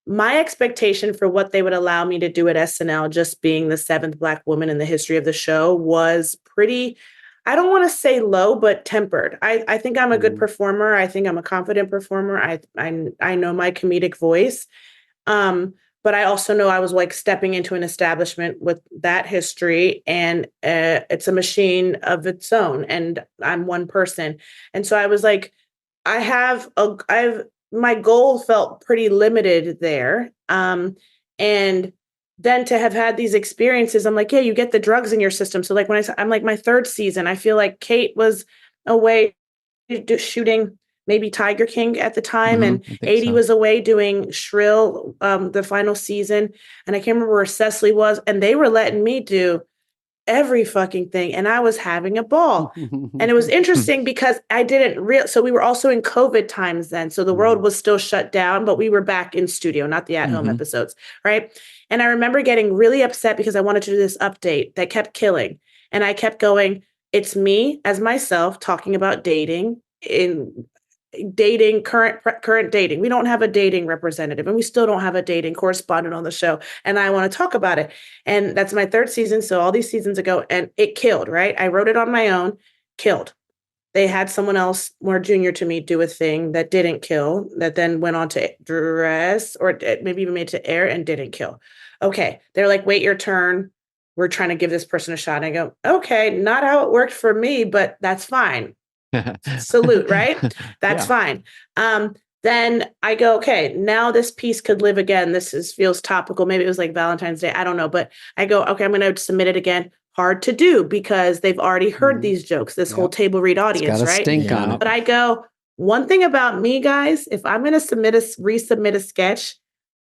my expectation for what they would allow me to do at SNL, just being the 7th Black woman in the history of the show, was pretty, I don't want to say low, but tempered. I think I'm a good performer. I think I'm a confident performer. I know my comedic voice. But I also know I was like stepping into an establishment with that history, and it's a machine of its own, and I'm one person. And so I was like, my goal felt pretty limited there. And then to have had these experiences, I'm like, yeah, you get the drugs in your system. So like I'm like my 3rd season, I feel like Kate was away shooting maybe Tiger King at the time, and 80 was away doing Shrill the final season. And I can't remember where Cecily was, and they were letting me do every fucking thing, and I was having a ball. And it was interesting because I didn't so we were also in COVID times then, so the world was still shut down, but we were back in studio, not the at-home episodes, right? And I remember getting really upset because I wanted to do this update that kept killing, and I kept going, it's me as myself talking about dating, current dating. We don't have a dating representative, and we still don't have a dating correspondent on the show. And I want to talk about it. And that's my 3rd season. So all these seasons ago, and it killed, right? I wrote it on my own, killed. They had someone else more junior to me do a thing that didn't kill, that then went on to dress, or maybe even made to air, and didn't kill. Okay. They're like, wait your turn. We're trying to give this person a shot. And I go, okay, not how it worked for me, but that's fine. Salute, right? That's fine. Then I go, okay, now this piece could live again. Feels topical. Maybe it was like Valentine's Day. I don't know. But I go, okay, I'm going to submit it again. Hard to do because they've already heard these jokes, this whole table read audience, it's got a right? Stink on it. But I go, one thing about me, guys, if I'm going to resubmit a sketch,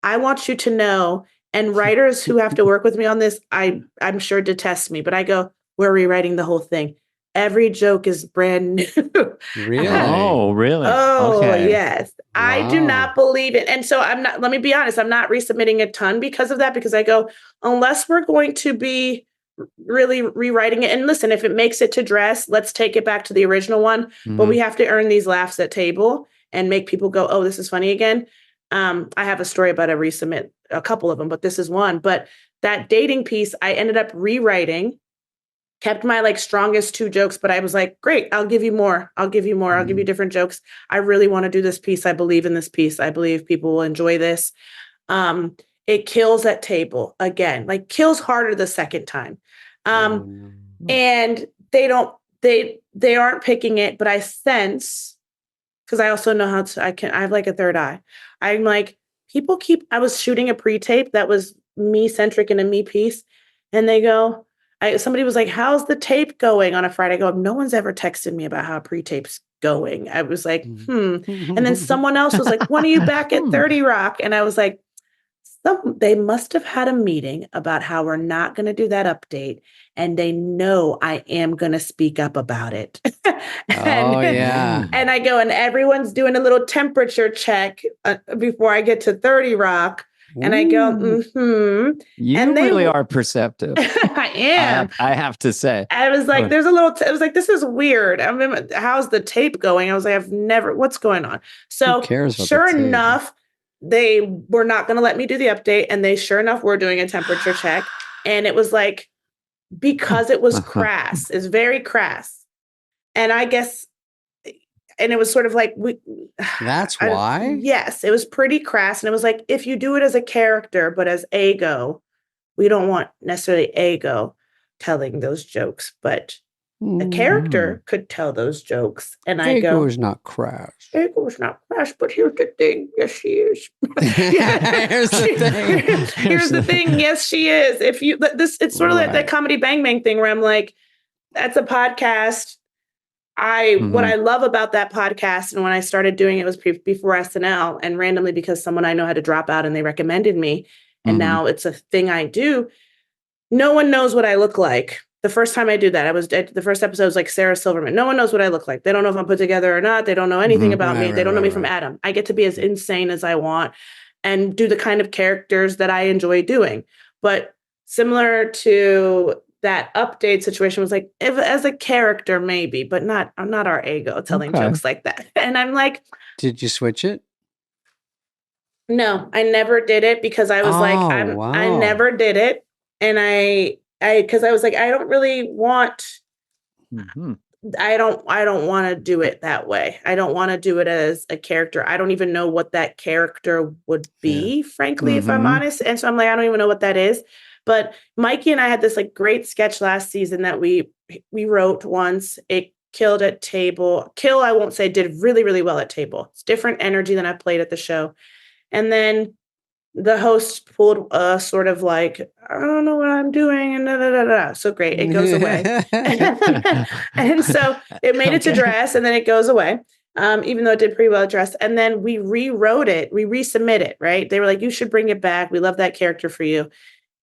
I want you to know, and writers who have to work with me on this, I'm sure detest me, but I go, we're rewriting the whole thing. Every joke is brand new. Really? Oh, really? Oh, okay. yes. Wow. I do not believe it. And so let me be honest, I'm not resubmitting a ton because of that, because I go, unless we're going to be really rewriting it. And listen, if it makes it to dress, let's take it back to the original one. But we have to earn these laughs at table and make people go, oh, this is funny again. I have a story about a resubmit, a couple of them, but this is one. But that dating piece, I ended up rewriting, kept my like strongest 2 jokes, but I was like, great, I'll give you more. I'll give you more. I'll give you different jokes. I really want to do this piece. I believe in this piece. I believe people will enjoy this. It kills at table again, like kills harder the second time. And they aren't picking it, but I sense, because I also know I have like a third eye. I'm like, I was shooting a pre-tape that was me centric in a me piece. And they go, somebody was like, how's the tape going on a Friday? I go, no one's ever texted me about how pre-tape's going. I was like, And then someone else was like, when are you back at 30 Rock? And I was like, they must have had a meeting about how we're not going to do that update. And they know I am going to speak up about it. And I go, and everyone's doing a little temperature check before I get to 30 Rock. And I go, You and really are perceptive. I am. I have to say. I was like, it was like, this is weird. I mean, how's the tape going? I was like, what's going on? So sure enough, they were not going to let me do the update. And they sure enough were doing a temperature check. And it was like, because it was crass, it's very crass. And I guess, and it was sort of like, that's why? Yes, it was pretty crass. And it was like, if you do it as a character, but as ego, we don't want necessarily ego telling those jokes, but a character could tell those jokes. And I go, ego is not crass. Ego is not crass, but here's the thing. Yes, she is. Here's the thing. Here's the thing. Yes, she is. If you, it's sort of like that comedy Bang Bang thing where I'm like, that's a podcast. What I love about that podcast, and when I started doing it was before SNL, and randomly because someone I know had to drop out and they recommended me, and now it's a thing I do. No one knows what I look like. The first time I do that, the first episode was like Sarah Silverman. No one knows what I look like. They don't know if I'm put together or not. They don't know anything about me. They don't know me from Adam. I get to be as insane as I want and do the kind of characters that I enjoy doing. But similar to that update situation was like, as a character, maybe, but I'm not our ego telling jokes like that. And I'm like, did you switch it? No, I never did it because I was I never did it. And because I was like, I don't really want, I don't want to do it that way. I don't want to do it as a character. I don't even know what that character would be, frankly, if I'm honest. And so I'm like, I don't even know what that is. But Mikey and I had this like great sketch last season that we wrote once. It killed at table. I won't say, did really, really well at table. It's different energy than I played at the show. And then the host pulled a sort of like, I don't know what I'm doing. And So great. It goes away. And so it made it to dress and then it goes away. Even though it did pretty well at dress. And then we rewrote it. We resubmit it, right? They were like, you should bring it back. We love that character for you.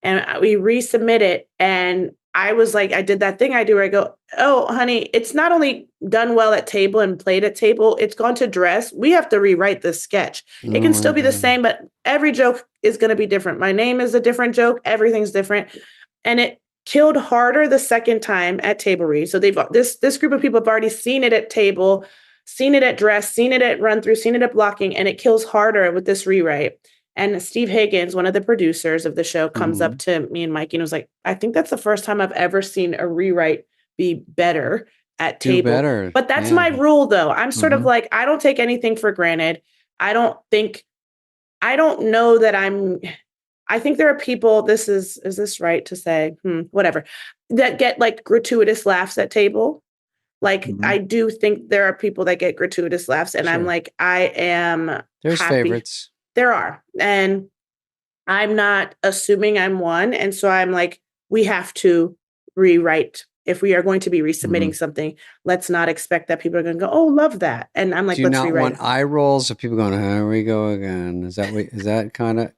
And we resubmit it. And I was like, I did that thing I do where I go, oh, honey, it's not only done well at table and played at table, it's gone to dress. We have to rewrite this sketch. It can still be the same, but every joke is going to be different. My name is a different joke. Everything's different. And it killed harder the second time at table read. So this group of people have already seen it at table, seen it at dress, seen it at run through, seen it at blocking, and it kills harder with this rewrite. And Steve Higgins, one of the producers of the show, comes up to me and Mikey and was like, I think that's the first time I've ever seen a rewrite be better at table. Better. But that's my rule, though. I'm sort of like, I don't take anything for granted. I don't know that I think there are people, is this right to say, whatever, that get like gratuitous laughs at table. Like, I do think there are people that get gratuitous laughs. And I'm like, there's happy. Favorites. There are. And I'm not assuming I'm one. And so I'm like, we have to rewrite. If we are going to be resubmitting something, let's not expect that people are going to go, oh, love that. And I'm like, let's rewrite. Do you not want eye rolls of people going, here we go again? Is that kind of?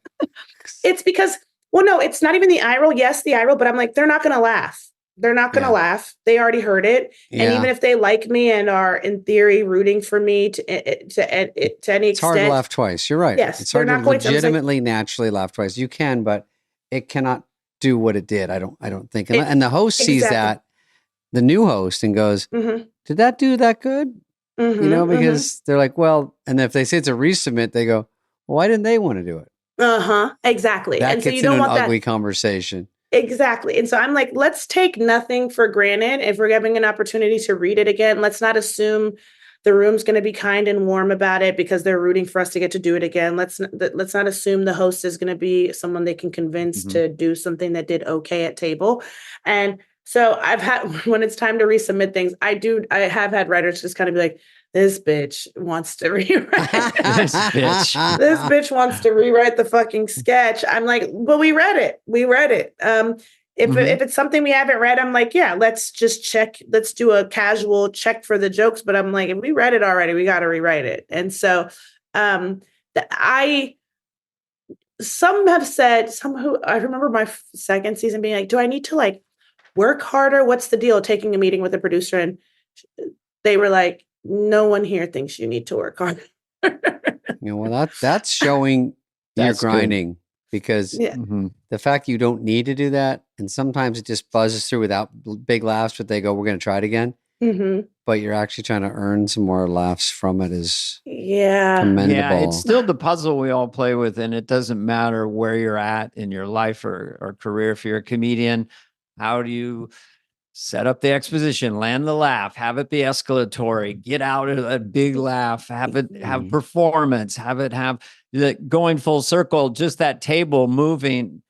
It's because, well, no, it's not even the eye roll. Yes, the eye roll, but I'm like, they're not going to laugh. They're not going to laugh. They already heard it. Yeah. And even if they like me and are in theory rooting for me to any extent. It's hard to laugh twice. You're right. Yes. It's hard to legitimately, naturally laugh twice. You can, but it cannot do what it did. I don't think. And the host sees that, the new host, and goes, did that do that good? Because they're like, well, and if they say it's a resubmit, they go, well, why didn't they want to do it? Exactly. That and so gets you don't into an want ugly that conversation. Exactly. And so I'm like, let's take nothing for granted. If we're having an opportunity to read it again, let's not assume the room's going to be kind and warm about it because they're rooting for us to get to do it again. Let's not assume the host is going to be someone they can convince to do something that did okay at table. And so I've had, when it's time to resubmit things, I have had writers just kind of be like, this bitch wants to rewrite. This bitch. This bitch wants to rewrite the fucking sketch. I'm like, but we read it. If it's something we haven't read, I'm like, yeah, let's just check. Let's do a casual check for the jokes. But I'm like, if we read it already, we got to rewrite it. And so some have said, I remember my second season being like, do I need to like work harder? What's the deal? Taking a meeting with a producer, and they were like, no one here thinks you need to work harder. Well, that's showing you're grinding. Good. Because the fact you don't need to do that, and sometimes it just buzzes through without big laughs, but they go, we're going to try it again. But you're actually trying to earn some more laughs from it is commendable. Yeah, it's still the puzzle we all play with, and it doesn't matter where you're at in your life or career. If you're a comedian, how do you set up the exposition, land the laugh, have it be escalatory, get out of a big laugh, have it have performance, have it have the going full circle, just that table moving.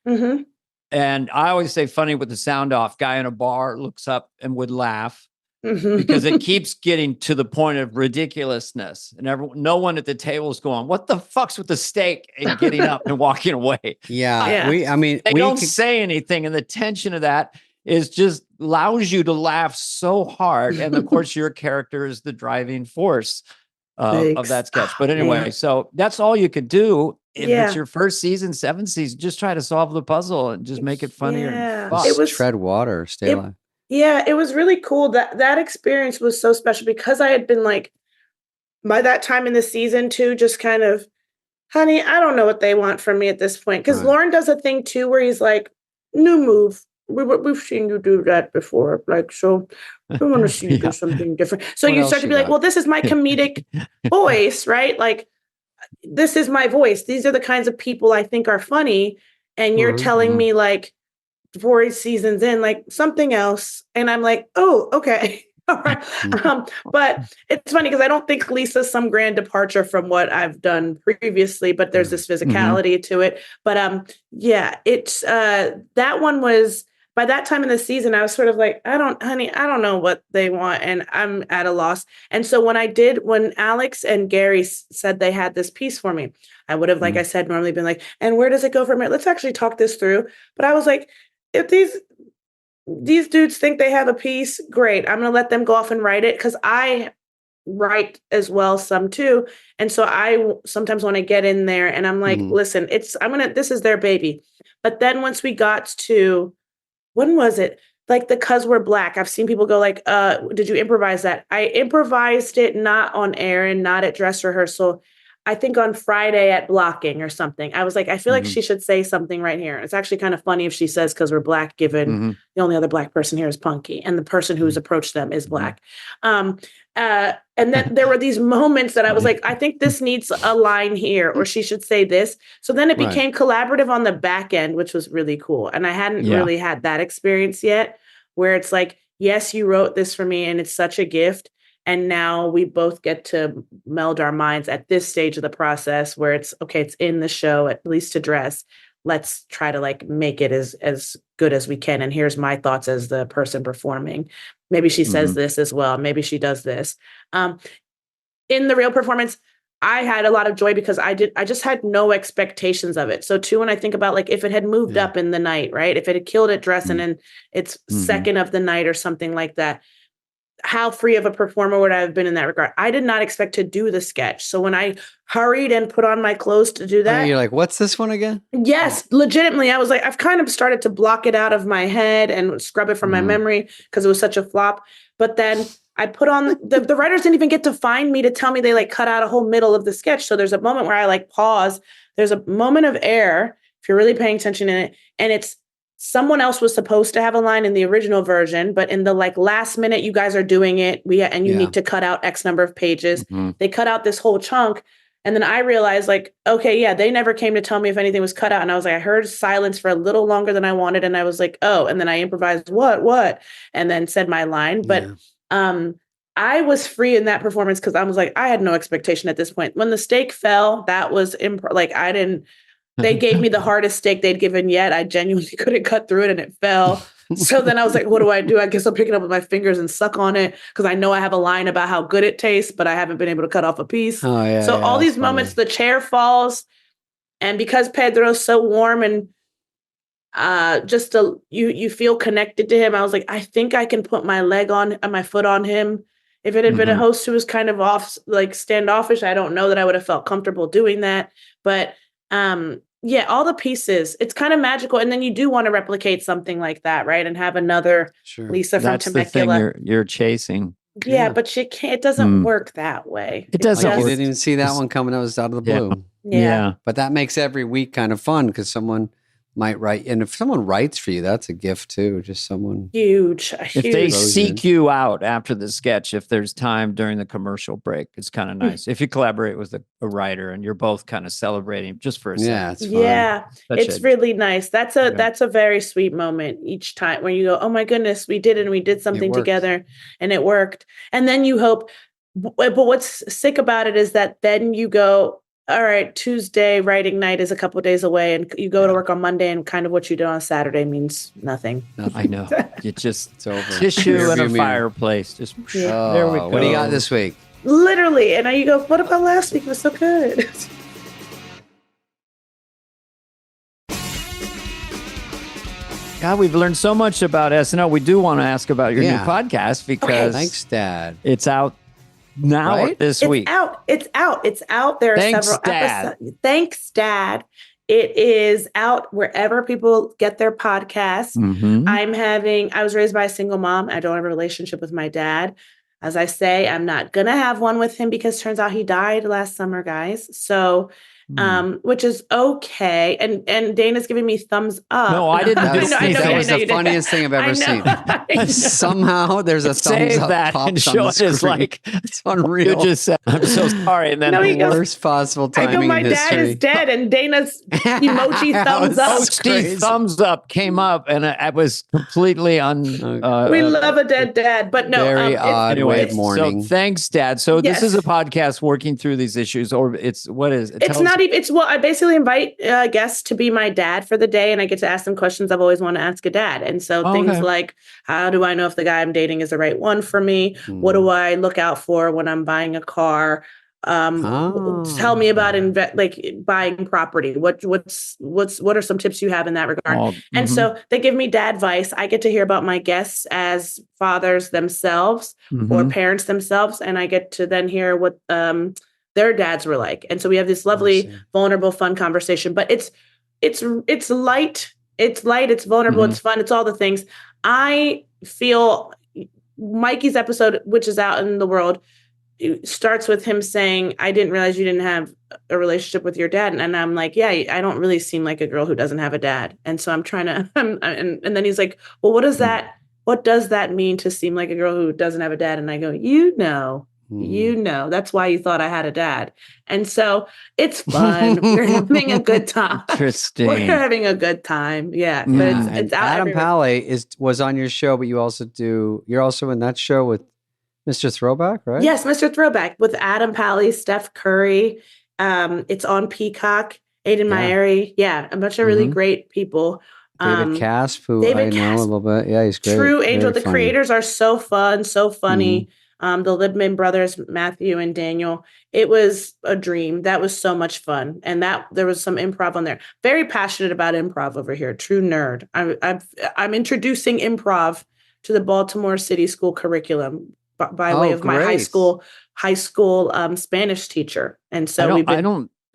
And I always say funny with the sound off, guy in a bar looks up and would laugh because it keeps getting to the point of ridiculousness. And no one at the table is going, what the fuck's with the steak, and getting up and walking away. They don't say anything. And the tension of that is just allows you to laugh so hard. And of course, your character is the driving force of that sketch. But anyway, so that's all you could do. If it's your first season, 7th season, just try to solve the puzzle and just make it funnier. And fun. It was tread water, stay alive. Yeah, it was really cool. That experience was so special because I had been like, by that time in the season too, just kind of, honey, I don't know what they want from me at this point. Because Lauren does a thing too where he's like, new move. We've seen you do that before. Like, so we want to see you do something different. So you start to be like, well, this is my comedic voice, right? Like, this is my voice. These are the kinds of people I think are funny. And you're telling me like 4 seasons in, like something else. And I'm like, oh, okay. All right. But it's funny because I don't think Lisa's some grand departure from what I've done previously, but there's this physicality to it. But it's that one was, by that time in the season, I was sort of like, I don't know what they want. And I'm at a loss. And so when Alex and Gary said they had this piece for me, I would have, like I said, normally been like, and where does it go from here? Let's actually talk this through. But I was like, if these dudes think they have a piece, great. I'm going to let them go off and write it because I write as well some too. And so I sometimes want to get in there and I'm like, listen, this is their baby. But then once we got to, when was it? Like the 'Cause We're Black. I've seen people go like, did you improvise that? I improvised it not on air and not at dress rehearsal. I think on Friday at blocking or something. I was like, I feel like she should say something right here. It's actually kind of funny if she says 'cause we're Black, given the only other Black person here is Punky and the person who's approached them is Black. And then there were these moments that I was like, I think this needs a line here, or she should say this. So then it became collaborative on the back end, which was really cool. And I hadn't really had that experience yet, where it's like, yes, you wrote this for me and it's such a gift. And now we both get to meld our minds at this stage of the process where it's, okay, it's in the show, at least to dress. Let's try to like make it as good as we can. And here's my thoughts as the person performing. Maybe she says this as well. Maybe she does this. In the real performance, I had a lot of joy because I just had no expectations of it. So too, when I think about like if it had moved up in the night, right? If it had killed at dress and then it's second of the night or something like that, how free of a performer would I have been in that regard? I did not expect to do the sketch. So when I hurried and put on my clothes to do that. You're like, what's this one again? Yes, legitimately. I was like, I've kind of started to block it out of my head and scrub it from my memory because it was such a flop. But then I put on, the writers didn't even get to find me to tell me they like cut out a whole middle of the sketch. So there's a moment where I like pause. There's a moment of air, if you're really paying attention in it. And it's someone else was supposed to have a line in the original version, but in the like last minute, you guys are doing it. And you need to cut out X number of pages. Mm-hmm. They cut out this whole chunk. And then I realized like, okay, yeah, they never came to tell me if anything was cut out. And I was like, I heard silence for a little longer than I wanted. And I was like, oh, and then I improvised what, and then said my line. But I was free in that performance because I was like, I had no expectation at this point. When the stake fell, that was like, I didn't, they gave me the hardest steak they'd given yet. I genuinely couldn't cut through it and it fell. So then I was like, what do? I guess I'll pick it up with my fingers and suck on it because I know I have a line about how good it tastes, but I haven't been able to cut off a piece. So all these moments, the chair falls. And because Pedro's so warm and you feel connected to him, I was like, I think I can put my leg on and my foot on him. If it had been a host who was kind of off, like standoffish, I don't know that I would have felt comfortable doing that. But all the pieces, it's kind of magical. And then you do want to replicate something like that, right? And have another Lisa from Temecula. That's the thing you're chasing. Yeah, but you can't, it doesn't work that way. It doesn't Like work. you didn't even see that one coming. That was out of the blue. Yeah. But that makes every week kind of fun because someone might write. And if someone writes for you, that's a gift too. Just someone huge. If they seek you out after the sketch, if there's time during the commercial break, it's kind of nice. If you collaborate with a writer and you're both kind of celebrating just for a second. It's really nice. That's a very sweet moment each time when you go, oh my goodness, we did it and we did something together and it worked. And then you hope, but what's sick about it is that then you go, all right, Tuesday writing night is a couple of days away and you go to work on Monday and kind of what you do on Saturday means nothing. I know. It's over. Tissue and a fireplace. Just there we go. What do you got this week? Literally. And now you go, what about last week? It was so good. God, we've learned so much about SNL. We do want to ask about your new podcast because thanks, Dad. It's out now this week. It's out. There are several episodes. Thanks, Dad. It is out wherever people get their podcasts. I was raised by a single mom. I don't have a relationship with my dad. As I say, I'm not going to have one with him because turns out he died last summer, guys. So, which is okay. And Dana's giving me thumbs up. No, I didn't. That was the funniest thing I've ever seen. Somehow there's a thumbs up that pops and show on the it screen. it's unreal. You just said, I'm so sorry. And then the worst possible timing I go, my in dad history. is dead, and Dana's emoji thumbs up. Steve thumbs up came up, and I was completely we love a dead dad, but no. Very odd way of mourning. So thanks, Dad. So this is a podcast working through these issues, or it's what is it? It's not even. It's I basically invite guests to be my dad for the day, and I get to ask them questions I've always wanted to ask a dad. And so things like, how do I know if the guy I'm dating is the right one for me? What do I look out for when I'm buying a car? Tell me about buying property. What are some tips you have in that regard? And so they give me dad advice. I get to hear about my guests as fathers themselves or parents themselves, and I get to then hear what their dads were like. And so we have this lovely, vulnerable, fun conversation. But it's light. It's light. It's vulnerable. It's fun. It's all the things. I feel Mikey's episode, which is out in the world, it starts with him saying, I didn't realize you didn't have a relationship with your dad. And I'm like, yeah, I don't really seem like a girl who doesn't have a dad. And so I'm trying to, and then he's like, well, what does that mean to seem like a girl who doesn't have a dad? And I go, that's why you thought I had a dad. And so it's fun. We're having a good time. Interesting. We're having a good time. Yeah. But it's out Adam everywhere. Pally was on your show, but you're also in that show with Mr. Throwback, right? Yes, Mr. Throwback with Adam Pally, Steph Curry. It's on Peacock, Aiden Maeri. Yeah, a bunch of really great people. David Casp, who I know a little bit. Yeah, he's great. True Angel. Very The funny. creators are so fun, so funny. The Libman brothers, Matthew and Daniel. It was a dream. That was so much fun. And there was some improv on there. Very passionate about improv over here. True nerd. I'm introducing improv to the Baltimore City School curriculum by way of my high school Spanish teacher. And so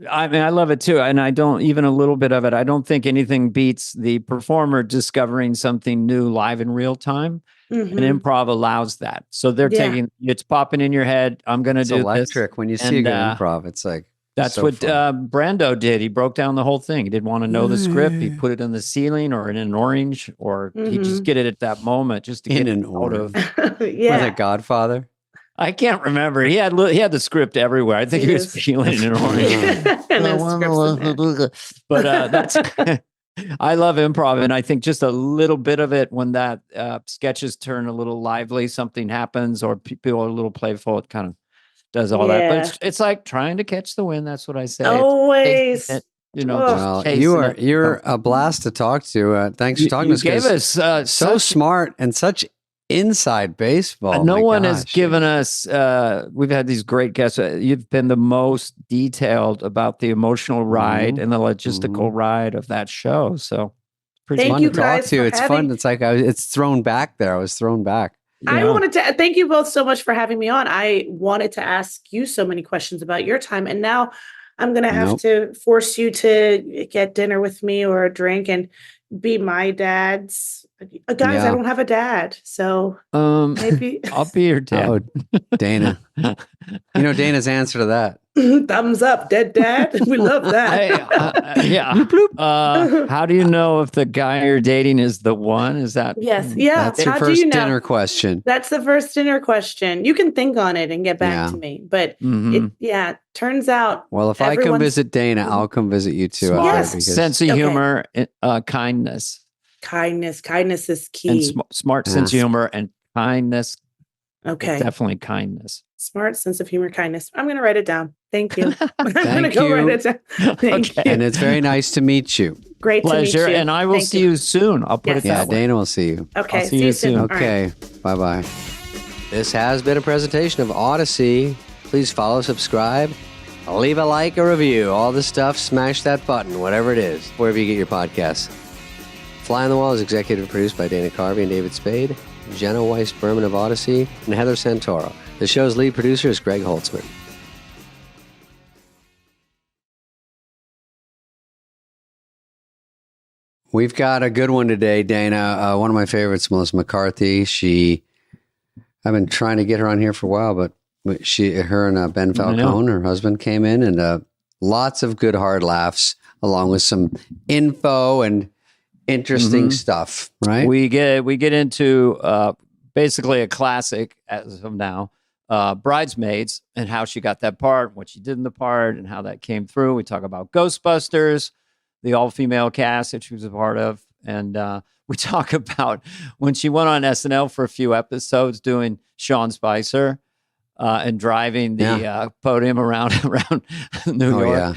I love it too. And I don't, even a little bit of it, I don't think anything beats the performer discovering something new live in real time. And improv allows that. So they're taking, it's popping in your head. I'm going to do electric. this. When you see a good improv, it's like, That's So what fun. Brando did. He broke down the whole thing. He didn't want to know the script. He put it in the ceiling or in an orange, or he just get it at that moment just to In get it an out of. Was Yeah. it Godfather? I can't remember. He had the script everywhere. I think he was feeling it in orange. And his script's in there. But that's. I love improv, and I think just a little bit of it when that sketches turn a little lively, something happens, or people are a little playful. It kind of does all that. But it's like trying to catch the wind. That's what I say. Always. It, Oh. Well, chasing you're it. a blast to talk to. Thanks for talking to us. You gave 'cause us so smart and such inside baseball. no My one has gosh. given us. We've had these great guests. You've been the most detailed about the emotional ride and the logistical ride of that show. So pretty Thank fun you to talk guys to. for It's having- fun. It's like it's thrown back there. I was thrown back. I wanted to thank you both so much for having me on. I wanted to ask you so many questions about your time, and now I'm going to have to force you to get dinner with me or a drink and be my dad's. Guys, I don't have a dad, so maybe I'll be your dad. Oh, Dana. You know Dana's answer to that. thumbs up, dead dad. We love that. Yeah. How do you know if the guy you're dating is the one? Is that? Yes. Yeah. That's your How do first you know? dinner question. That's the first dinner question. You can think on it and get back to me. But it turns out. Well, if I come visit Dana, I'll come visit you too. Yes. Sense of humor, kindness. Kindness is key. And smart sense of humor and kindness. Okay. Definitely kindness. Smart sense of humor, kindness. I'm going to write it down. Thank you. I'm going to Thank go you. write it down. Thank you. And it's very nice to meet you. Great Pleasure. to meet you. And I will Thank see you soon. I'll put it Yeah, that way. Dana will see you. Okay. I'll see you soon. All right. Okay. Bye-bye. This has been a presentation of Odyssey. Please follow, subscribe, leave a like, a review, all the stuff. Smash that button, whatever it is, wherever you get your podcasts. Fly on the Wall is executive produced by Dana Carvey and David Spade, Jenna Weiss-Berman of Odyssey, and Heather Santoro. The show's lead producer is Greg Holtzman. We've got a good one today, Dana. One of my favorites, Melissa McCarthy. I've been trying to get her on here for a while, but her and Ben Falcone, her husband, came in, and lots of good hard laughs, along with some info and interesting stuff. Right? We get into basically a classic as of now, Bridesmaids, and how she got that part, what she did in the part, and how that came through. We talk about Ghostbusters, the all-female cast that she was a part of, and we talk about when she went on SNL for a few episodes doing Sean Spicer and driving the podium around New York. Yeah.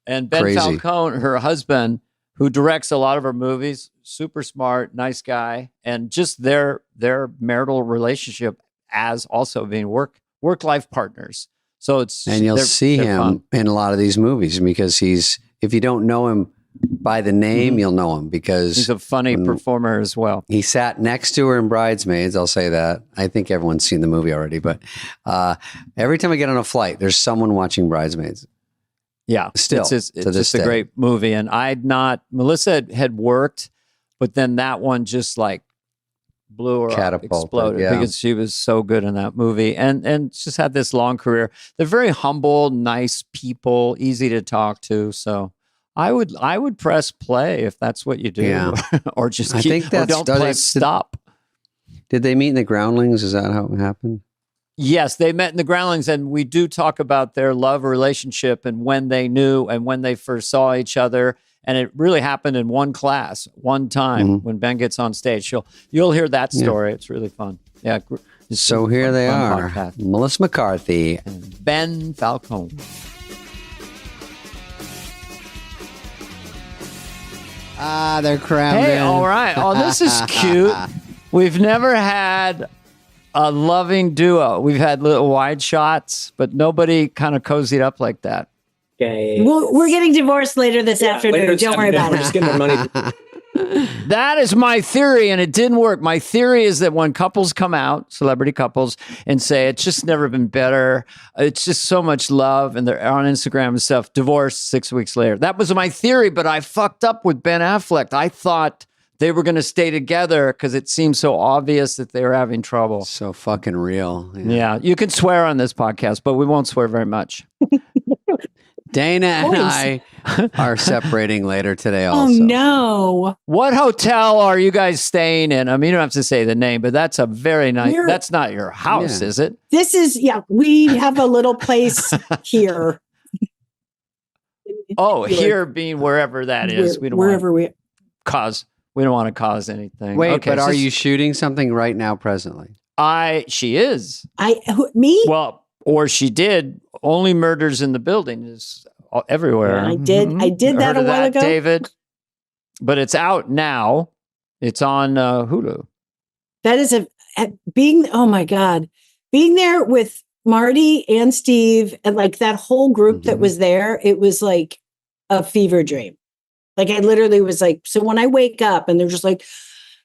And Ben Falcone, her husband, who directs a lot of her movies, super smart, nice guy, and just their marital relationship as also being work-life partners. So you'll see him in a lot of these movies because if you don't know him by the name, you'll know him because he's a funny performer as well. He sat next to her in Bridesmaids. I'll say that. I think everyone's seen the movie already, but every time I get on a flight, there's someone watching Bridesmaids. Yeah, still, it's just a great movie. And Melissa had worked, but then that one just like blew her up, exploded because she was so good in that movie and just had this long career. They're very humble, nice people, easy to talk to. So I would press play if that's what you do, or just stop. Did they meet in the Groundlings? Is that how it happened? Yes, they met in the Groundlings, and we do talk about their love relationship and when they knew and when they first saw each other. And it really happened in one class, one time when Ben gets on stage. You'll hear that story. It's really fun. Yeah. So here they are, podcast. Melissa McCarthy and Ben Falcone. They're crammed in. All right. Oh, this is cute. We've never had a loving duo. We've had little wide shots, but nobody kind of cozied up like that. Okay. We're getting divorced later this afternoon. Don't worry about it. We're just getting their money. That is my theory, and it didn't work. My theory is that when couples come out, celebrity couples, and say, it's just never been better, it's just so much love, and they're on Instagram and stuff, divorced 6 weeks later. That was my theory, but I fucked up with Ben Affleck. I thought they were going to stay together because it seemed so obvious that they were having trouble. So fucking real. Yeah, you can swear on this podcast, but we won't swear very much. Dana and Boys. I are separating later today Oh also. no. What hotel are you guys staying in? I mean, you don't have to say the name, but that's a very nice. We're- That's not your house, Yeah. is it? This is we have a little place here. Oh, Like, here being wherever that is. We don't wherever want to cause. We don't want to cause anything. Wait, okay, but so are you shooting something right now presently? She is. me? Well, or she did. Only Murders in the Building is everywhere. I did that Heard a of while ago. David. But it's out now. It's on Hulu. That is oh my God, being there with Marty and Steve and like that whole group that was there, it was like a fever dream. Like I literally was like, so when I wake up and they're just like,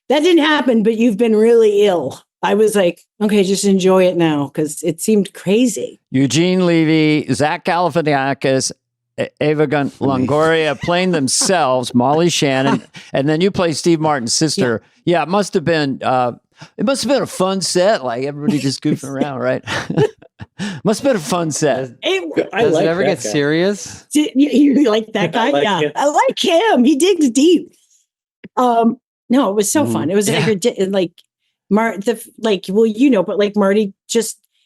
that didn't happen, but you've been really ill. I was like, okay, just enjoy it now because it seemed crazy. Eugene Levy, Zach Galifianakis, Ava Longoria playing themselves, Molly Shannon, and then you play Steve Martin's sister. Yeah, it must have been a fun set. Like everybody just goofing around, right? Must have been a fun set. Does it ever get serious? You like that guy? him. I like him. He digs deep. No, it was so fun. It was like well, but like Marty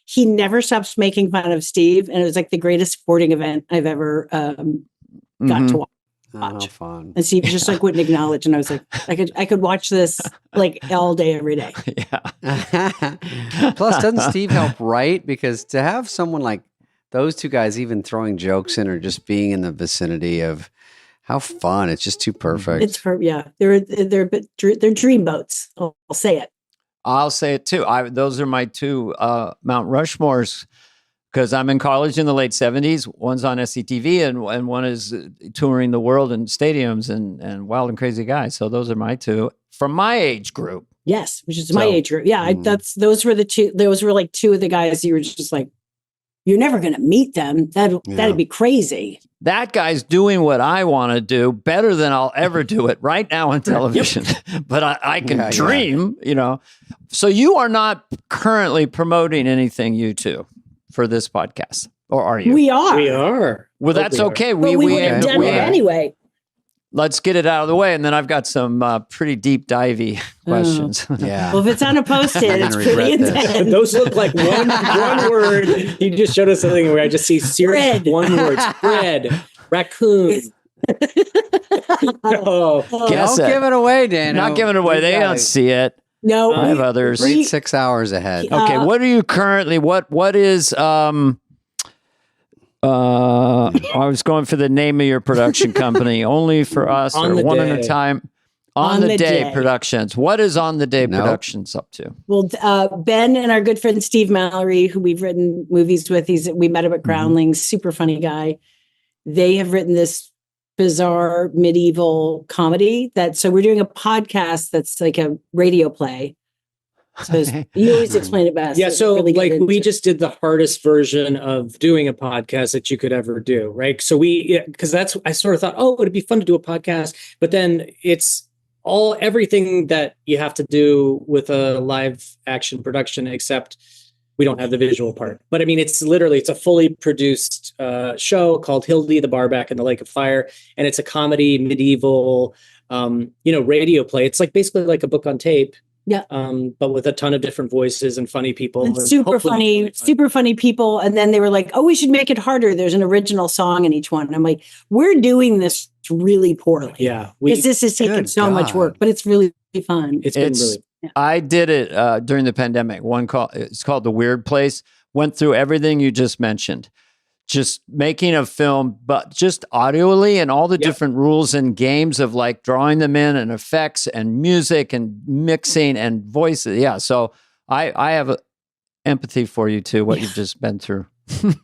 he never stops making fun of Steve, and it was like the greatest sporting event I've ever got to watch. Oh, fun. And Steve just like wouldn't acknowledge, and I was like, I could watch this like all day, every day. Yeah. Plus, doesn't Steve help write? Because to have someone like those two guys even throwing jokes in or just being in the vicinity of how fun, it's just too perfect. It's they're dream boats. I'll say it. I'll say it too. Those are my two Mount Rushmores because I'm in college in the late 70s. One's on SCTV and one is touring the world in stadiums and Wild and Crazy Guys. So those are my two from my age group. Yes, which is my age group. Yeah, those were the two. Those were like two of the guys you were just like, you're never going to meet them. That'd be crazy. That guy's doing what I want to do better than I'll ever do it right now on television. But I can dream, So you are not currently promoting anything, you two, for this podcast, or are you? We are. We are. Well, that's okay. But we would have done it anyway. Let's get it out of the way, and then I've got some pretty deep divey questions. Yeah. Well, if it's on a post-it, it's pretty intense. Those look like one word. You just showed us something where I just see serious one word. Spread. Raccoon. Don't give it away, Dan. Not giving it away. They don't see it. No, I have others. Great 6 hours ahead. Okay, what are you currently? What is? I was going for the name of your production company. Only for us, On or the one Day. at a time. On the Day Productions. What is On the Day Productions up to? Well, Ben and our good friend Steve Mallory, who we've written movies with, we met him at Groundlings, super funny guy. They have written this bizarre medieval comedy so we're doing a podcast that's like a radio play. So you always explain it best. Yeah, so really we just did the hardest version of doing a podcast that you could ever do, right? So because I sort of thought, it'd be fun to do a podcast, but then it's everything that you have to do with a live action production, except we don't have the visual part. But I mean, it's a fully produced show called Hildy the Barback and the Lake of Fire, and it's a comedy medieval, radio play. It's like basically like a book on tape. Yeah. But with a ton of different voices and funny people. And super funny people. And then they were like, we should make it harder. There's an original song in each one. And I'm like, we're doing this really poorly. Yeah. Because this is taking so much work, but it's really fun. It's been really. Yeah. I did it during the pandemic. It's called The Weird Place. Went through everything you just mentioned. Just making a film, but just audioly and all the different rules and games of like drawing them in and effects and music and mixing and voices. Yeah. So I have empathy for you too, what you've just been through.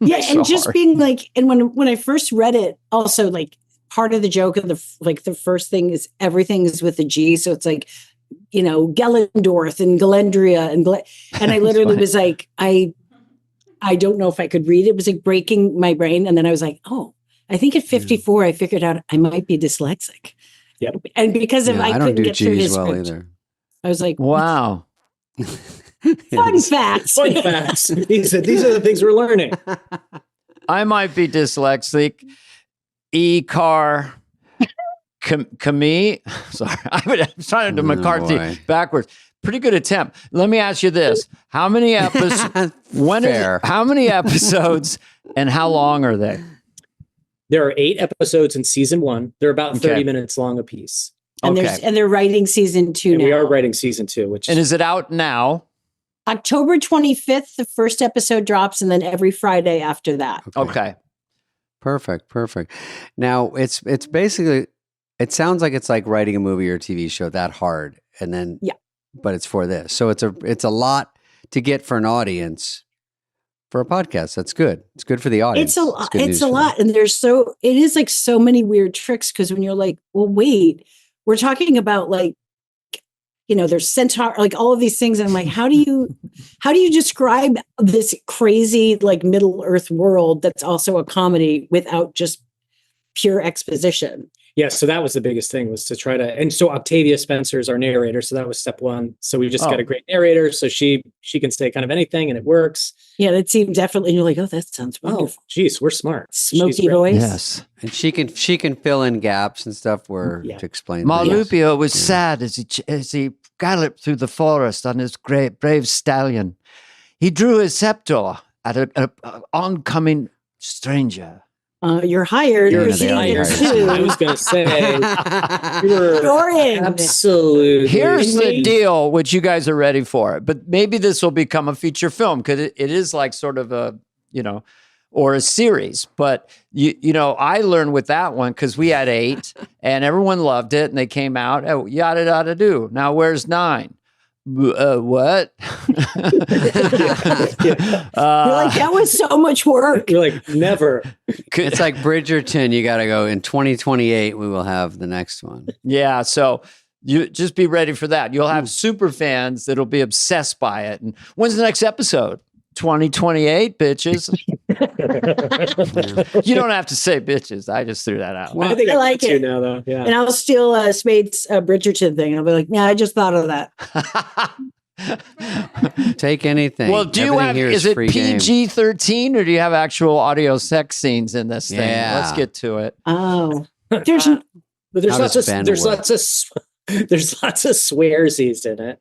Yeah. And just being like, and when I first read it, also like part of the joke of the first thing is everything is with a G. So it's like, Gellendorf and Galendria and I literally was like, I don't know if I could read it. It was like breaking my brain. And then I was like, I think at 54, I figured out I might be dyslexic. Yep. And because of I couldn't get through his script. Either. I was like, wow. Fun facts. Fun facts. These are the things we're learning. I might be dyslexic. E-car. Camille. Sorry, I'm trying to do McCarthy backwards. Pretty good attempt. Let me ask you this: how many episodes? How many episodes, and how long are they? There are 8 episodes in season 1. They're about 30 minutes long a piece. And they're writing season 2 now. We are writing season 2, and is it out now? October 25th, the first episode drops, and then every Friday after that. Okay. Perfect. Now it's basically, it sounds like it's like writing a movie or a TV show that hard, and then but it's for this. So it's a lot to get for an audience. For a podcast, that's good. It's good for the audience. It's a lot, and it is like so many weird tricks, because when you're like, well, wait, we're talking about like, there's centaur, like all of these things, and I'm like, how do you describe this crazy like Middle Earth world that's also a comedy without just pure exposition? Yeah, so that was the biggest thing, was to try to, and so Octavia Spencer is our narrator, so that was step 1. So we just got a great narrator, so she can say kind of anything, and it works. Yeah, that seemed definitely. And you're like, oh, that sounds wonderful. Geez, we're smart. Smoky voice. Yes, and she can fill in gaps and stuff to explain. Marlupio was sad as he galloped through the forest on his brave stallion. He drew his scepter at an oncoming stranger. You're hired. I was going to say, you're absolutely. Here's the deal, which you guys are ready for it, but maybe this will become a feature film, because it is like sort of a, or a series. But I learned with that one, because we had 8 and everyone loved it, and they came out. Oh, yada yada do. Now where's 9? What? You're like, that was so much work. You're like, never. It's like Bridgerton. You got to go in 2028. We will have the next one. Yeah. So you just be ready for that. You'll have super fans that'll be obsessed by it. And when's the next episode? 2028, bitches. You don't have to say bitches. I just threw that out. Well, I think I like it now, though. Yeah. And I'll steal Spade's Bridgerton thing. I'll be like, yeah, I just thought of that. Take anything. Well, is it PG-13, or do you have actual audio sex scenes in this thing? Let's get to it. Oh, there's lots of swearsies in it.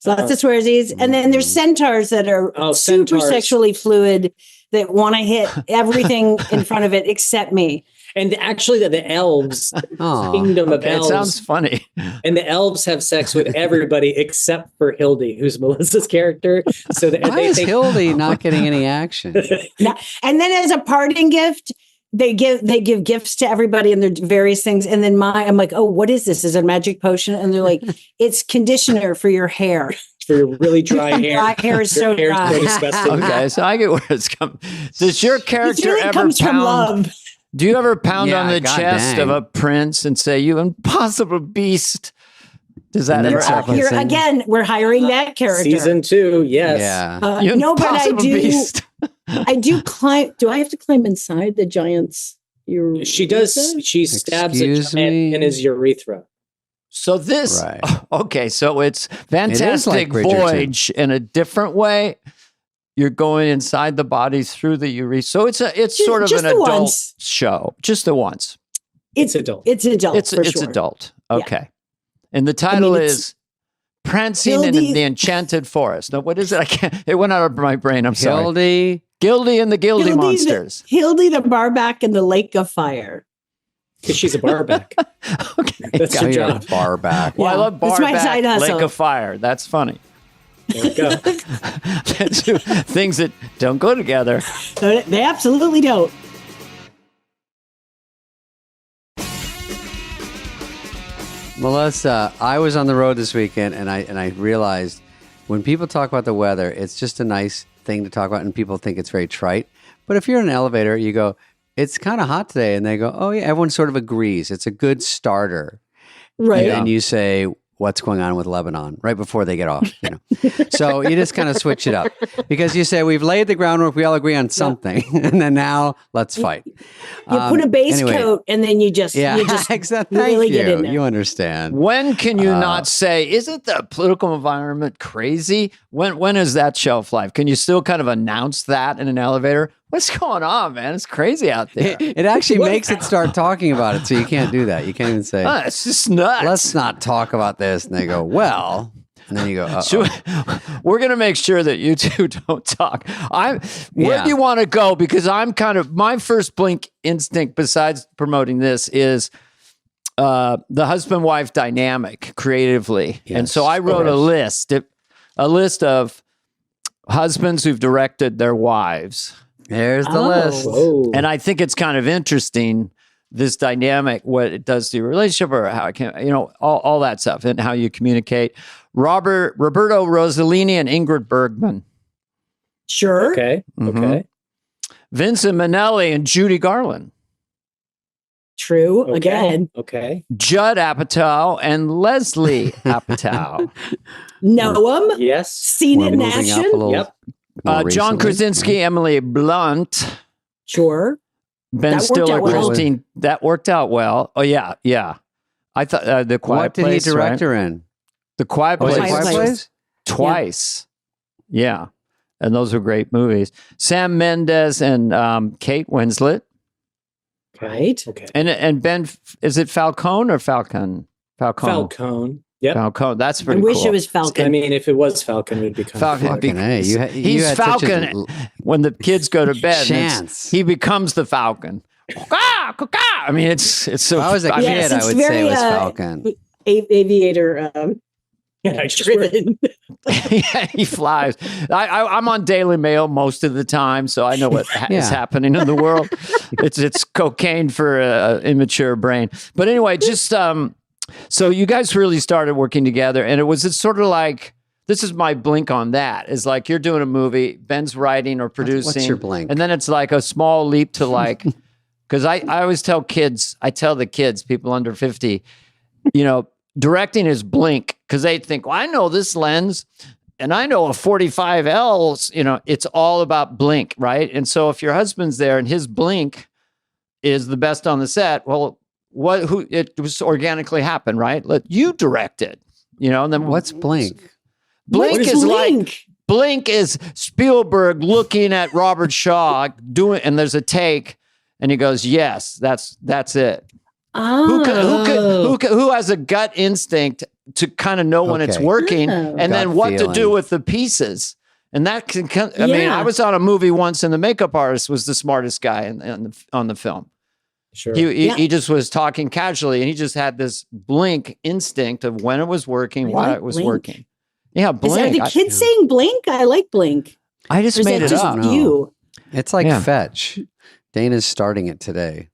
Lots of swearsies. And then there's centaurs that are super sexually fluid that want to hit everything in front of it except me. And actually the elves, kingdom of elves. It sounds funny. And the elves have sex with everybody except for Hildy, who's Melissa's character. So why is Hildy not getting any action? And then as a parting gift, they give gifts to everybody, and their various things. And then I'm like, oh, what is this? Is it a magic potion? And they're like, it's conditioner for your hair. For your really dry hair. My hair is so dry. Okay, so I get where it's coming. Does your character ever comes from love. Do you ever pound on the chest of a prince and say, "You impossible beast"? Does that ever happen? Again, we're hiring that character. Season 2, yes. Yeah. No, but I do. Beast. I do climb. Do I have to climb inside the giant's urethra? She does. She stabs a giant in his urethra. So this, okay, so it's Fantastic Voyage in a different way. You're going inside the body through the urethra. So it's sort of an adult show. Just the once. It's adult. It's adult. It's adult. Okay. Yeah. And the title is Prancing in the Enchanted Forest. Now, what is it? It went out of my brain. I'm sorry. Gildy and the Gildy Monsters. Hildy the Barback and the Lake of Fire. Because she's a barback. Okay. That's her job. Barback. Well, I love Barback, Lake of Fire. That's funny. There we go. Things that don't go together. They absolutely don't. Melissa, I was on the road this weekend, and I realized when people talk about the weather, it's just a nice thing to talk about, and people think it's very trite. But if you're in an elevator, you go, it's kind of hot today, and they go, oh yeah, everyone sort of agrees. It's a good starter. Right. And you say, what's going on with Lebanon right before they get off, So you just kind of switch it up because you say, we've laid the groundwork. We all agree on something. And then now let's fight. You put a base coat and then you just exactly. Really get in there. You understand. When can you not say, isn't the political environment crazy? When is that shelf life? Can you still kind of announce that in an elevator? What's going on, man? It's crazy out there. It actually makes it start talking about it, so you can't do that. You can't even say, It's just nuts. let's not talk about this. And they go, well, and then you go, we're going to make sure that you two don't talk. Where do you want to go? Because I'm kind of, my first blink instinct besides promoting this is the husband-wife dynamic creatively. Yes, and so I wrote a list of husbands who've directed their wives. There's the list. Whoa. And I think it's kind of interesting, this dynamic, what it does to your relationship or how it can, all that stuff and how you communicate. Roberto Rossellini and Ingrid Bergman. Sure. Okay. Mhm. Okay. Vincent Minnelli and Judy Garland. True. Okay. Again. Okay. Judd Apatow and Leslie Apatow. Know him. Yes. Seen We're it in moving up action. a little Yep. more John recently. Krasinski, Emily Blunt, Sure. Ben That worked Stiller, out well. Christine. That worked out well. Oh, yeah. Yeah. I thought The Quiet What did Place. he direct right? her in? The Quiet Oh, Place. Quiet Quiet Place. Place? Twice. Yeah. And those were great movies. Sam Mendes and Kate Winslet. Right. Okay. And Ben, is it Falcone or Falcon? Falcone. Yep. Falcone. That's I pretty wish cool. it was Falcon. I mean, if it was Falcon, it would be kind Falcon. of Fucking A. You He's had such a Falcon. When the kids go to bed, chance. he becomes the Falcon. I mean, it's so. If I was a I mean, kid, Yes, I it's would say it very, was Falcon. Aviator driven. yeah, he flies. I'm on Daily Mail most of the time, so I know what is Yeah. happening in the world. It's cocaine for an immature brain. But anyway, just so you guys really started working together, and it's sort of like, this is my blink on that. Is like you're doing a movie, Ben's writing or producing. What's your blink? And then it's like a small leap to like, because I always tell the kids, people under 50, directing is blink, because they think, well, I know this lens and I know a 45L, it's all about blink, right? And so if your husband's there and his blink is the best on the set, well, it was organically happened, right? Let you direct it, and then What's Blink? Blink What is like, Blink? Blink is Spielberg looking at Robert Shaw and there's a take, and he goes, "Yes, that's it." Oh. Who has a gut instinct to kind of know when it's Okay. working, Oh. and then Gut what to do feeling. with the pieces, and that can. I mean, Yeah. I was on a movie once, and the makeup artist was the smartest guy on the film. Sure. He just was talking casually, and he just had this blink instinct of when it was working, I why like it was Blink. working. Yeah, Is that blink. the kids saying Blink? I like Blink. I just Or is made that it just up. No. you? It's like Yeah. Fetch. Dana's starting it today.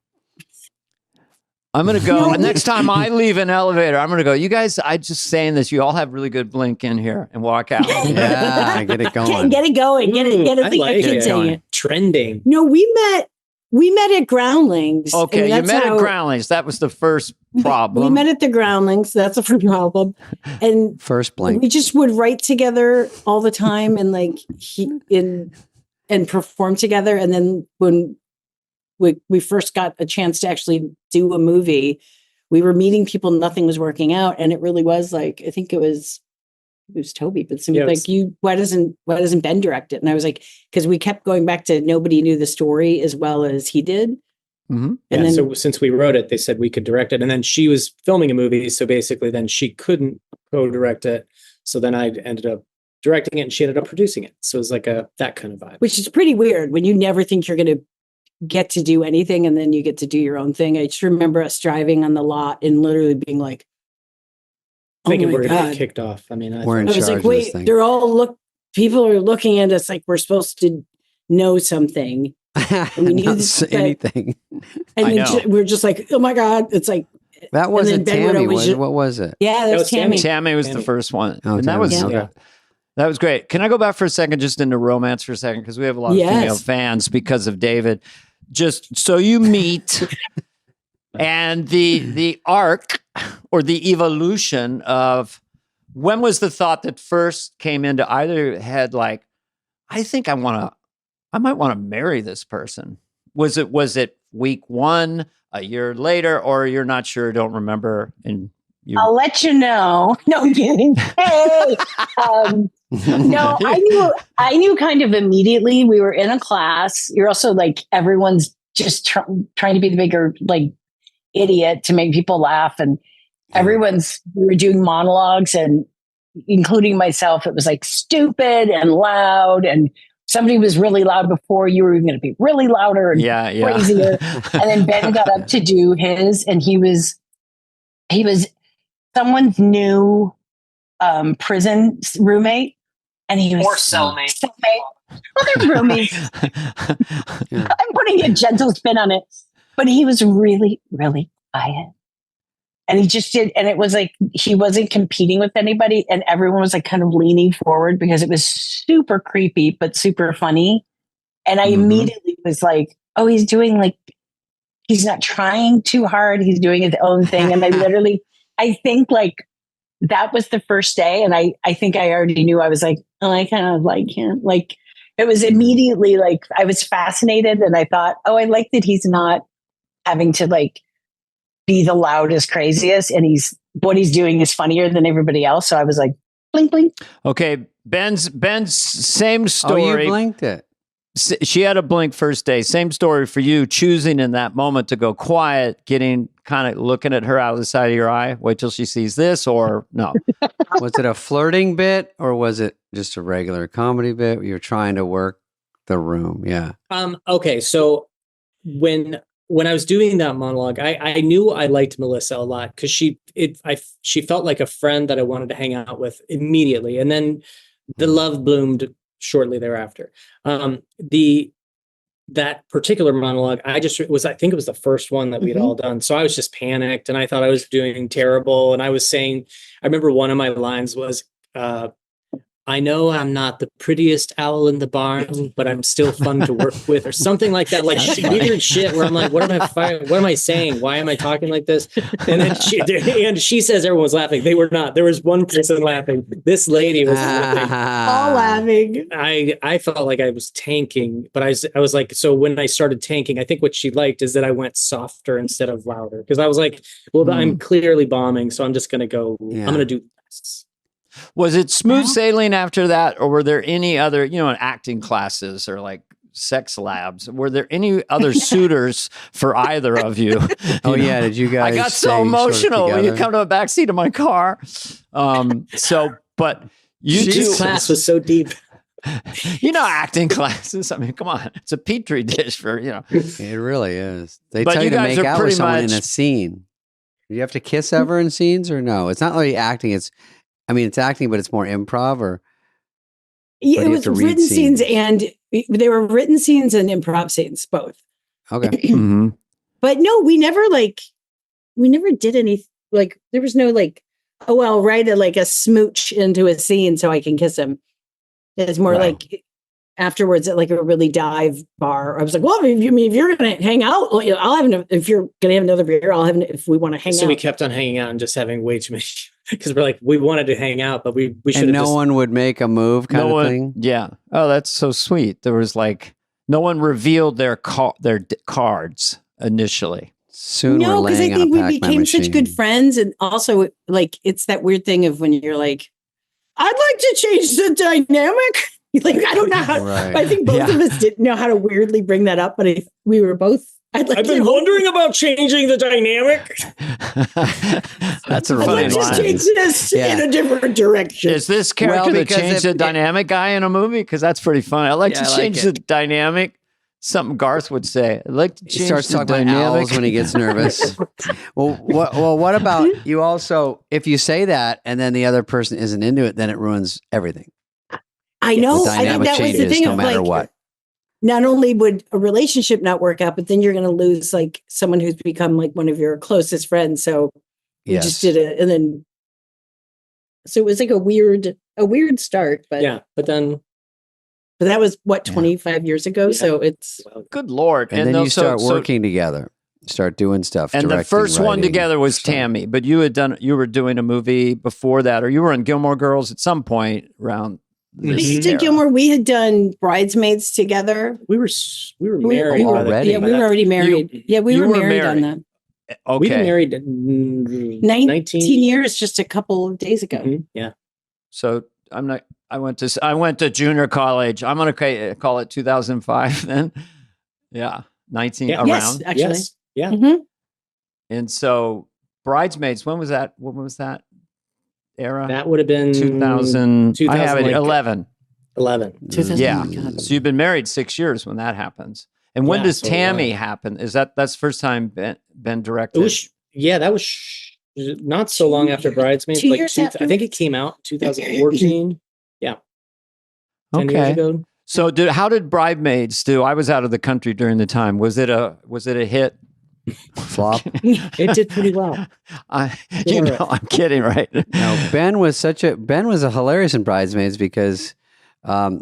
I'm going to go. No. Next time I leave an elevator, I'm going to go, you guys, I just saying this, you all have really good blink in here, and walk out. Yeah, get it going. Get it going. Get it. I like a kid it. saying it. Trending. No, we met at Groundlings. Okay, and you that's met how- at Groundlings. That was the first problem. We met at the Groundlings. That's a problem. And First Blink. we just would write together all the time and and perform together. And then when we first got a chance to actually do a movie, we were meeting people, nothing was working out. And it really was like, I think it was Toby, but somebody why doesn't Ben direct it? And I was like, because we kept going back to nobody knew the story as well as he did. Mhm. And then So since we wrote it, they said we could direct it. And then she was filming a movie. So basically then she couldn't co-direct it. So then I ended up directing it and she ended up producing it. So it was like that kind of vibe. which is pretty weird when you never think you're going to get to do anything and then you get to do your own thing. I just remember us driving on the lot and literally being like, Thinking my we're going to God. get kicked off. I mean, We're in I was charge like, of this wait, thing. they're all people are looking at us like we're supposed to know something. we knew Not that- anything. And I then know. we're just like, oh my God. It's like, That wasn't Ben would Tammy. always What was it? yeah, that was was Tammy. Tammy. Tammy was the Tammy. first one. Oh, and that Tammy, was okay. that was great. Can I go back for a second, just into romance for a second? Because we have a lot of Yes. female fans because of David. Just so you meet and the arc or the evolution of when was the thought that first came into either head, like, I think I might want to marry this person. Was it week one, a year later, or you're not sure, don't remember, and you I'll let you know. No, I'm kidding. Hey, No, I knew kind of immediately. We were in a class. You're also like, everyone's just trying to be the bigger like idiot to make people laugh. And we were doing monologues, and including myself, it was like stupid and loud, and somebody was really loud before, you were even going to be really louder and crazier. And then Ben got up to do his, and he was someone's new prison roommate, and he was cellmate. Well, they're roommates. I'm putting a gentle spin on it, but he was really, really quiet. And he just did, and it was like he wasn't competing with anybody, and everyone was like kind of leaning forward because it was super creepy but super funny. And I immediately was like, "Oh, he's doing like he's not trying too hard; he's doing his own thing." And I think like that was the first day, and I think I already knew. I was like, "Oh, I kind of like him." Like it was immediately like I was fascinated, and I thought, "Oh, I like that he's not having to like be the loudest, craziest, and what he's doing is funnier than everybody else." So I was like, blink, blink. Okay, Ben's same story. Oh, you blinked it. She had a blink first day. Same story for you, choosing in that moment to go quiet, getting kind of looking at her out of the side of your eye. Wait till she sees this, or no? Was it a flirting bit, or was it just a regular comedy bit where you're trying to work the room? Yeah. Okay, so when I was doing that monologue, I knew I liked Melissa a lot because she felt like a friend that I wanted to hang out with immediately, and then the love bloomed shortly thereafter. That particular monologue, I think it was the first one that we'd all done, so I was just panicked, and I thought I was doing terrible, and I was saying, I remember one of my lines was, "I know I'm not the prettiest owl in the barn, but I'm still fun to work with," or something like that. Like weird shit where I'm like, what am I saying? Why am I talking like this? And then she says everyone was laughing. They were not. There was one person laughing. This lady was laughing. All laughing. I felt like I was tanking, but I was like, so when I started tanking, I think what she liked is that I went softer instead of louder. Because I was like, well, I'm clearly bombing, so I'm just gonna go, I'm gonna do this. Was it smooth sailing after that, or were there any other, acting classes or like sex labs? Were there any other suitors for either of you? Yeah, did you guys? I got so emotional when you come to the backseat of my car. But This class was so deep. Acting classes. I mean, come on, it's a petri dish for It really is. They But tell you you to guys make are out with pretty someone in much- a scene. Do you have to kiss ever in scenes, or no? It's not really acting. It's acting, but it's more improv, or Yeah, But it you have was to read written scenes, scenes. and they were written scenes and improv scenes, both. okay. Mm-hmm. But no, we never did any, like, there was no like, oh, well, write a smooch into a scene so I can kiss him. It's more Right. like afterwards at like a really dive bar. I was like, well, if you're going to hang out, I'll have if you're going to have another beer, I'll have if we want to hang out. So we kept on hanging out and just having way too many, because we're like, we wanted to hang out, but we should And have no one would make a move, kind of thing. Yeah. Oh, that's so sweet. There was like no one revealed their cards initially. Soon we're No, because I laying on think a we Pac-Man became such good machine. friends. And also, like, it's that weird thing of when you're like, I'd like to change the dynamic. Like, I don't know how, Right. I think both of us didn't know how to weirdly bring that up, but we were both, I've been wondering about changing the dynamic. That's a I'd funny like to line. change this Yeah. in a different direction. Is this character that because changed if- the dynamic guy in a movie? Because that's pretty funny. I like Yeah, to I like change it. the dynamic. Something Garth would say. I'd like to He change starts the talking about dynamic. owls when he gets nervous. What about you? Also, if you say that and then the other person isn't into it, then it ruins everything. I know. The I think dynamic that was the changes thing no of matter like, what. not only would a relationship not work out, but then you're going to lose like someone who's become like one of your closest friends. So we Yes. just did it. And then, so it was like a weird start, but But then that was what, Yeah. 25 years ago. Yeah. So it's, Good Lord. And then no, you start working together, start doing stuff. And the directing, first one writing, together was so- Tammy, but you were doing a movie before that, or you were in Gilmore Girls at some point around we this did era. Gilmore. We had done Bridesmaids together. we were married We were already. Yeah, we were already married. We you were were married on married. that. Okay. We've been married 19 years, just a couple of days ago. Yeah. So I went to junior college. I'm going to call it 2005 then. Yeah. 19 Yeah. around. Yes, actually. Yes. Yeah. Mhm. And so Bridesmaids, when was that? What was that era? That would have been 2000. I have it 11. 11. 2000. Yeah. Oh my God. So you've been married 6 years when that happens. And when Yeah, does so Tammy what? happen? That's first time Ben directed? It was, that was not so long after Bridesmaids. 2 Like years I after? think it came out in 2014. Yeah. 10 years Okay. ago. So how did Bridesmaids do? I was out of the country during the time. Was it a hit? Flop. It did pretty well. I'm kidding, right? No, Ben was a hilarious in Bridesmaids because I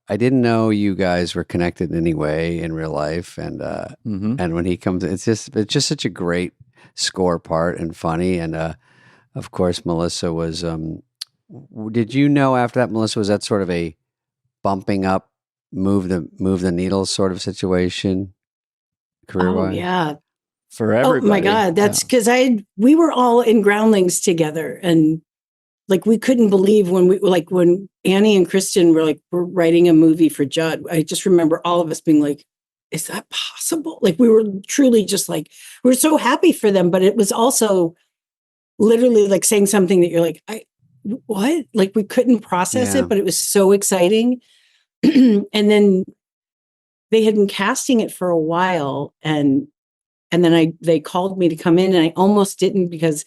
didn't know you guys were connected in any way in real life, and and when he comes, it's just such a great score part and funny, and of course Melissa was. Did you know after that Melissa was that sort of a bumping up, move the needle sort of situation, career Oh wise? yeah. For everybody. Oh my God. That's because we were all in Groundlings together, and like we couldn't believe when Annie and Kristen were writing a movie for Judd. I just remember all of us being like, is that possible? Like we were truly just like, we were so happy for them, but it was also literally like saying something that you're like, what? Like we couldn't process it, but it was so exciting. And then they had been casting it for a while, and then they called me to come in, and I almost didn't because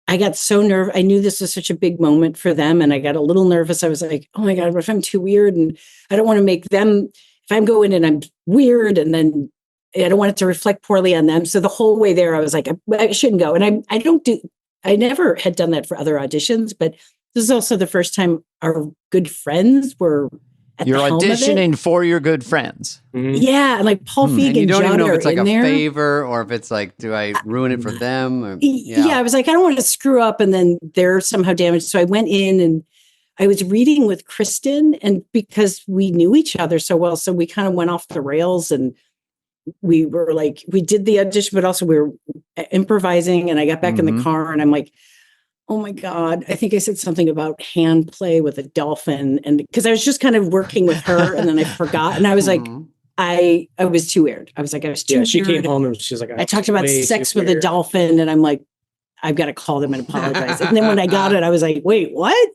I got so nervous. I knew this was such a big moment for them, and I got a little nervous. I was like, oh my God, what if I'm too weird? And I don't want to make them, if I'm going and I'm weird, and then I don't want it to reflect poorly on them. So the whole way there, I was like, I shouldn't go. And I never had done that for other auditions, but this is also the first time our good friends were at You're the helm of it. auditioning for your good friends. Mhm. Yeah, and like Paul Feig And you and don't even Judd know if are it's like in a there. favor or if it's like, do I ruin it for them? Or, Yeah, I was like, I don't want to screw up and then they're somehow damaged. So I went in and I was reading with Kristen, and because we knew each other so well, so we kind of went off the rails, and we were like, we did the audition, but also we were improvising, and I got back in the car and I'm like, oh my God, I think I said something about hand play with a dolphin. And because I was just kind of working with her and then I forgot. And I was like, I was too weird. I was like, I was too weird. She came home and she was like, I talked about sex with a dolphin, and I'm like, I've got to call them and apologize. And then when I got it, I was like, wait, what?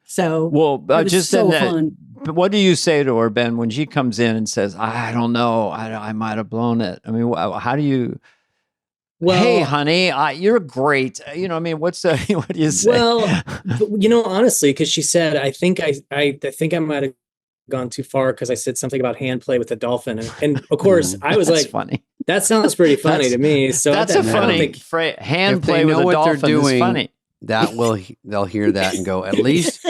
So well, it was just so in that, fun. but what do you say to her, Ben, when she comes in and says, I don't know, I might have blown it? I mean, how do you? Well, hey, honey, you're great. You know, I mean, what do you say? Well, honestly, because she said, I think I might have gone too far because I said something about hand play with a dolphin, and of course, I was like, funny. That sounds pretty funny to me. So that's a funny phrase. Hand play with a dolphin is funny. They'll hear that and go, at least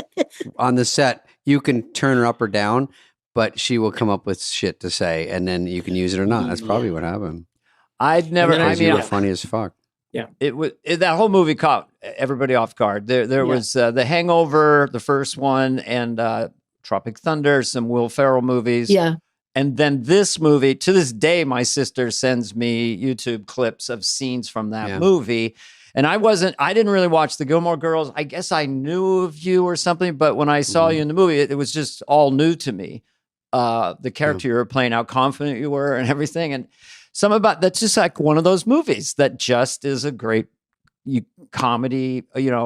on the set, you can turn her up or down, but she will come up with shit to say, and then you can use it or not. That's probably what happened. I'd never. You were funny as fuck. Yeah, that whole movie caught everybody off guard. There was The Hangover, the first one, and Tropic Thunder, some Will Ferrell movies. Yeah. And then this movie, to this day, my sister sends me YouTube clips of scenes from that movie. And I didn't really watch the Gilmore Girls. I guess I knew of you or something, but when I saw you in the movie, it was just all new to me. The character you were playing, how confident you were and everything. And that's just like one of those movies that just is a great comedy,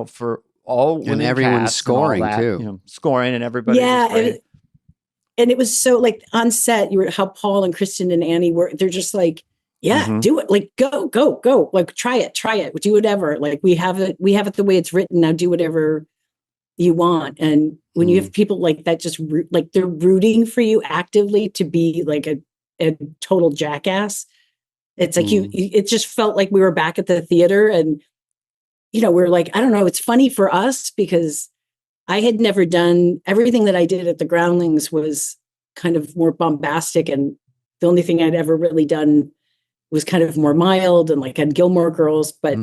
for all women, and everyone's scoring too, scoring, and everybody. Yeah, and it was so like on set. How Paul and Kristen and Annie were. They're just like, do it, like go, like try it, do whatever. Like we have it the way it's written. Now do whatever you want. And when you have people like that, just like they're rooting for you actively to be like a total jackass. It's like it just felt like we were back at the theater, and we're like, I don't know, it's funny for us because I had never done everything that I did at the Groundlings was kind of more bombastic, and the only thing I'd ever really done was kind of more mild and like had Gilmore Girls, but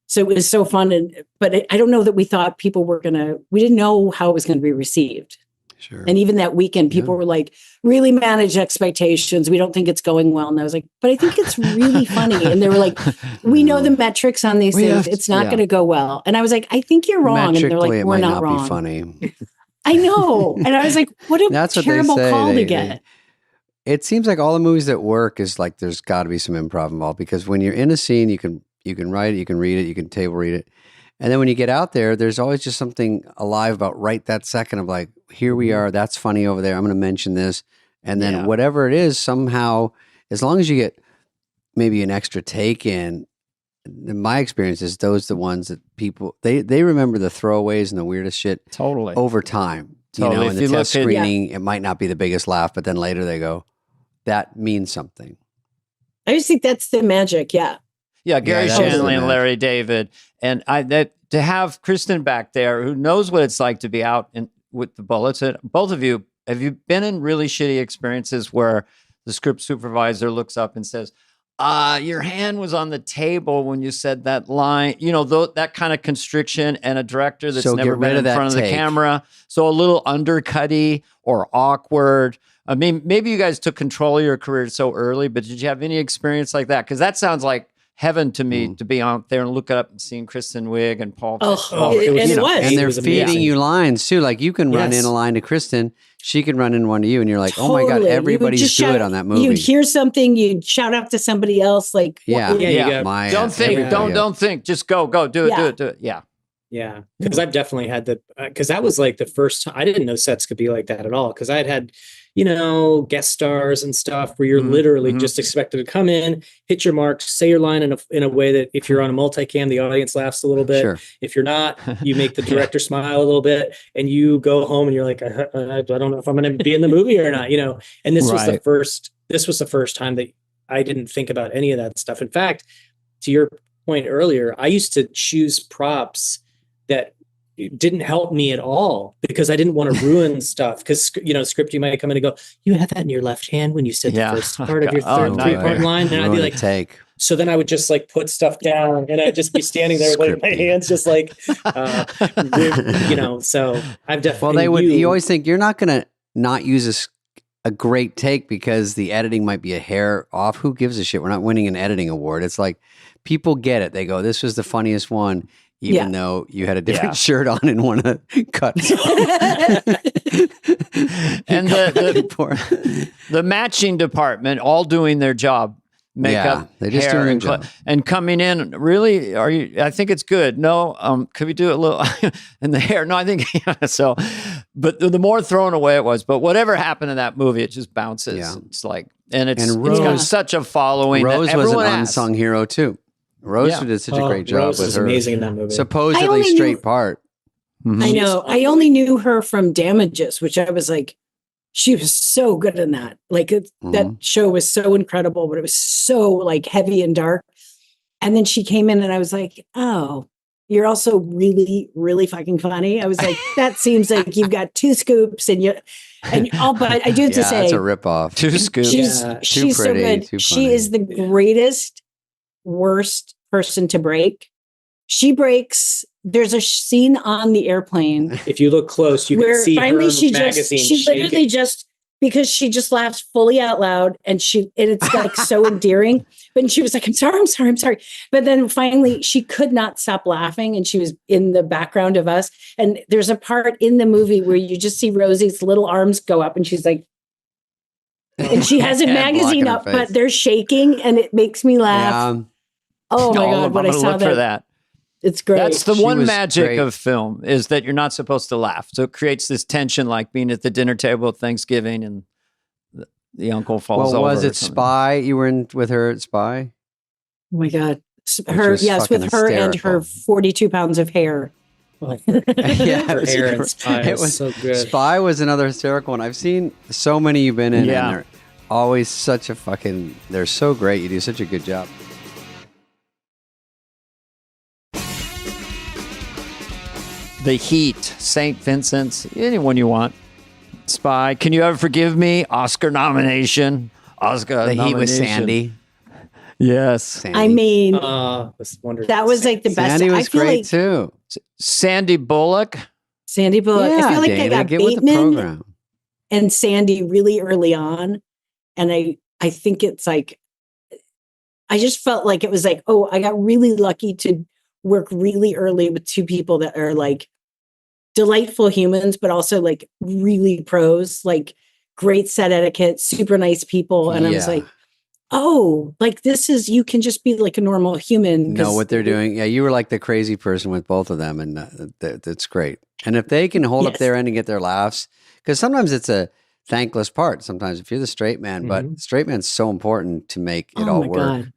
so it was so fun. But I don't know that we thought people were we didn't know how it was going to be received. Sure. And even that weekend, people were like, really manage expectations. We don't think it's going well. And I was like, but I think it's really funny. And they were like, we know the metrics on these things. It's not going to go well. And I was like, I think you're wrong. And they're like, it we're might not not wrong. be funny. I know. And I was like, what a That's terrible what they say. call to get. It seems like all the movies that work is like there's got to be some improv involved, because when you're in a scene, you can write it, you can read it, you can table read it. And then when you get out there, there's always just something alive about right that second of like, here we are, that's funny over there, I'm going to mention this. And then whatever it is, somehow, as long as you get maybe an extra take in my experience is those the ones that people, they remember the throwaways and the weirdest shit over time. Totally. You know, in the test screening, Yeah. it might not be the biggest laugh, but then later they go, that means something. I just think that's the magic. Yeah. Yeah, Gary that is Shanley the and Larry David, and to have Kristen back there, who knows what it's like to be out with the bullets. And both of you, have you been in really shitty experiences where the script supervisor looks up and says, "Your hand was on the table when you said that line." You know, that kind of constriction, and a director that's So never get rid been of in that front of the take. camera, so a little undercutty or awkward. I mean, maybe you guys took control of your career so early, but did you have any experience like that? Because that sounds like heaven to me, to be out there and look up and seeing Kristen Wiig and Paul. It was. And they're was feeding amazing. you lines too. Like you can run Yes. in a line to Kristen, she can run in one to you, and you're like, oh my God, Totally. You would everybody's just good shout- on that movie. You'd hear something, you'd shout out to somebody else. Like, Yeah. Yeah, you got- My, Don't think, everybody else. don't think, just go, do it, Yeah. do it. Yeah. Yeah, because I've definitely had because that was like the first time. I didn't know sets could be like that at all. Because I had, guest stars and stuff where you're literally just expected to come in, hit your mark, say your line in a way that if you're on a multicam, the audience laughs a little bit. Sure. If you're not, you make the director smile a little bit, and you go home and you're like, I don't know if I'm going to be in the movie or not. And this was the Right. first. This was the first time that I didn't think about any of that stuff. In fact, to your point earlier, I used to choose props that didn't help me at all because I didn't want to ruin stuff. Because script, you might come in and go, you had that in your left hand when you said the first part of your three-part line, and I'd be like, take. so then I would just like put stuff down, and I'd just be standing there with my hands just like, So I've definitely. Well, you always think you're not going to not use a great take because the editing might be a hair off. Who gives a shit? We're not winning an editing award. It's like people get it. They go, this was the funniest one. Even though you had a different shirt on in one of the cuts. And the matching department all doing their job. Makeup, they just hair, doing their job. and coming in. Really, are you? I think it's good. No, could we do it a little in the hair? No, I think so. But the more thrown away it was. But whatever happened in that movie, it just bounces. Yeah. It's like, and it's Rose- got such a following. Rose that was an everyone asks. unsung hero too. Rose did such a great job Rose with is her amazing in that movie. supposedly only straight knew- part. I know. I only knew her from Damages, which I was like, she was so good in that. Like that show was so incredible, but it was so like heavy and dark. And then she came in and I was like, oh, you're also really, really fucking funny. I was like, that seems like you've got two scoops but I do have to say, it's a ripoff. Two scoops. she's so pretty, good. too She funny. is the greatest, worst person to break. She breaks. There's a scene on the airplane If you look close, you can where see finally her she magazine literally shaking. just because she just laughs fully out loud and it's like so endearing. But she was like, I'm sorry. But then finally she could not stop laughing and she was in the background of us. And there's a part in the movie where you just see Rosie's little arms go up and she's like, and she has a Yeah, magazine blocking her up, face. but they're shaking and it makes me laugh. Yeah. Oh my I'm God, when I gonna saw look for that. it's great. That's the She one was magic great. of film is that you're not supposed to laugh. So it creates this tension, like being at the dinner table at Thanksgiving and the uncle falls over. Well, was or it something. Spy? You were in with her at Spy? Oh my God. was fucking With her and her hysterical. 42 pounds of hair. Yeah, Her it was hair and great. Spy It was was so good. Spy was another hysterical one. I've seen so many you've been in, Yeah. and they're always such a fucking. They're so great. You do such a good job. The Heat, St. Vincent's, anyone you want. Spy, Can You Ever Forgive Me? Oscar nomination. The Heat with Sandy. Yes. Sandy. I mean, That's wonderful. that was like the best. Sandy I was feel great like too. Sandy Bullock. Sandy Bullock. I feel like I Dana, got get with the Bateman program. and Sandy really early on. And I think it's like, I just felt like it was like, oh, I got really lucky to work really early with two people that are like delightful humans, but also like really pros, like great set etiquette, super nice people. And I was like, oh, like this is, you can just be like a normal human. Know what they're doing. Yeah, you were like the crazy person with both of them, and that's great. And if they can hold up their end and get their laughs, because sometimes it's a thankless part. Sometimes if you're the straight man, but straight man's so important to make it all work. God.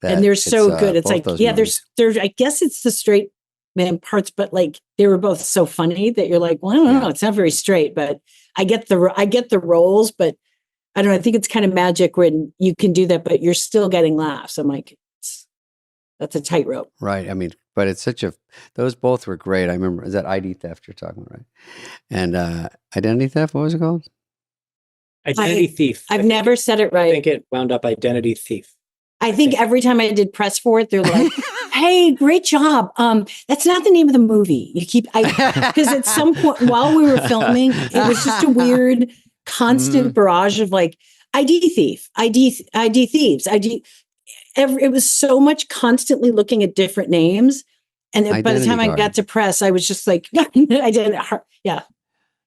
And they're so good. It's like, movies. there's, I guess it's the straight man parts, but like they were both so funny that you're like, well, I don't know, it's not very straight, but I get the roles, but I don't know. I think it's kind of magic when you can do that, but you're still getting laughs. I'm like, that's a tightrope. Right. I mean, but it's those both were great. I remember, is that ID theft you're talking about, right? And Identity Theft, what was it called? Identity Thief. I've never said it right. I think it wound up Identity Thief. I think every time I did press for it, they're like, hey, great job. That's not the name of the movie. Because at some point while we were filming, it was just a weird, constant barrage of like, ID thief, ID thieves, it was so much constantly looking at different names. And by the time I got to press, I was just like, that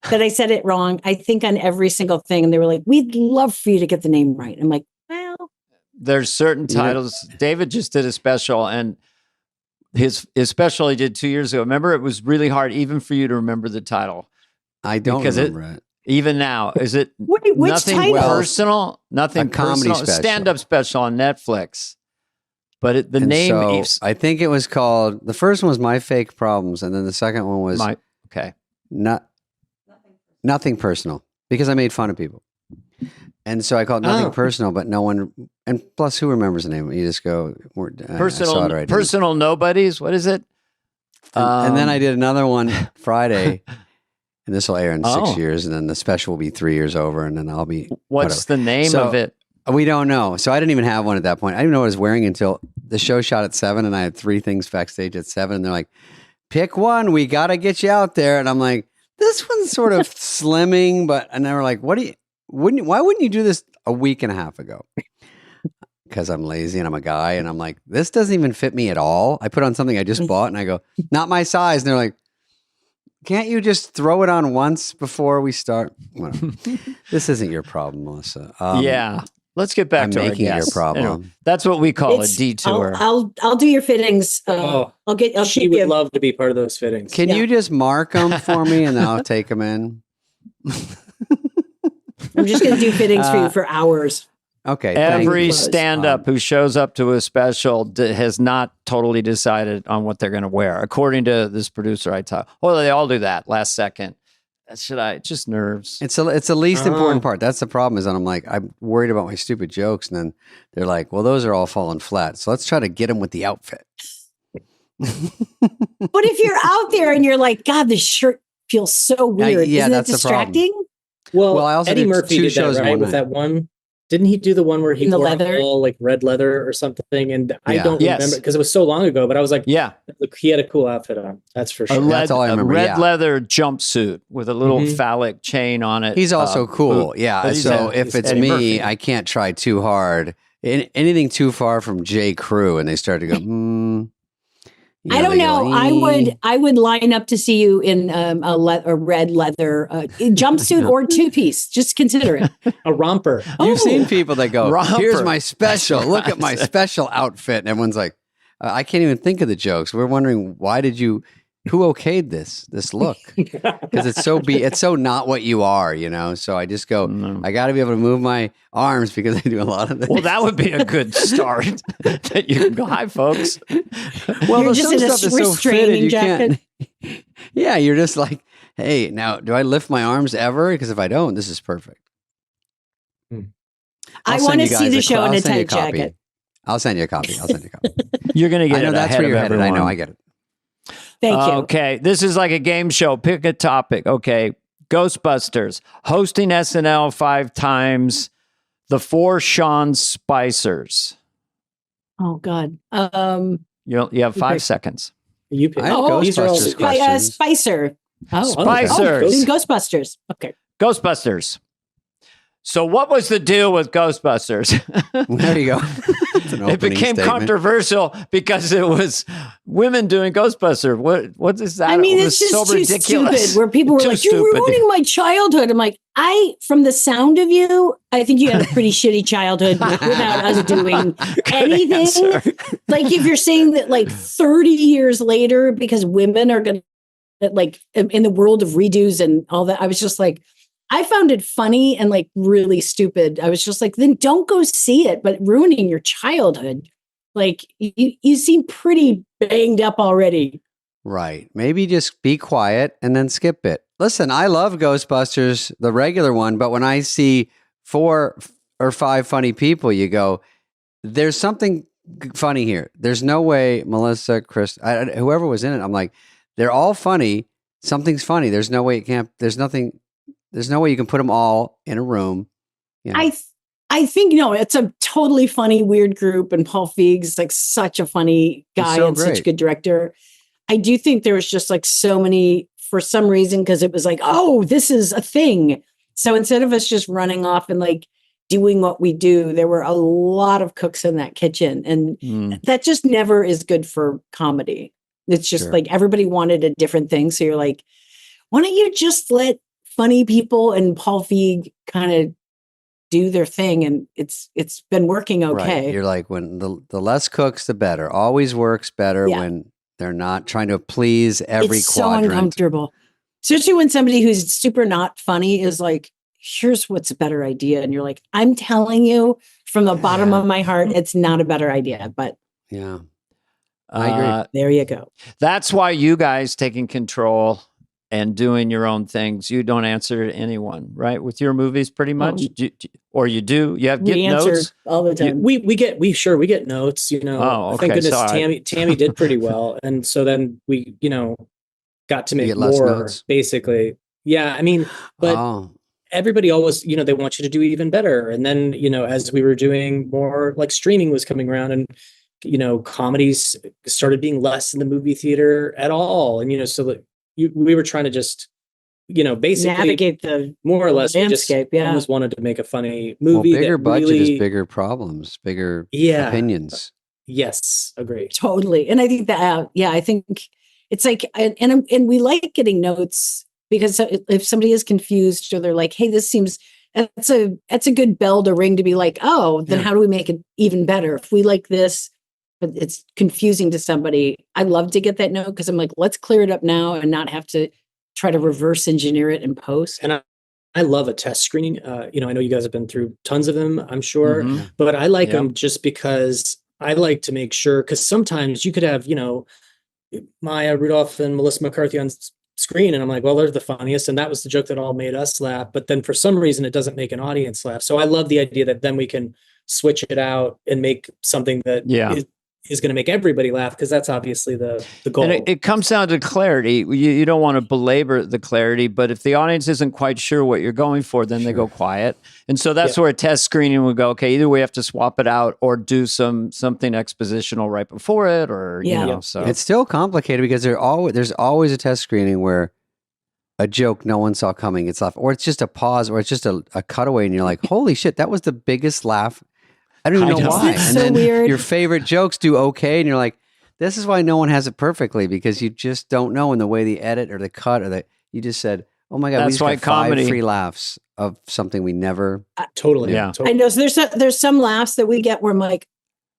I said it wrong. I think on every single thing. And they were like, we'd love for you to get the name right. I'm like, well. There's certain titles. David just did a special, and his special he did 2 years ago. Remember, it was really hard even for you to remember the title. I don't remember it. Even now, is it which nothing title? Personal? Nothing a comedy personal. special. Stand-up special on Netflix. But the name... So I think it was called... The first one was My Fake Problems, and then the second one was... Nothing Personal, because I made fun of people. And so I called Nothing Personal, but no one... And plus, who remembers the name? You just go... Personal Nobodies? What is it? And then I did another one Friday... And this will air in 6 years, and then the special will be 3 years over, and then I'll be... What's the name of it? We don't know. So I didn't even have one at that point. I didn't know what I was wearing until the show shot at 7, and I had 3 things backstage at 7, and they're like, pick one. We got to get you out there. And I'm like, this one's sort of slimming, and they were like, why wouldn't you do this a week and a half ago? Because I'm lazy and I'm a guy, and I'm like, this doesn't even fit me at all. I put on something I just bought, and I go, not my size. And they're like, can't you just throw it on once before we start? Well, this isn't your problem, Melissa. Let's get back to making our it guest. your problem. Anyway, that's what we call a detour. I'll do your fittings. She would love to be part of those fittings. Can you just mark them for me, and then I'll take them in? I'm just going to do fittings for you for hours. Okay. Every stand-up who shows up to a special has not totally decided on what they're going to wear, according to this producer I talk. Well, they all do that last second. Just nerves. It's the least important part. That's the problem. Is that I'm like, I'm worried about my stupid jokes, and then they're like, well, those are all falling flat. So let's try to get them with the outfit. But if you're out there and you're like, God, this shirt feels so weird. Isn't that's it distracting? Well, I also Eddie did Murphy 2 did shows that, right? one With night. that one. Didn't he do the one where he wore leather? all like red leather or something? And I don't remember because it was so long ago, but I was like, look, he had a cool outfit on. That's for sure. That's all I remember. A red leather jumpsuit with a little phallic chain on it. He's also cool. Yeah. So if it's me, Murphy. I can't try too hard. Anything too far from J. Crew, and they start to go, I don't know. I would line up to see you in a red leather jumpsuit or 2-piece. Just consider it. A romper. You've seen people that go, Romper. here's my special. Look at my special outfit. And everyone's like, I can't even think of the jokes. We're wondering, who okayed this look? Because it's so not what you are, So I just go, I got to be able to move my arms because I do a lot of this. Well, that would be a good start. That you can go, hi, folks. Well, you're just in a restraining jacket. Yeah, you're just like, hey, now do I lift my arms ever? Because if I don't, this is perfect. I want to see the show in a tight jacket. I'll send you a copy. You're going to get I know it that's ahead where you're of headed. everyone. I know. I get it. Thank you. Okay, this is like a game show. Pick a topic. Okay, Ghostbusters, hosting SNL 5 times, the 4 Sean Spicers. Oh God. You have 5 seconds. You pick. I have Ghostbusters questions. Spicer. Spicers. In Ghostbusters. Okay. Ghostbusters. So what was the deal with Ghostbusters? There you go. It became controversial because it was women doing Ghostbusters. What is that? I mean, it it's was just so too ridiculous. stupid. Where people were like, "You're ruining my childhood." I'm like, from the sound of you, I think you had a pretty shitty childhood without us doing anything. Like, if you're saying that, like 30 years later, because women are going to, like, in the world of redos and all that, I was just like, I found it funny and like really stupid. I was just like, then don't go see it, but ruining your childhood. Like, you seem pretty banged up already. Right. Maybe just be quiet and then skip it. Listen, I love Ghostbusters, the regular one, but when I see 4 or 5 funny people, you go, there's something funny here. There's no way Melissa, Chris, whoever was in it, I'm like, they're all funny. Something's funny. There's no way it can't, there's no way you can put them all in a room. You know? I think, it's a totally funny, weird group. And Paul Feig's like such a funny guy and such a good director. I do think there was just like so many, for some reason, because it was like, oh, this is a thing. So instead of us just running off and like doing what we do, there were a lot of cooks in that kitchen. And that just never is good for comedy. It's just like everybody wanted a different thing. So you're like, why don't you just let funny people and Paul Feig kind of do their thing, and it's been working okay. Right. You're like, when the less cooks, the better. Always works better when they're not trying to please every it's quadrant. So uncomfortable, especially when somebody who's super not funny is like, "Here's what's a better idea," and you're like, "I'm telling you from the bottom of my heart, it's not a better idea." But yeah, I agree. There you go. That's why you guys taking control and doing your own things. You don't answer to anyone, right? With your movies, pretty much, or you do. You have get notes all the time. We get notes. Oh, okay. Thank goodness Tammy did pretty well, and so then we got to make more notes, basically. Yeah, I mean, but everybody always they want you to do even better, and then as we were doing more, like streaming was coming around, and comedies started being less in the movie theater at all, and so that. We were trying to just, basically navigate the more or less landscape. We just almost wanted to make a funny movie. Well, bigger budget is bigger problems, bigger opinions. Yes, agree. Totally. And I think that, I think it's like, and we like getting notes, because if somebody is confused or they're like, hey, this seems, that's a good bell to ring to be like, oh, then how do we make it even better? If we like this, but it's confusing to somebody, I love to get that note, because I'm like, let's clear it up now and not have to try to reverse engineer it in post. And I love a test screening. I know you guys have been through tons of them, I'm sure, but I like them just because I like to make sure, because sometimes you could have, Maya Rudolph and Melissa McCarthy on screen, and I'm like, well, they're the funniest, and that was the joke that all made us laugh. But then for some reason, it doesn't make an audience laugh. So I love the idea that then we can switch it out and make something that is going to make everybody laugh, because that's obviously the goal. And it comes down to clarity. You don't want to belabor the clarity, but if the audience isn't quite sure what you're going for, then they go quiet. And so that's where a test screening would go, okay, either we have to swap it out or do something expositional right before it, or so it's still complicated, because there's always a test screening where a joke no one saw coming gets laughed, or it's just a pause, or it's just a cutaway, and you're like, holy shit, that was the biggest laugh. I don't even know why. It's and so then weird. Your favorite jokes do okay, and you're like, this is why no one has it perfectly, because you just don't know in the way the edit or the cut or you just said, oh my God, we just got 5 free laughs of something we never. Totally. I know. So there's some laughs that we get where I'm like,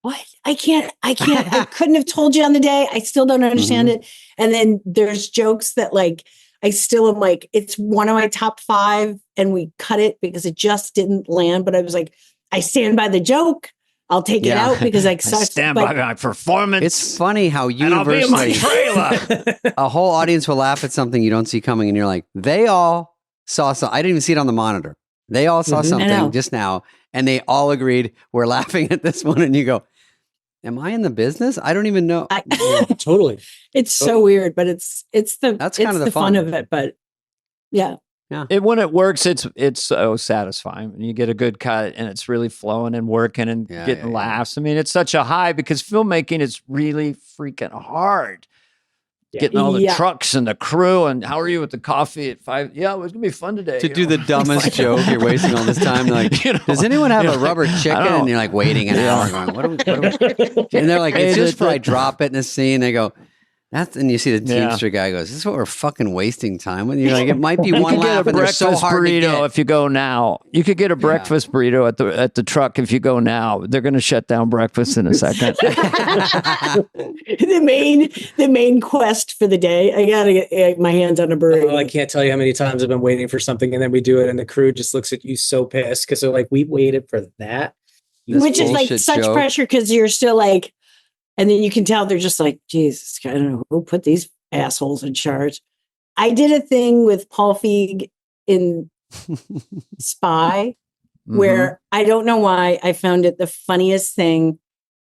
what? I can't, I couldn't have told you on the day. I still don't understand it. And then there's jokes that like, I still am like, it's one of my top 5, and we cut it because it just didn't land. But I was like, I stand by the joke. I'll take it out because I stand by my performance. It's funny how universally a whole audience will laugh at something you don't see coming, and you're like, they all saw something. I didn't even see it on the monitor. They all saw something just now, and they all agreed we're laughing at this one. And you go, am I in the business? I don't even know. Totally. It's so weird, but it's that's kind of the fun of it. But yeah. When it works, it's so satisfying. When you get a good cut and it's really flowing and working and getting laughs. I mean, it's such a high, because filmmaking is really freaking hard. getting all the trucks and the crew. And how are you with the coffee at 5? Yeah, it was gonna be fun today. To do the dumbest joke, you're wasting all this time. Like, does anyone have a rubber chicken? And you're like waiting an hour, going, what are we? And they're like, it's just for I drop it in a scene. They go, that's, and you see the Teamster guy goes, this is what we're fucking wasting time with. You're like, it might be one laugh, and they're so hard to get. If you go now, you could get a breakfast burrito at the truck. If you go now, they're going to shut down breakfast in a second. the main quest for the day. I gotta get my hands on a burrito. Oh, I can't tell you how many times I've been waiting for something, and then we do it, and the crew just looks at you so pissed because they're like, "We waited for that," which is like such pressure because you're still like. And then you can tell they're just like, Jesus, I don't know who put these assholes in charge. I did a thing with Paul Feig in Spy, where I don't know why I found it the funniest thing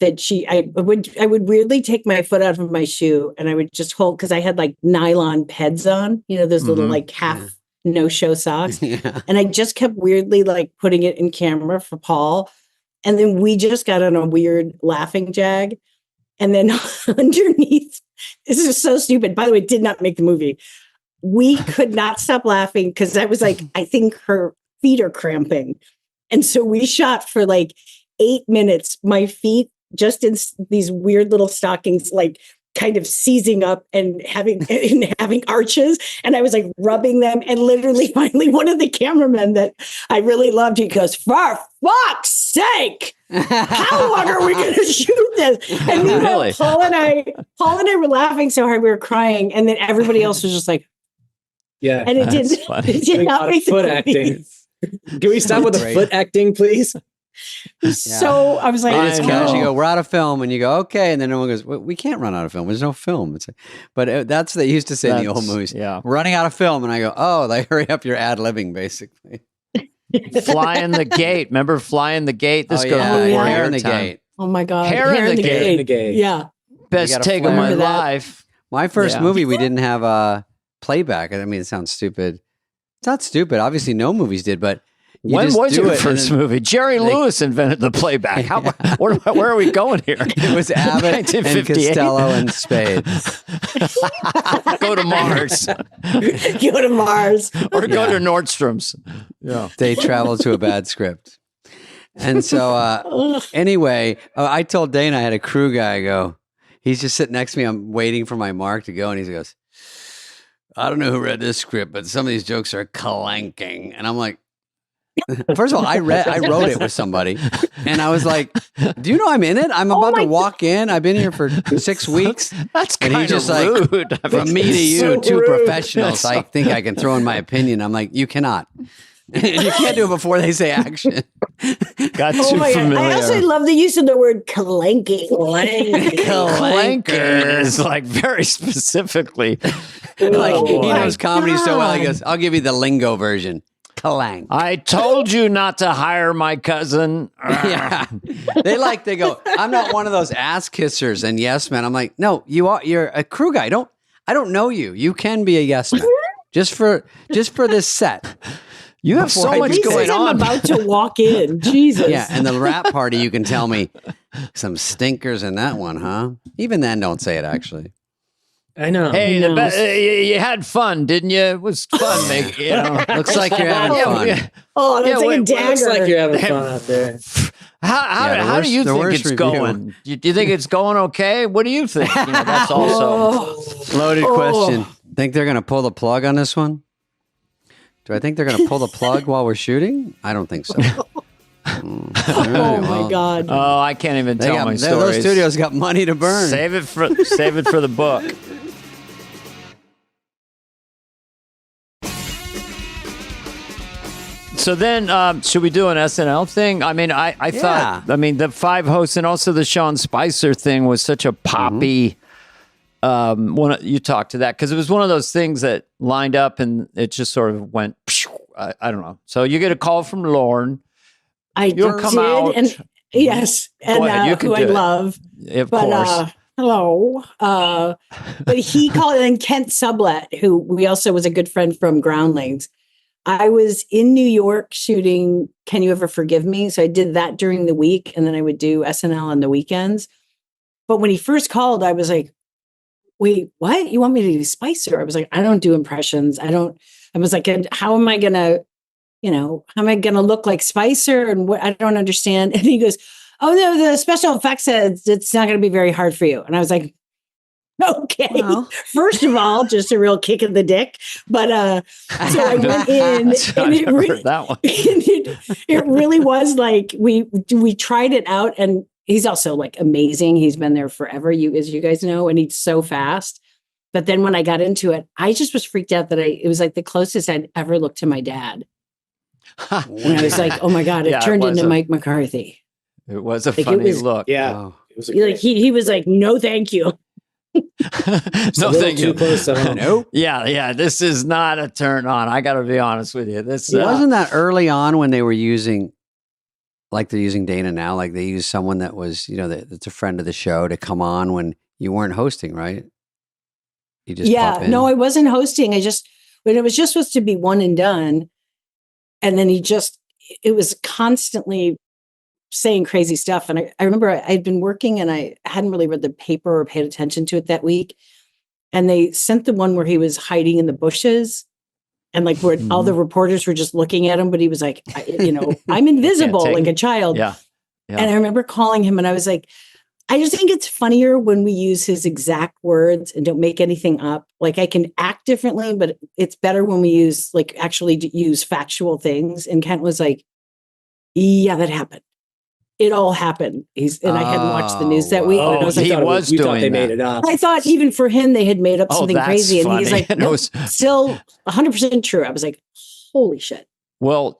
that I would weirdly take my foot out of my shoe and I would just hold, because I had like nylon peds on, those little like half no-show socks. And I just kept weirdly like putting it in camera for Paul. And then we just got on a weird laughing jag. And then underneath, this is so stupid. By the way, did not make the movie. We could not stop laughing because I was like, I think her feet are cramping. And so we shot for like 8 minutes, my feet just in these weird little stockings, like kind of seizing up and having arches. And I was like rubbing them. And literally, finally, one of the cameramen that I really loved, he goes, for fuck's sake, how long are we going to shoot this? And meanwhile, Paul and I were laughing so hard we were crying. And then everybody else was just like, yeah. And it did not make foot acting. Can we stop with the foot acting, please? So I was like, you go, we're out of film, and you go, okay, and then no one goes, we can't run out of film. There's no film. But that's what they used to say in the old movies. Yeah, we're running out of film, and I go, oh, they hurry up your ad-libbing, basically. Flying the gate. Remember Flying the Gate? This goes Hair in the Gate. Oh my God, Hair in the Gate. Yeah, best take of my life. My first movie, we didn't have a playback. I mean, it sounds stupid. It's not stupid. Obviously, no movies did, but. When was your first movie? Jerry Lewis invented the playback. Where are we going here? It was Abbott and Costello and Spade. Go to Mars. Go to Mars. Or go to Nordstrom's. Yeah. They traveled to a bad script. And so anyway, I told Dane I had a crew guy go. He's just sitting next to me. I'm waiting for my mark to go. And he goes, I don't know who read this script, but some of these jokes are clanking. And I'm like, first of all, I wrote it with somebody, and I was like, "Do you know I'm in it? I'm about to walk in. I've been here for 6 weeks." That's kind of rude. Like, from me to you, two professionals. I think I can throw in my opinion. I'm like, you cannot. You can't do it before they say action. Got too familiar. I also love the use of the word clanking. Clanking is like very specifically. Like he knows comedy so well. He goes, "I'll give you the lingo version." Clank. I told you not to hire my cousin. Yeah. They go, I'm not one of those ass kissers and yes man. I'm like, no, you're a crew guy. I don't know you. You can be a yes man. just for this set. You have so much going on. I'm about to walk in. Jesus. Yeah, and the rap party, you can tell me some stinkers in that one, huh? Even then, don't say it actually. I know. Hey, you had fun, didn't you? It was fun. Looks like you're having fun. Oh, that's like a dagger. Looks like you're having fun out there. How do you think it's going? Do you think it's going okay? What do you think? That's also loaded question. Think they're going to pull the plug on this one? Do I think they're going to pull the plug while we're shooting? I don't think so. Oh my God! Oh, I can't even tell my stories. Those studios got money to burn. Save it for the book. So then, should we do an SNL thing? I mean, I thought, the 5 hosts and also the Sean Spicer thing was such a poppy. You talked to that because it was one of those things that lined up and it just sort of went. I don't know. So you get a call from Lorne. You'll come out. And yes, and who I love. Of course. Hello. But he called in Kent Sublett, who we also was a good friend from Groundlings. I was in New York shooting Can You Ever Forgive Me? So I did that during the week, and then I would do SNL on the weekends. But when he first called, I was like, wait, what? You want me to do Spicer? I was like, I don't do impressions. I was like, and how am I going to, how am I going to look like Spicer? And what, I don't understand. And he goes, oh no, the special effects said it's not going to be very hard for you. And I was like, okay, well, first of all, just a real kick in the dick. But so I went in and it really was like, we tried it out, and he's also like amazing. He's been there forever, as you guys know, and he's so fast. But then when I got into it, I just was freaked out that it was like the closest I'd ever looked to my dad. And I was like, oh my God, it turned into Mike McCarthy. It was a funny look. Yeah. Oh. It was he was like, no, thank you. No, thank you. Too close to home. Nope. Yeah. This is not a turn on. I got to be honest with you. This wasn't that early on when they were using, like they're using Dana now, like they used someone that was, that's a friend of the show to come on when you weren't hosting, right? You just pop in. No, I wasn't hosting. When it was just supposed to be one and done. And then it was constantly saying crazy stuff. And I remember I'd been working and I hadn't really read the paper or paid attention to it that week. And they sent the one where he was hiding in the bushes and like where all the reporters were just looking at him, but he was like, I'm invisible like a child. Yeah. And I remember calling him and I was like, I just think it's funnier when we use his exact words and don't make anything up. Like I can act differently, but it's better when we use actually use factual things. And Kent was like, yeah, that happened. It all happened. I hadn't watched the news that week. Oh, and I was like, you thought they made it up. I thought even for him, they had made up something crazy. Funny. And he's like, no, still 100% true. I was like, holy shit. Well,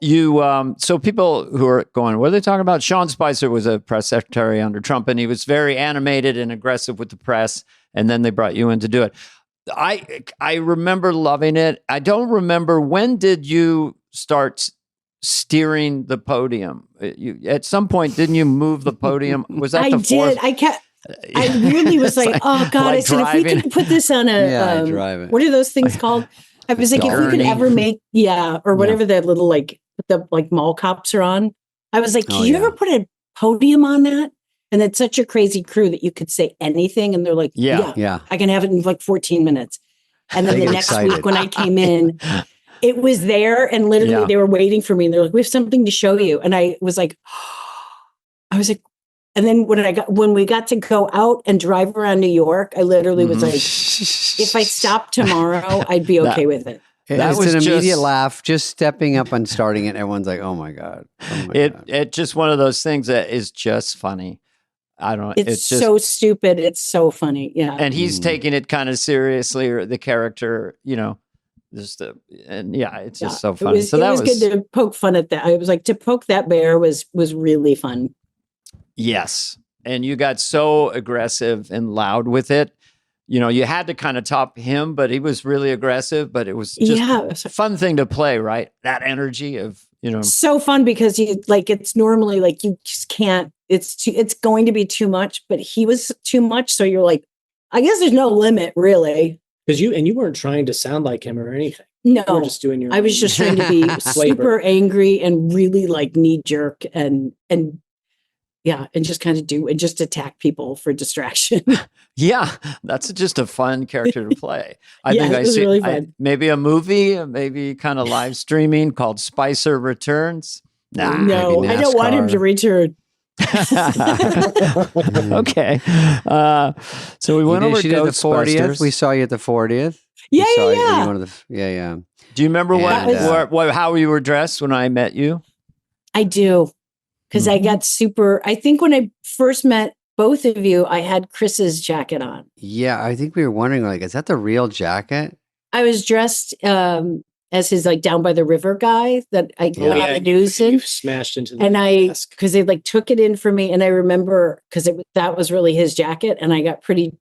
so people who are going, what are they talking about? Sean Spicer was a press secretary under Trump, and he was very animated and aggressive with the press. And then they brought you in to do it. I remember loving it. I don't remember, when did you start steering the podium? At some point, didn't you move the podium? Was that the fourth? I really was like, oh God, I said, driving. if we could put this on driving. What are those things called? I was like, if we could ever make, or whatever that little, the mall cops are on. I was like, can you ever put a podium on that? And it's such a crazy crew that you could say anything. And they're like, yeah, I can have it in 14 minutes. And then the next week when I came in, it was there, and literally they were waiting for me. And they're like, we have something to show you. And I was like, and then when we got to go out and drive around New York, I literally was like, if I stopped tomorrow, I'd be okay with it. That was an immediate laugh, just stepping up and starting it. Everyone's like, oh my God. It's just one of those things that is just funny. I don't know. It's just so stupid. It's so funny. Yeah. And he's taking it kind of seriously, or the character, it's just so funny. It was good to poke fun at that. I was like, to poke that bear was really fun. Yes. And you got so aggressive and loud with it. You had to kind of top him, but he was really aggressive, but it was just a fun thing to play, right? That energy of, So fun, because it's normally you just can't, it's going to be too much, but he was too much. So you're like, I guess there's no limit really. Because you weren't trying to sound like him or anything. No, you were just doing your. I was just trying to be super angry and really knee jerk and just kind of do and just attack people for distraction. Yeah, that's just a fun character to play. I think it was really fun. Maybe a movie, maybe kind of live streaming called Spicer Returns. Nah, no, I don't want him to return. Okay. So we went over to the 40th. We saw you at the 40th. Yeah. Do you remember how you were dressed when I met you? I do. Because I got I think when I first met both of you, I had Chris's jacket on. Yeah, I think we were wondering, is that the real jacket? I was dressed as his Down by the River guy that I got on the news in. You smashed into the desk. Because they took it in for me. And I remember, because that was really his jacket. And I got pretty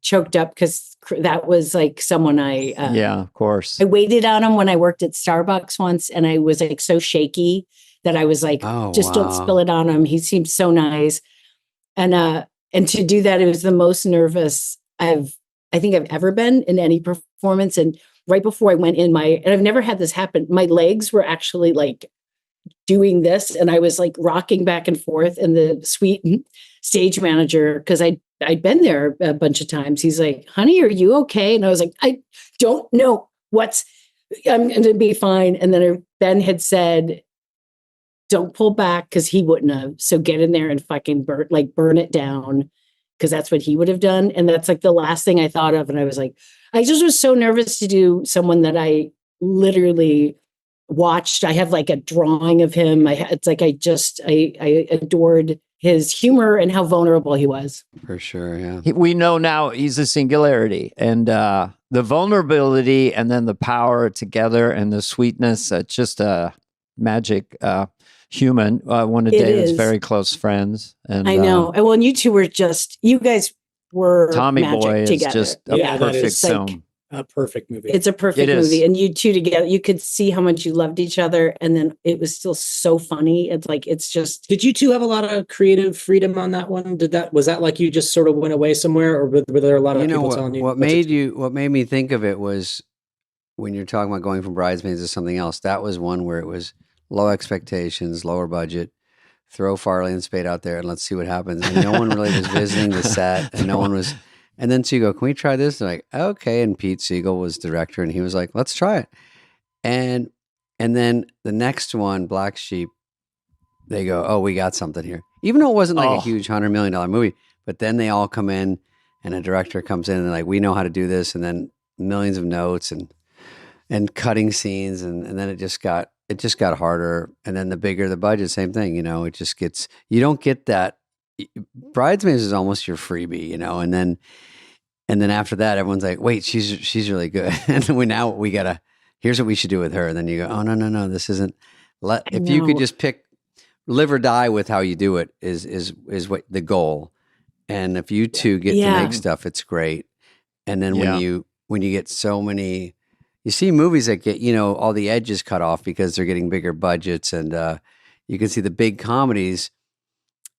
choked up because that was someone of course. I waited on him when I worked at Starbucks once. And I was so shaky that I was don't spill it on him. He seemed so nice. And to do that, it was the most nervous I think I've ever been in any performance. And right before I went in and I've never had this happen, my legs were actually doing this. And I was rocking back and forth, and the sweet stage manager, because I I'd been there a bunch of times. He's like, honey, are you okay? And I was like, I don't know I'm going to be fine. And then Ben had said, don't pull back because he wouldn't have. So get in there and fucking burn it down because that's what he would have done. And that's like the last thing I thought of. And I was like, I just was so nervous to do someone that I literally watched. I have like a drawing of him. It's like I adored his humor and how vulnerable he was. For sure, yeah. We know now he's a singularity, and the vulnerability and then the power together and the sweetness. Just a magic human. One of David's very close friends. And I know. And well, you two were you guys were Tommy magic Boy is together. just a perfect film. Like, a perfect movie. It's a perfect movie. And you two together, you could see how much you loved each other. And then it was still so funny. It's like, it's just. Did you two have a lot of creative freedom on that one? Was that like you just sort of went away somewhere, or were there a lot of people telling you? What made me think of it was when you're talking about going from Bridesmaids to something else, that was one where it was low expectations, lower budget, throw Farley and Spade out there and let's see what happens. And no one really was visiting the set, and no one was. And then so you go, can we try this? They're like, okay. And Pete Siegel was director, and he was like, let's try it. And then the next one, Black Sheep, they go, oh, we got something here. Even though it wasn't like a huge $100 million movie, but then they all come in, and a director comes in and like, we know how to do this. And then millions of notes and cutting scenes. And then it just got harder. And then the bigger the budget, same thing, it just gets, you don't get that. Bridesmaids is almost your freebie, and then after that, everyone's like, wait, she's really good. And then here's what we should do with her. And then you go, oh, no, this isn't, if you could just pick live or die with how you do it is what the goal. And if you two get to make stuff, it's great. And then when you get so many, you see movies that get, all the edges cut off because they're getting bigger budgets, and you can see the big comedies.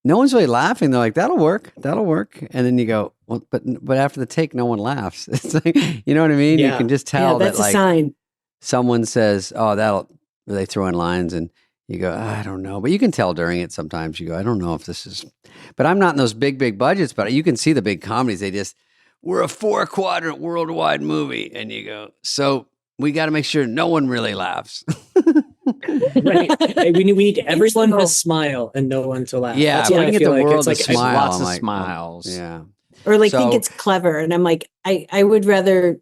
No one's really laughing. They're like, that'll work. And then you go, well, but after the take, no one laughs. It's like, you know what I mean? Yeah. You can just tell that's that like a sign. Someone says, oh, they throw in lines, and you go, I don't know. But you can tell during it sometimes. You go, I don't know if this is, but I'm not in those big budgets, but you can see the big comedies. We're a 4-quadrant worldwide movie. And you go, so we got to make sure no one really laughs. Right. We need everyone to smile and no one to laugh. Yeah, that's what I get feel the like. world It's to like smile. Lots of like, smiles. Yeah. Or think it's clever. And I'm like, I would rather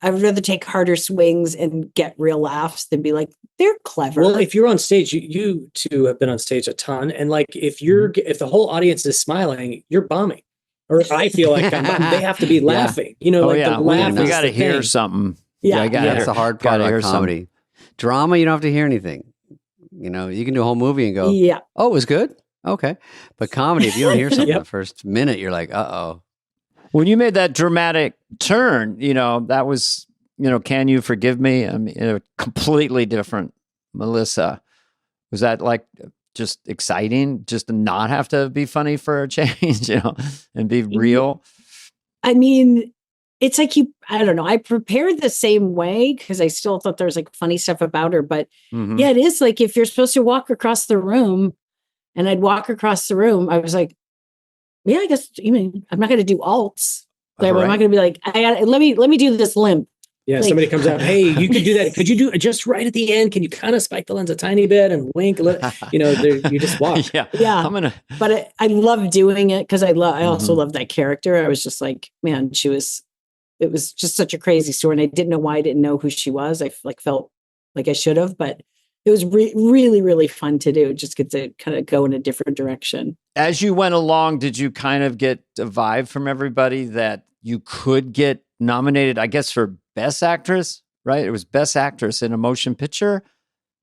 take harder swings and get real laughs than be like, they're clever. Well, if you're on stage, you two have been on stage a ton. And like, if the whole audience is smiling, you're bombing. Or I feel like they have to be laughing. The laugh. We got to hear something. Yeah. That's the hard part about comedy. Drama, you don't have to hear anything. You can do a whole movie and go, oh, it was good? Okay. But comedy, if you don't hear something the first minute, you're like, uh-oh. When you made that dramatic turn, that was, Can You Forgive Me? I mean, a completely different Melissa. Was that like just exciting just to not have to be funny for a change, and be real? I mean, it's like I don't know. I prepared the same way because I still thought there was like funny stuff about her. But it is like if you're supposed to walk across the room, and I'd walk across the room, I was like, yeah, I guess I'm not going to do alts. Like, I'm not going to be like, let me do this limp. Yeah, somebody comes up, hey, you could do that. Could you do it just right at the end? Can you kind of spike the lens a tiny bit and wink? You just walk. Yeah. But I love doing it because I also love that character. I was just like, man, it was just such a crazy story. And I didn't know why I didn't know who she was. I felt like I should have, but it was really, really fun to do. Just get to kind of go in a different direction. As you went along, did you kind of get a vibe from everybody that you could get nominated, I guess, for Best Actress, right? It was Best Actress in a Motion Picture.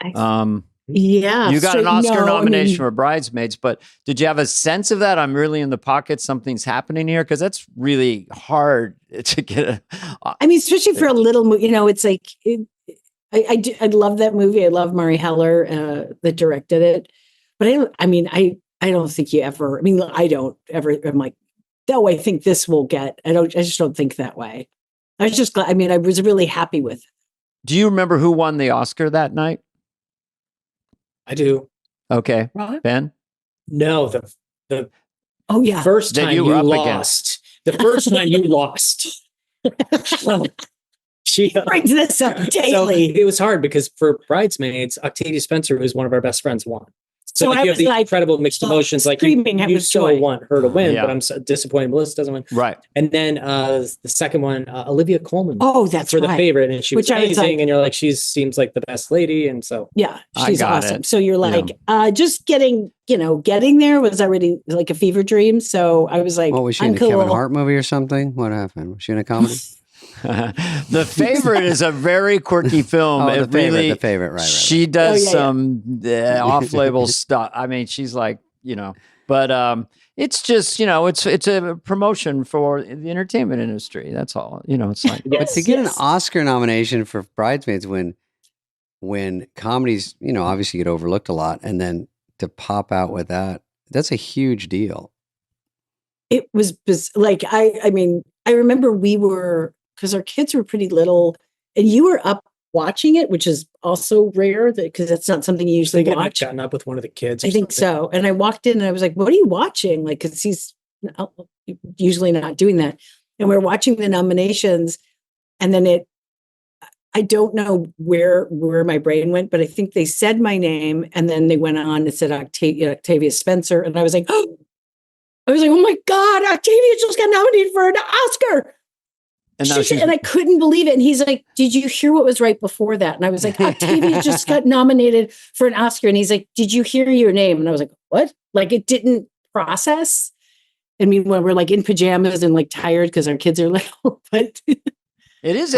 Yeah. You got an Oscar nomination for Bridesmaids, but did you have a sense of that? I'm really in the pocket. Something's happening here, because that's really hard to get. Especially for a little movie, it's like, I love that movie. I love Murray Heller that directed it, but I don't think you ever, I don't ever, I'm like, no, I think this will get, I just don't think that way. I was just glad, I was really happy with it. Do you remember who won the Oscar that night? I do. Okay. Right. Ben? No, the Oh yeah. First That time you you were up lost. The first time you lost. She brings this up so daily. it was hard because for Bridesmaids, Octavia Spencer, who's one of our best friends, won. So like, I you have was these like, incredible mixed emotions. Like screaming you with so joy. want her to win, Yeah. but I'm so disappointed Melissa doesn't win. Right. And then the second one, Olivia Colman. Oh, that's for the right. favorite, and she was Which I was amazing. like- And you're like, she seems like the best lady, and so Yeah, I she's got awesome. it. So you're like, just getting there was already like a fever dream. So I was like, What was she in a Kevin Hart movie or something? What happened? Was she in a comedy? The Favorite is a very quirky film. Oh, the favorite, right. She does yeah. some off-label stuff. I mean, she's like, but it's just, it's a promotion for the entertainment industry. That's all. It's like, But to get an Oscar nomination for Bridesmaids when comedies, obviously get overlooked a lot, and then to pop out with that's a huge deal. It was like, I mean, I remember because our kids were pretty little, and you were up watching it, which is also rare because that's not something you usually watch. Gotten up with one of the kids. I think so. And I walked in and I was like, what are you watching? Like, because he's usually not doing that. And we're watching the nominations, and then I don't know where my brain went, but I think they said my name, and then they went on and said Octavia Spencer. And I was like, oh my God, Octavia just got nominated for an Oscar. And I couldn't believe it. And he's like, did you hear what was right before that? And I was like, Octavia just got nominated for an Oscar. And he's like, did you hear your name? And I was like, what? Like, it didn't process. I mean, when we're like in pajamas and like tired because our kids are little, but it is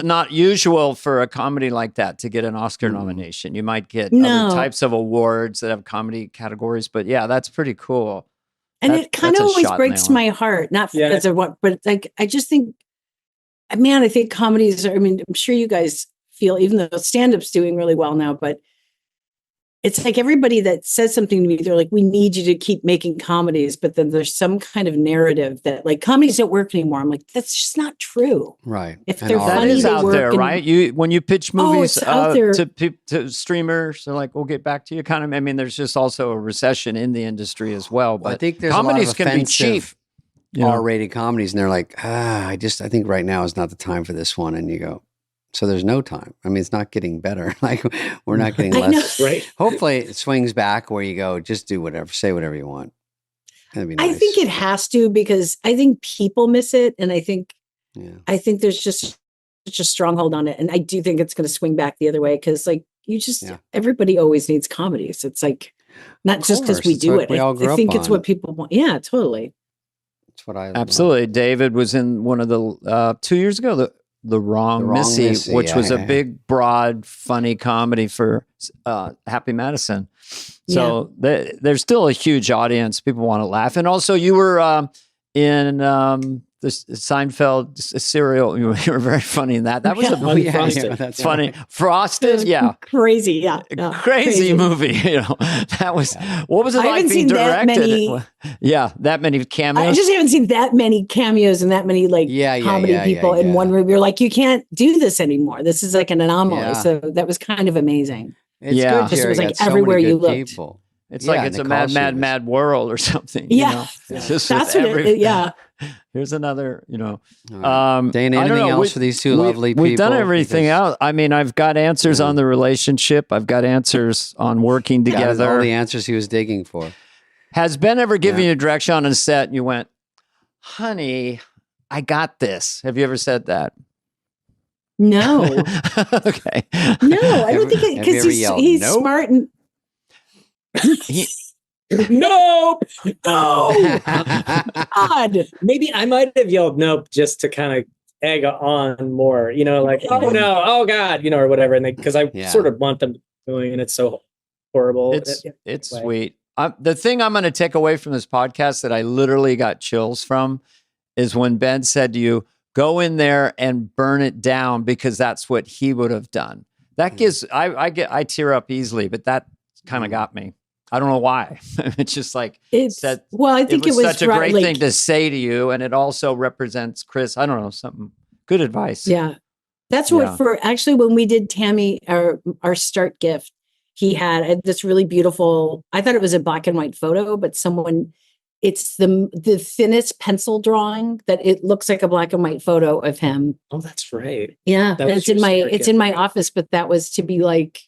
not usual for a comedy like that to get an Oscar nomination. You might get other types of awards that have comedy categories, but yeah, that's pretty cool. And it kind of always breaks my heart, not because of what, but like, I just think, man, I think comedies are, I mean, I'm sure you guys feel, even though stand-up's doing really well now, but it's like everybody that says something to me, they're like, we need you to keep making comedies. But then there's some kind of narrative that like comedies don't work anymore. I'm like, that's just not true. Right. If they're funny, that is out there, right? When you pitch movies to streamers, they're like, we'll get back to you. Kind of, I mean, there's just also a recession in the industry as well. But I think there's comedies can be cheap. R-rated comedies, and they're like, I think right now is not the time for this one. And you go, so there's no time. I mean, it's not getting better. Like we're not getting less. Right. Hopefully it swings back where you go, just do whatever, say whatever you want. That'd be nice. I think it has to, because I think people miss it. And I think there's just such a stronghold on it. And I do think it's going to swing back the other way. Cause like everybody always needs comedies. It's like, not just because we do it. I think it's what people want. Yeah, totally. That's what I absolutely love. David was in one of the 2 years ago, the Wrong Missy, which was a big, broad, funny comedy for Happy Madison. So there's still a huge audience. People want to laugh. And also you were in the Seinfeld serial. You were very funny in that. That was that's funny. Frosted, crazy, crazy movie. That was. What was it like being directed? That many cameos. I just haven't seen that many cameos and that many comedy people in one room. You're like, you can't do this anymore. This is like an anomaly. Yeah. So that was kind of amazing. It's good. Just was like everywhere you looked. People. It's like it's Nicole, a mad world or something. It's just that's what Here's another, Dane, anything else for these two lovely people? We've done everything out. I mean, I've got answers on the relationship. I've got answers on working together. All the answers he was digging for. Has Ben ever given you direction on a set and you went, honey, I got this? Have you ever said that? No. Okay. No, I don't think it, because he's smart and nope. No. God. Maybe I might have yelled nope just to kind of egg on more, like, oh no, oh God, or whatever. And because I sort of want them doing, and it's so horrible. It's sweet. The thing I'm going to take away from this podcast that I literally got chills from is when Ben said to you, go in there and burn it down, because that's what he would have done. That gives, I tear up easily, but that kind of got me. I don't know why. It's just like, I think it was such a great thing to say to you. And it also represents Chris. I don't know, something good advice. Yeah. That's what when we did Tammy, our start gift, he had this really beautiful, I thought it was a black and white photo, but someone it's the thinnest pencil drawing that it looks like a black and white photo of him. Oh, that's right. Yeah, That was it's in your my secret it's in gift, my right? office, but that was to be like,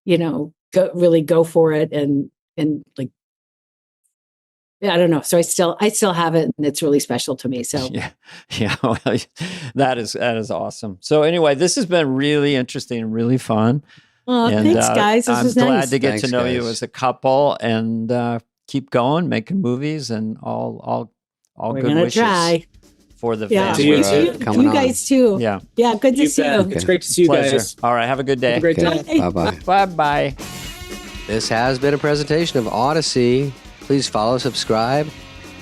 really go for it and like, yeah, I don't know. So I still have it, and it's really special to me. So Yeah. Well, that is awesome. So anyway, this has been really interesting and really fun. And, thanks, guys. This I'm was glad nice. to get Thanks, to know you guys. as a couple and keep going, making movies, and all We're good gonna wishes try. for the Yeah, To you family. too. coming you on. guys too. Yeah. Yeah, good to You see bet. you. It's great to see you Pleasure. guys. All right. Have a good day. Have a great Okay. day. Bye-bye. Bye-bye. This has been a presentation of Odyssey. Please follow, subscribe,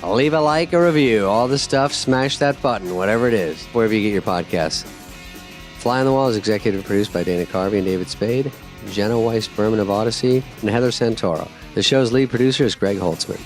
leave a like, a review, all the stuff. Smash that button, whatever it is, wherever you get your podcasts. Fly on the Wall is executive produced by Dana Carvey and David Spade, Jenna Weiss Berman of Odyssey, and Heather Santoro. The show's lead producer is Greg Holtzman.